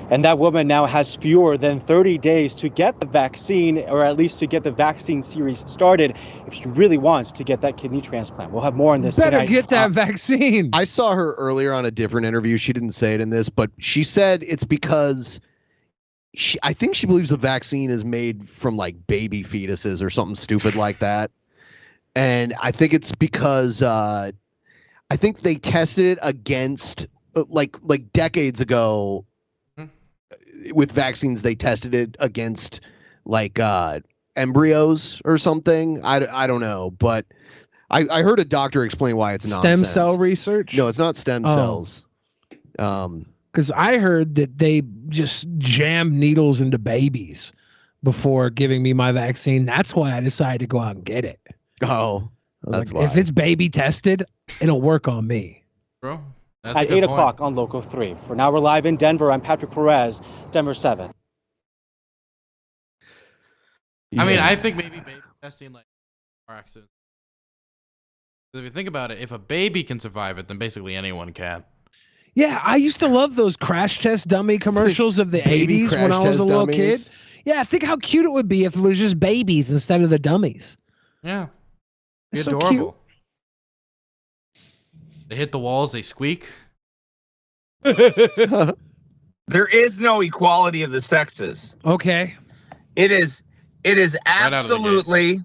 And that woman now has fewer than 30 days to get the vaccine, or at least to get the vaccine series started, if she really wants to get that kidney transplant. We'll have more on this Better tonight. get that vaccine. I saw her earlier on a different interview. She didn't say it in this, but she said it's because I think she believes the vaccine is made from like baby fetuses or something stupid like that. And I think it's because I think they tested it against like decades ago. With vaccines, they tested it against like embryos or something. I don't know, but I heard a doctor explain why it's nonsense. Stem cell research? No, it's not stem cells. Because I heard that they just jam needles into babies before giving me my vaccine. That's why I decided to go out and get it. Oh, that's why. If it's baby tested, it'll work on me. Bro. At 8 o'clock on Local 3. For now, we're live in Denver. I'm Patrick Perez, Denver 7. I mean, I think maybe baby testing like car accidents. If you think about it, if a baby can survive it, then basically anyone can. Yeah, I used to love those crash test dummy commercials of the 80s when I was a little kid. Yeah, think how cute it would be if it was just babies instead of the dummies. Yeah. Be It's so adorable. They hit the walls, they squeak. There is no equality of the sexes. Okay. It is Right absolutely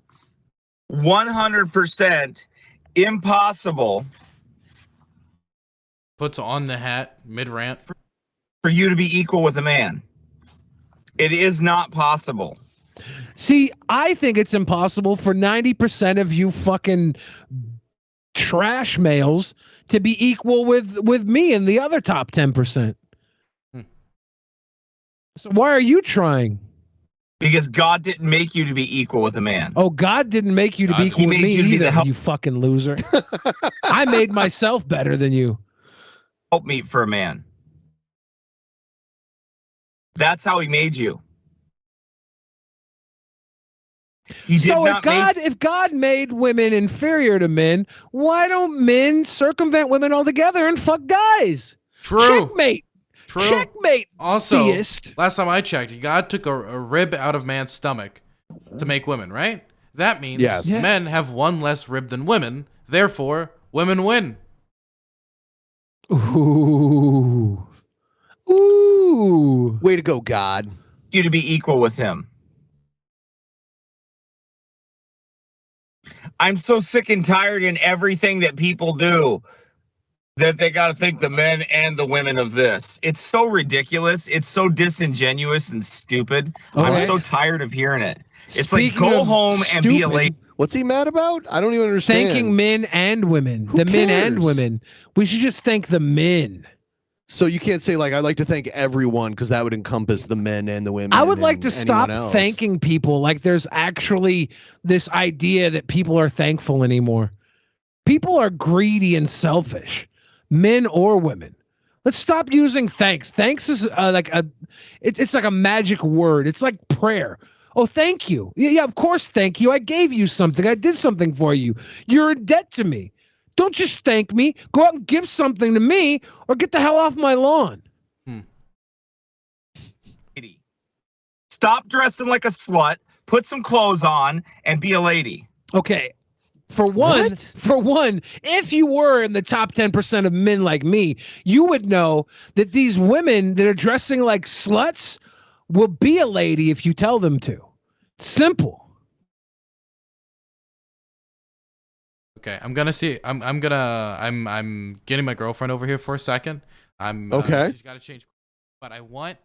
100% impossible Puts on the hat mid-rant. for you to be equal with a man. It is not possible. See, I think it's impossible for 90% of you fucking trash males to be equal with me and the other top 10%. So why are you trying? Because God didn't make you to be equal with a man. Oh, God didn't make you to be equal with me either, you fucking loser. I made myself better than you. Helpmeet for a man. That's how he made you. So if God made women inferior to men, why don't men circumvent women altogether and fuck guys? True. Checkmate. True. Checkmate. Also, theist. last time I checked, God took a rib out of man's stomach to make women, right? That means men have one less rib than women. Therefore, women win. Ooh. Ooh. Way to go, God. You to be equal with him. I'm so sick and tired in everything that people do that they got to think the men and the women of this. It's so ridiculous. It's so disingenuous and stupid. I'm so tired of hearing it. It's Speaking like, go of home and be a lady. What's he mad about? I don't even understand. Thanking men and women. Who the men and cares? women. We should just thank the men. So you can't say, like, I'd like to thank everyone, because that would encompass the men and the women. I would like to and stop anyone else. thanking people like there's actually this idea that people are thankful anymore. People are greedy and selfish, men or women. Let's stop using thanks. Thanks is it's like a magic word. It's like prayer. Oh, thank you. Yeah, of course, thank you. I gave you something. I did something for you. You're in debt to me. Don't just thank me. Go out and give something to me or get the hell off my lawn. Stop dressing like a slut, put some clothes on, and be a lady. Okay. For one, if you were in the top 10% of men like me, you would know that these women that are dressing like sluts will be a lady if you tell them to. Simple. Okay, I'm getting my girlfriend over here for a second. Okay. She's got to change, but I want to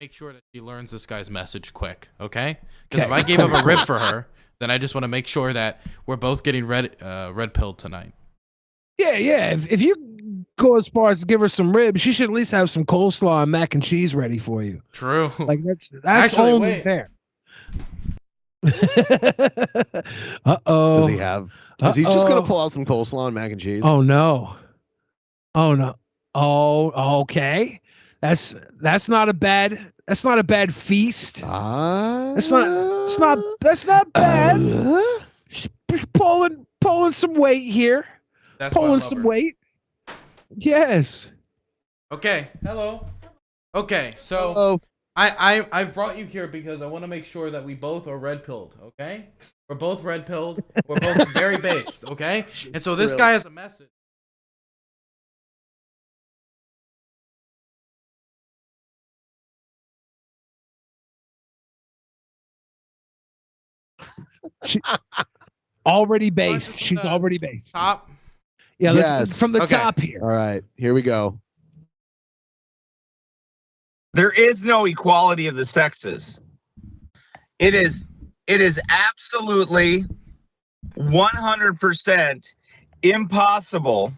make sure that she learns this guy's message quick. Okay? Because if I gave up a rib for her, then I just want to make sure that we're both getting red pilled tonight. Yeah. If you go as far as to give her some ribs, she should at least have some coleslaw and mac and cheese ready for you. True. Like that's Actually, only wait. fair. Uh-oh. Does he have? Is he just gonna pull out some coleslaw and mac and cheese? Oh no. Oh, okay. That's not a bad feast. That's not bad. She's pulling some weight here. That's why I pulling love some her. weight. Yes. Okay. Hello. Okay. So I brought you here because I want to make sure that we both are red pilled. Okay. We're both red pilled. We're both very based. Okay. And so this guy has a message. She already based. She's already based. Top. Yeah, let's from the top here. All right, here we go. There is no equality of the sexes. It is absolutely 100% impossible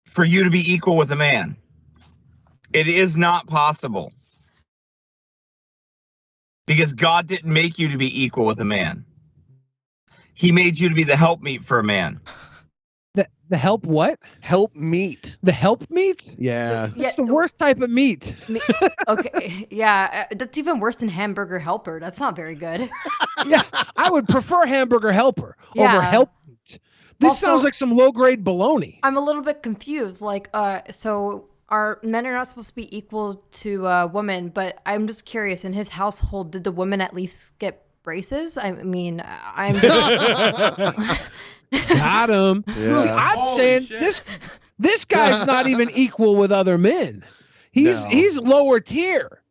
for you to be equal with a man. It is not possible. Because God didn't make you to be equal with a man. He made you to be the helpmeet for a man. The help what? Help meat. The help meat? Yeah. That's the worst type of meat. Okay, yeah, that's even worse than hamburger helper. That's not very good. Yeah, I would prefer hamburger helper over Yeah. help meat. This Also- sounds like some low grade baloney. I'm a little bit confused. Like, so our men are not supposed to be equal to women, but I'm just curious. In his household, did the women at least get braces? I mean, I'm just. Got him. Yeah. See, I'm Holy saying shit. this guy's not even equal with other men. He's lower tier.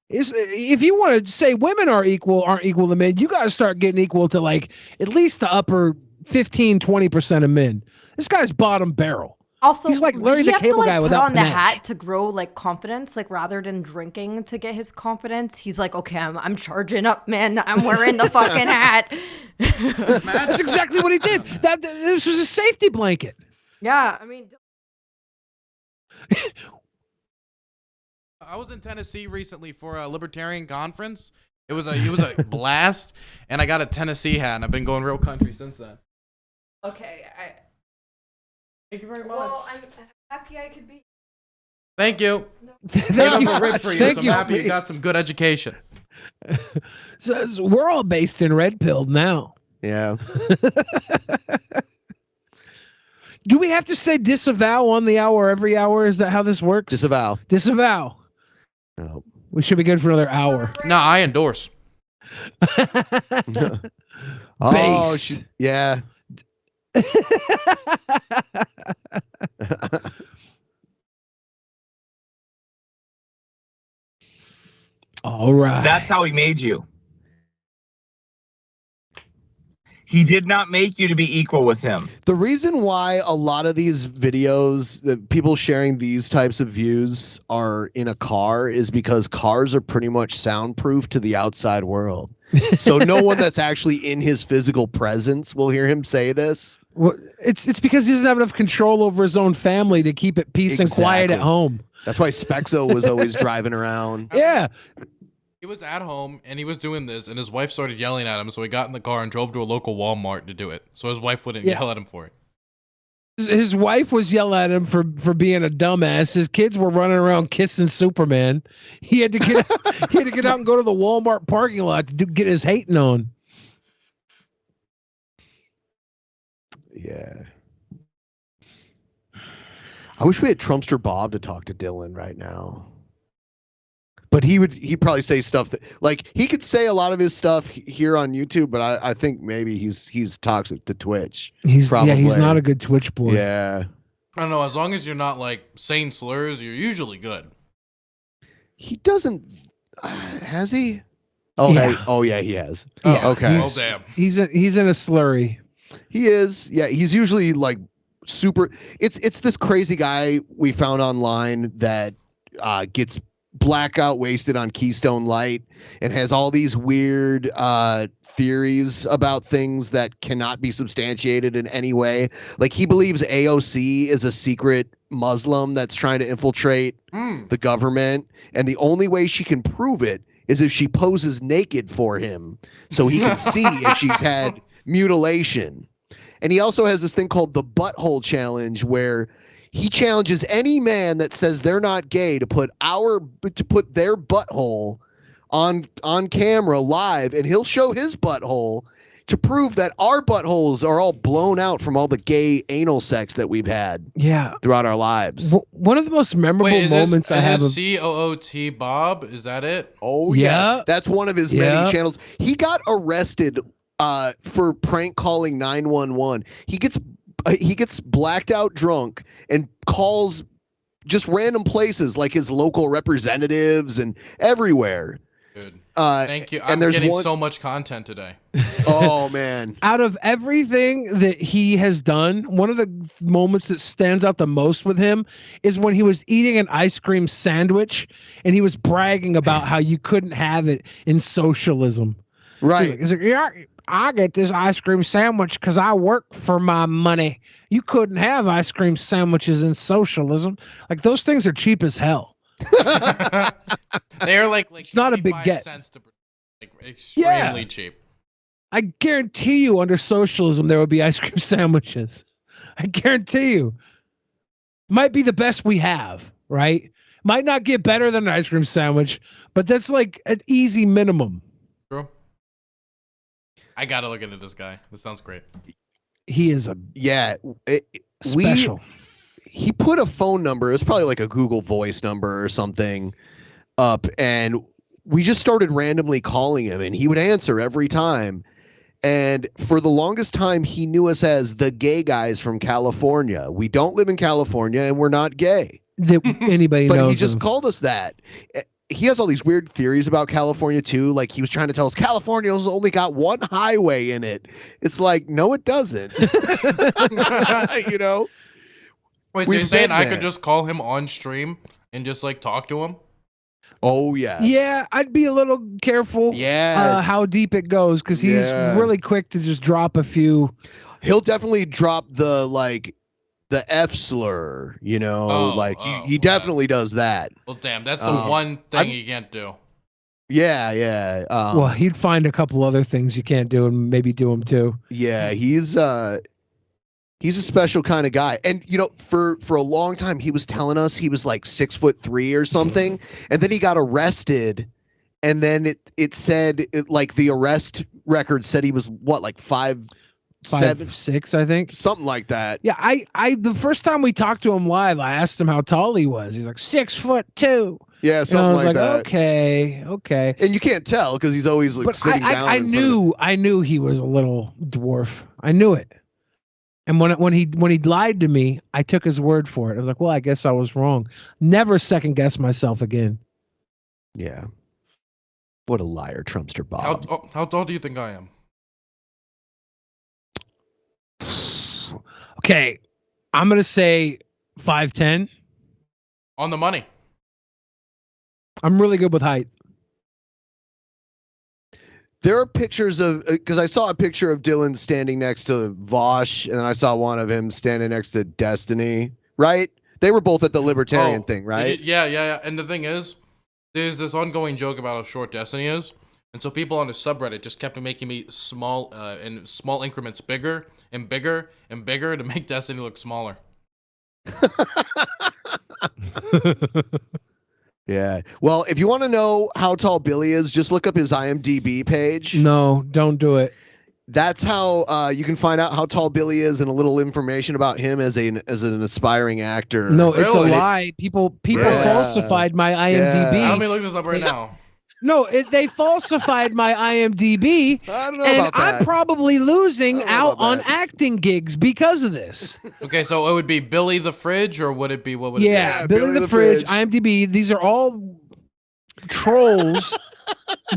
If you want to say women aren't equal to men, you got to start getting equal to like at least the upper 15-20% of men. This guy's bottom barrel. Also, He's like Larry did he the have Cable to, Guy put without on the panache. hat to grow like confidence, like rather than drinking to get his confidence? He's like, okay, I'm charging up, man. I'm wearing the fucking hat. That's exactly what he did. This was a safety blanket. Yeah, I mean, I was in Tennessee recently for a libertarian conference. It was a blast, and I got a Tennessee hat, and I've been going real country since then. Okay, Thank you very much. well, I'm happy I could be. Thank you. Thank you. I'm a rib for you, Thank so I'm you. happy you got some good education. So we're all based in Red Pill now. Yeah. Do we have to say disavow on the hour every hour? Is that how this works? Disavow. Disavow. No. We should be good for another hour. No, I endorse. Oh, Based. yeah. All right. That's how he made you. He did not make you to be equal with him. The reason why a lot of these videos, the people sharing these types of views are in a car is because cars are pretty much soundproof to the outside world. So no one that's actually in his physical presence will hear him say this. Well, it's because he doesn't have enough control over his own family to keep it peace and quiet at Exactly. home. That's why Spexo was always driving around. Yeah. He was at home and he was doing this, and his wife started yelling at him. So he got in the car and drove to a local Walmart to do it. So his wife wouldn't yell at him for it. His wife was yelling at him for being a dumbass. His kids were running around kissing Superman. He had to get he had to get out and go to the Walmart parking lot to get his hating on. Yeah. I wish we had Trumpster Bob to talk to Dylan right now. But he'd probably say stuff that, like, he could say a lot of his stuff here on YouTube, but I think maybe he's toxic to Twitch. He's probably. he's not a good Twitch boy. Yeah. I don't know. As long as you're not like saying slurs, you're usually good. He doesn't. Has he? Oh, Yeah. hey, oh yeah, he has. Yeah, Okay. Oh damn. He's in a slurry. He is. Yeah, he's usually like super. It's this crazy guy we found online that gets blackout wasted on Keystone Light and has all these weird theories about things that cannot be substantiated in any way. Like, he believes AOC is a secret Muslim that's trying to infiltrate the government, and the only way she can prove it is if she poses naked for him so he can see if she's had mutilation. And he also has this thing called the butthole challenge, where he challenges any man that says they're not gay to put their butthole on camera live, and he'll show his butthole to prove that our buttholes are all blown out from all the gay anal sex that we've had throughout our lives. One of the most memorable moments I have of COOT Bob, is that it? Oh Yeah. yes, that's one of his Yeah. many channels. He got arrested for prank calling 911. He gets blacked out drunk and calls just random places like his local representatives and everywhere. Good. Uh, Thank you. and I'm there's getting one- so much content today. Oh man. Out of everything that he has done, one of the moments that stands out the most with him is when he was eating an ice cream sandwich and he was bragging about how you couldn't have it in socialism. Right. He's like, yeah, I get this ice cream sandwich because I work for my money. You couldn't have ice cream sandwiches in socialism. Like, those things are cheap as hell. They're like It's not a big 25 get. cents to like extremely cheap. I guarantee you under socialism there would be ice cream sandwiches. I guarantee you. Might be the best we have, right? Might not get better than an ice cream sandwich, but that's like an easy minimum. True. I gotta look into this guy. This sounds great. He is a special. He put a phone number, it's probably like a Google Voice number or something, up, and we just started randomly calling him, and he would answer every time. And for the longest time, he knew us as the gay guys from California. We don't live in California, and we're not gay. That anybody But knows. he just of. called us that. He has all these weird theories about California too. Like, he was trying to tell us California's only got one highway in it. It's like, no, it doesn't. You know? Wait, so We've you're saying been I there. could just call him on stream and just like talk to him? Oh yeah. Yeah, I'd be a little careful. Yeah. How deep it goes, because he's Yeah. really quick to just drop a few. He'll definitely drop the the F slur, he definitely does that. Well, damn, that's the one thing you can't do. Yeah. Well, he'd find a couple other things you can't do and maybe do them too. Yeah, he's a special kind of guy. And for a long time he was telling us he was like 6'3" or something, and then he got arrested, and then it said like the arrest record said he was what, like 5'7", 5'6", I think, something like that. Yeah, I the first time we talked to him live, I asked him how tall he was. He's like 6'2". Yeah, something I was like that. Okay. And you can't tell because he's always like sitting down. I knew he was a little dwarf. I knew it. And when he lied to me, I took his word for it. I was like, well, I guess I was wrong. Never second guess myself again. Yeah. What a liar, Trumpster Bob. How tall do you think I am? Okay, I'm gonna say 5'10". On the money. I'm really good with height. There are pictures of, because I saw a picture of Dylan standing next to Vosh, and then I saw one of him standing next to Destiny, right? They were both at the Libertarian thing, right? Yeah. And the thing is, there's this ongoing joke about how short Destiny is. And so people on the subreddit just kept making me small, in small increments bigger and bigger and bigger to make Destiny look smaller. Yeah. Well, if you want to know how tall Billy is, just look up his IMDb page. No, don't do it. That's how you can find out how tall Billy is and a little information about him as an aspiring actor. No, it's a lie. People falsified my IMDb. Let me look this up right now. No, they falsified my IMDb, I don't know and about that. I'm probably losing out on acting gigs because of this. Okay, so it would be Billy the Fridge, or would it be, what would it be? Yeah, Billy the Fridge, IMDb. These are all trolls,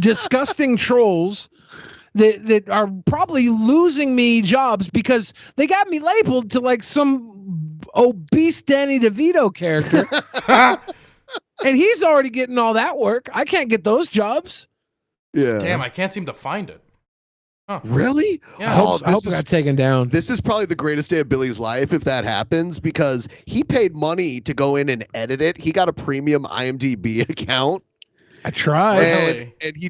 disgusting trolls that are probably losing me jobs because they got me labeled to like some obese Danny DeVito character. And he's already getting all that work. I can't get those jobs. Yeah. Damn, I can't seem to find it. Huh. Really? Yeah. I hope it got taken down. This is probably the greatest day of Billy's life if that happens, because he paid money to go in and edit it. He got a premium IMDb account. I tried. And he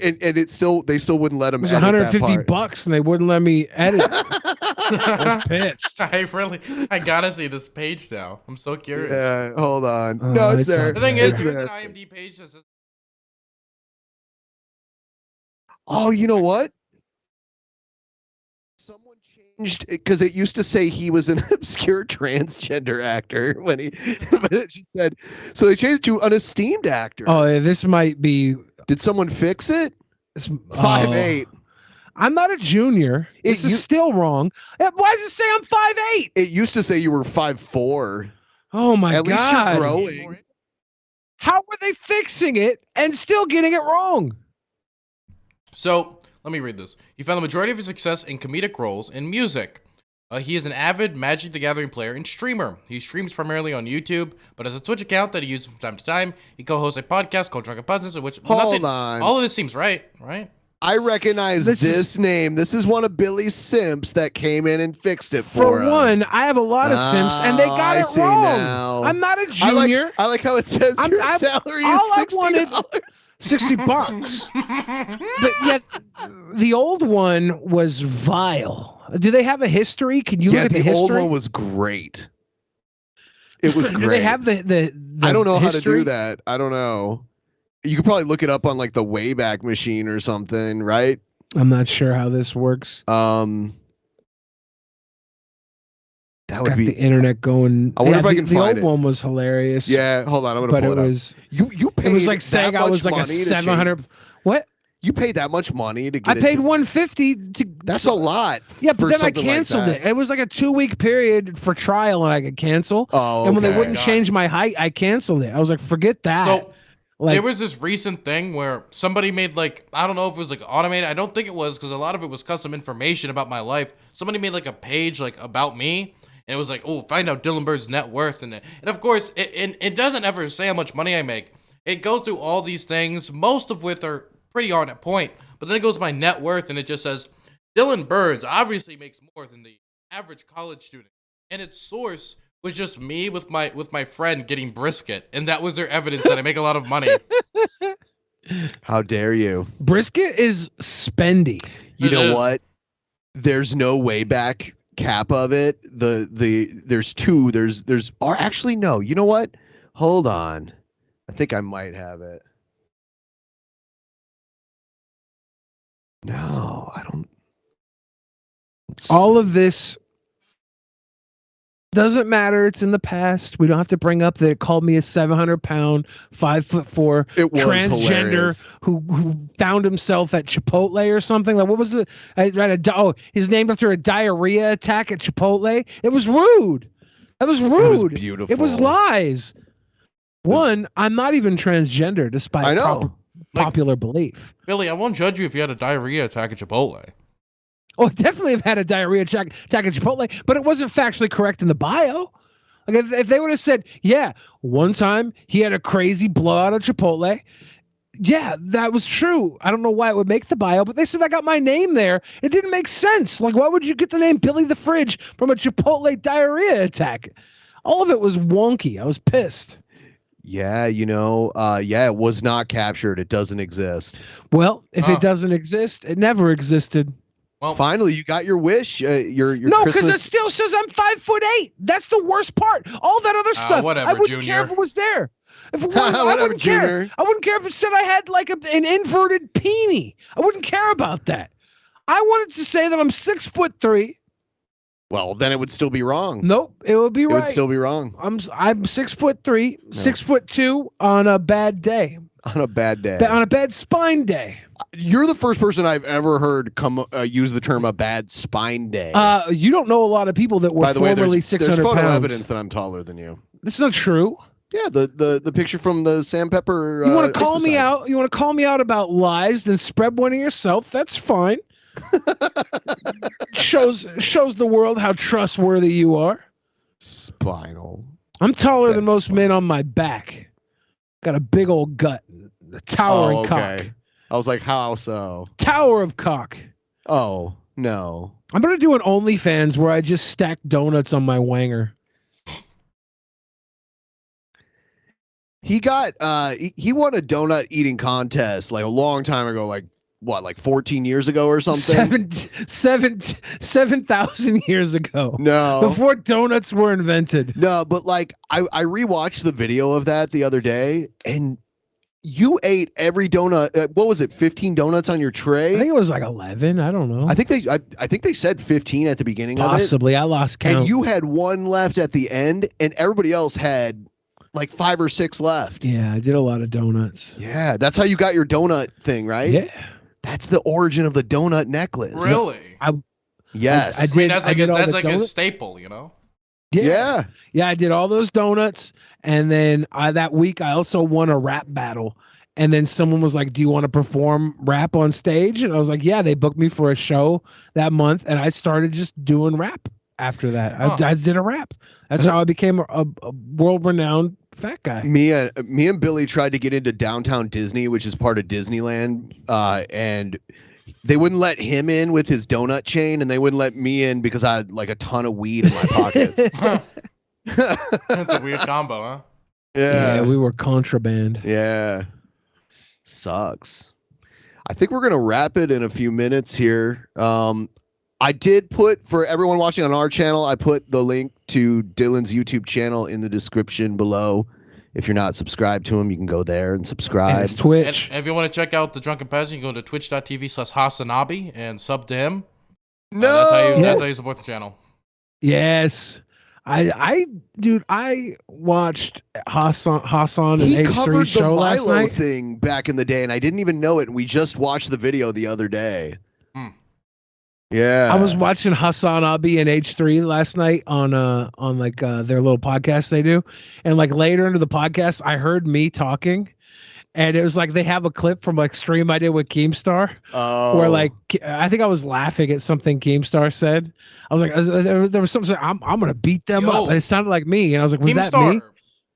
and they still wouldn't let him It was edit that part. $150 and they wouldn't let me edit. I'm pissed. I gotta see this page now. I'm so curious. Yeah, hold on. No, it's there. The thing is, It's there's there. an IMDb page that says, Oh, you know what? Someone changed it because it used to say he was an obscure transgender actor but it just said, so they changed it to an esteemed actor. Oh, yeah, this might be. Did someone fix it? 5'8". I'm not a junior. This is still wrong. Why does it say I'm 5'8"? It used to say you were 5'4". Oh my God. At least you're growing. How were they fixing it and still getting it wrong? so let me read this. He found the majority of his success in comedic roles in music. He is an avid Magic the Gathering player and streamer. He streams primarily on YouTube, but has a Twitch account that he uses from time to time. He co-hosts a podcast called Drunken Peasants, in which Hold on. all of this seems right? I recognize this name. This is one of Billy's simps that came in and fixed it for For him. one, I have a lot of simps, and they got I it see wrong. now. I'm not a junior. I like how it says your salary is $60. $60. But yet, the old one was vile. Do they have a history? Can you look at the history? old one was great. It was great. Do they have the I don't know how to history? do that. I don't know. You could probably look it up on like the Wayback Machine or something, right? I'm not sure how this works. That would Got be the internet going. I wonder if I can the find old it. one was hilarious. Yeah, hold on. I'm gonna but pull it it up. was You paid it was like that saying I was much like a money to 700. What? You paid that much money to get I paid $150 to. That's a lot. Yeah, but for then I something like canceled that. it. It was like a 2-week period for trial, and I could cancel. Oh, and when they okay. wouldn't change my height, I canceled it. I was like, forget that. So Like- there was this recent thing where somebody made like, I don't know if it was like automated. I don't think it was, because a lot of it was custom information about my life. Somebody made like a page like about me. And it was like, oh, find out Dylan Bird's net worth. And of course, it doesn't ever say how much money I make. It goes through all these things, most of which are pretty on point. But then it goes to my net worth, and it just says, Dylan Burns obviously makes more than the average college student. and its source was just me with my friend getting brisket, and that was their evidence that I make a lot of money. How dare you? Brisket is spendy. You know what? There's no way back cap of it. There's two. Or actually no. You know what? Hold on. I think I might have it. No, I don't. All of this doesn't matter. It's in the past. We don't have to bring up that it called me a 700-pound, 5'4" transgender hilarious. who found himself at Chipotle or something. Like, what was it? His name after a diarrhea attack at Chipotle. It was rude. That was rude. It was beautiful. It was lies. One, I'm not even transgender, despite popular belief. Billy, I won't judge you if you had a diarrhea attack at Chipotle. Oh, definitely have had a diarrhea attack at Chipotle, but it wasn't factually correct in the bio. Like if they would have said, yeah, one time he had a crazy blowout at Chipotle. Yeah, that was true. I don't know why it would make the bio, but they said I got my name there. It didn't make sense. Like, why would you get the name Billy the Fridge from a Chipotle diarrhea attack? All of it was wonky. I was pissed. Yeah, it was not captured. It doesn't exist. Well, if it doesn't exist, it never existed. Well, finally, you got your wish. Your no, because Christmas... it still says I'm 5'8". That's the worst part. All that other stuff, whatever, I wouldn't Junior. care if it was there. If it was, I wouldn't care. I wouldn't care if it said I had like an inverted peenie. I wouldn't care about that. I wanted to say that I'm 6'3". Well, then it would still be wrong. Nope, it would be right. It would still be wrong. I'm 6'3", 6'2" on a bad day. On a bad day. On a bad spine day. You're the first person I've ever heard use the term a bad spine day. You don't know a lot of people that were By the way, formerly 600 there's photo pounds. evidence that I'm taller than you. This is not true. Yeah, the picture from the Sam Pepper. You want to call me out? You want to call me out about lies? Then spread one of yourself. That's fine. shows the world how trustworthy you are. Spinal. I'm taller than most men on my back. Got a big old gut, a towering cock. I was like, how so? Tower of cock. Oh no! I'm gonna do an OnlyFans where I just stack donuts on my wanger. He got he won a donut eating contest like a long time ago, like what, like 14 years ago or something? 7,000 years ago. No. Before donuts were invented. No, but like I rewatched the video of that the other day, and you ate every donut. What was it? 15 donuts on your tray? I think it was like 11. I don't know. I think they said 15 at the beginning of it. Possibly. I lost count. And you had one left at the end, and everybody else had like 5 or 6 left. Yeah, I did a lot of donuts. Yeah, that's how you got your donut thing, right? Yeah. That's the origin of the donut necklace. Really? Yes. I did. That's like a staple, you know? Yeah. Yeah, I did all those donuts. And then that week, I also won a rap battle. And then someone was like, do you want to perform rap on stage? And I was like, yeah, they booked me for a show that month. And I started just doing rap after that. I did a rap. That's how I became a world-renowned fat guy. Me and Billy tried to get into downtown Disney, which is part of Disneyland. And they wouldn't let him in with his donut chain, and they wouldn't let me in because I had like a ton of weed in my pockets. That's a weird combo, huh? Yeah, we were contraband. Yeah. Sucks. I think we're going to wrap it in a few minutes here. I did put, for everyone watching on our channel, I put the link to Dylan's YouTube channel in the description below. If you're not subscribed to him, you can go there and subscribe. And it's Twitch. And if you want to check out the Drunken Peasants, you can go to twitch.tv/Hasanabi and sub to him. No, that's how you support the channel. Yes. I watched Hassan and H3 show last night. He covered the Milo thing back in the day, and I didn't even know it. And we just watched the video the other day. Yeah, I was watching Hassan Abi and H3 last night on like their little podcast they do, and like later into the podcast, I heard me talking, and it was like they have a clip from like stream I did with Keemstar, where like I think I was laughing at something Keemstar said. I was like, there was something I'm gonna beat them up, and it sounded like me, and I was like, was that me?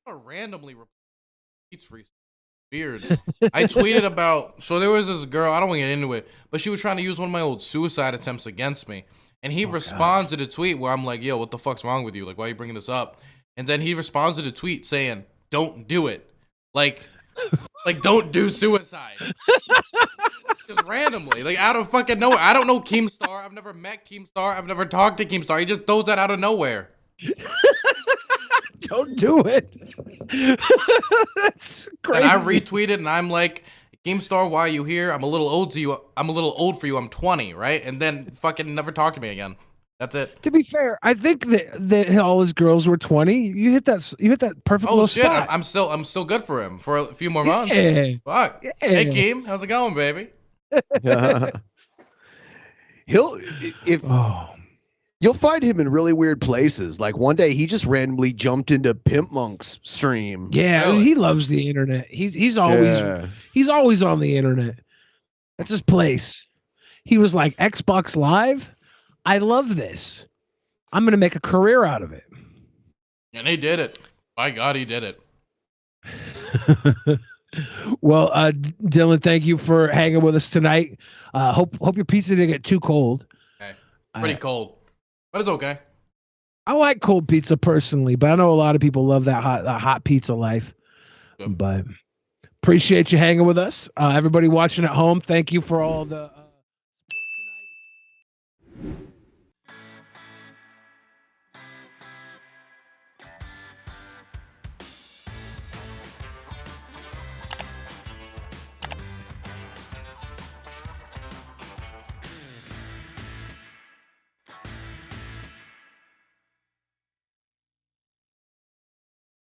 Randomly repeats recently. Weird. I tweeted about, so there was this girl, I don't want to get into it, but she was trying to use one of my old suicide attempts against me. And he responds to the tweet where I'm like, yo, what the fuck's wrong with you? Like, why are you bringing this up? And then he responds to the tweet saying, don't do it. Like don't do suicide. Just randomly, like out of fucking nowhere. I don't know Keemstar. I've never met Keemstar. I've never talked to Keemstar. He just throws that out of nowhere. Don't do it. That's crazy. And I retweeted and I'm like, Keemstar, why are you here? I'm a little old to you. I'm a little old for you. I'm 20, right? And then fucking never talk to me again. That's it. To be fair, I think that all his girls were 20. You hit that perfect little shit. spot. I'm still good for him for a few more months. Yeah. Fuck. Yeah. Hey Keem, how's it going, baby? You'll find him in really weird places. Like one day he just randomly jumped into Pimp Monk's stream. Yeah, he loves the internet. He's always on the internet. That's his place. He was like, Xbox Live? I love this. I'm gonna make a career out of it. And he did it. By God, he did it. Well, Dylan, thank you for hanging with us tonight. Hope your pizza didn't get too cold. Okay. Pretty cold, but it's okay. I like cold pizza personally, but I know a lot of people love that hot pizza life. But appreciate you hanging with us. Everybody watching at home, thank you for all the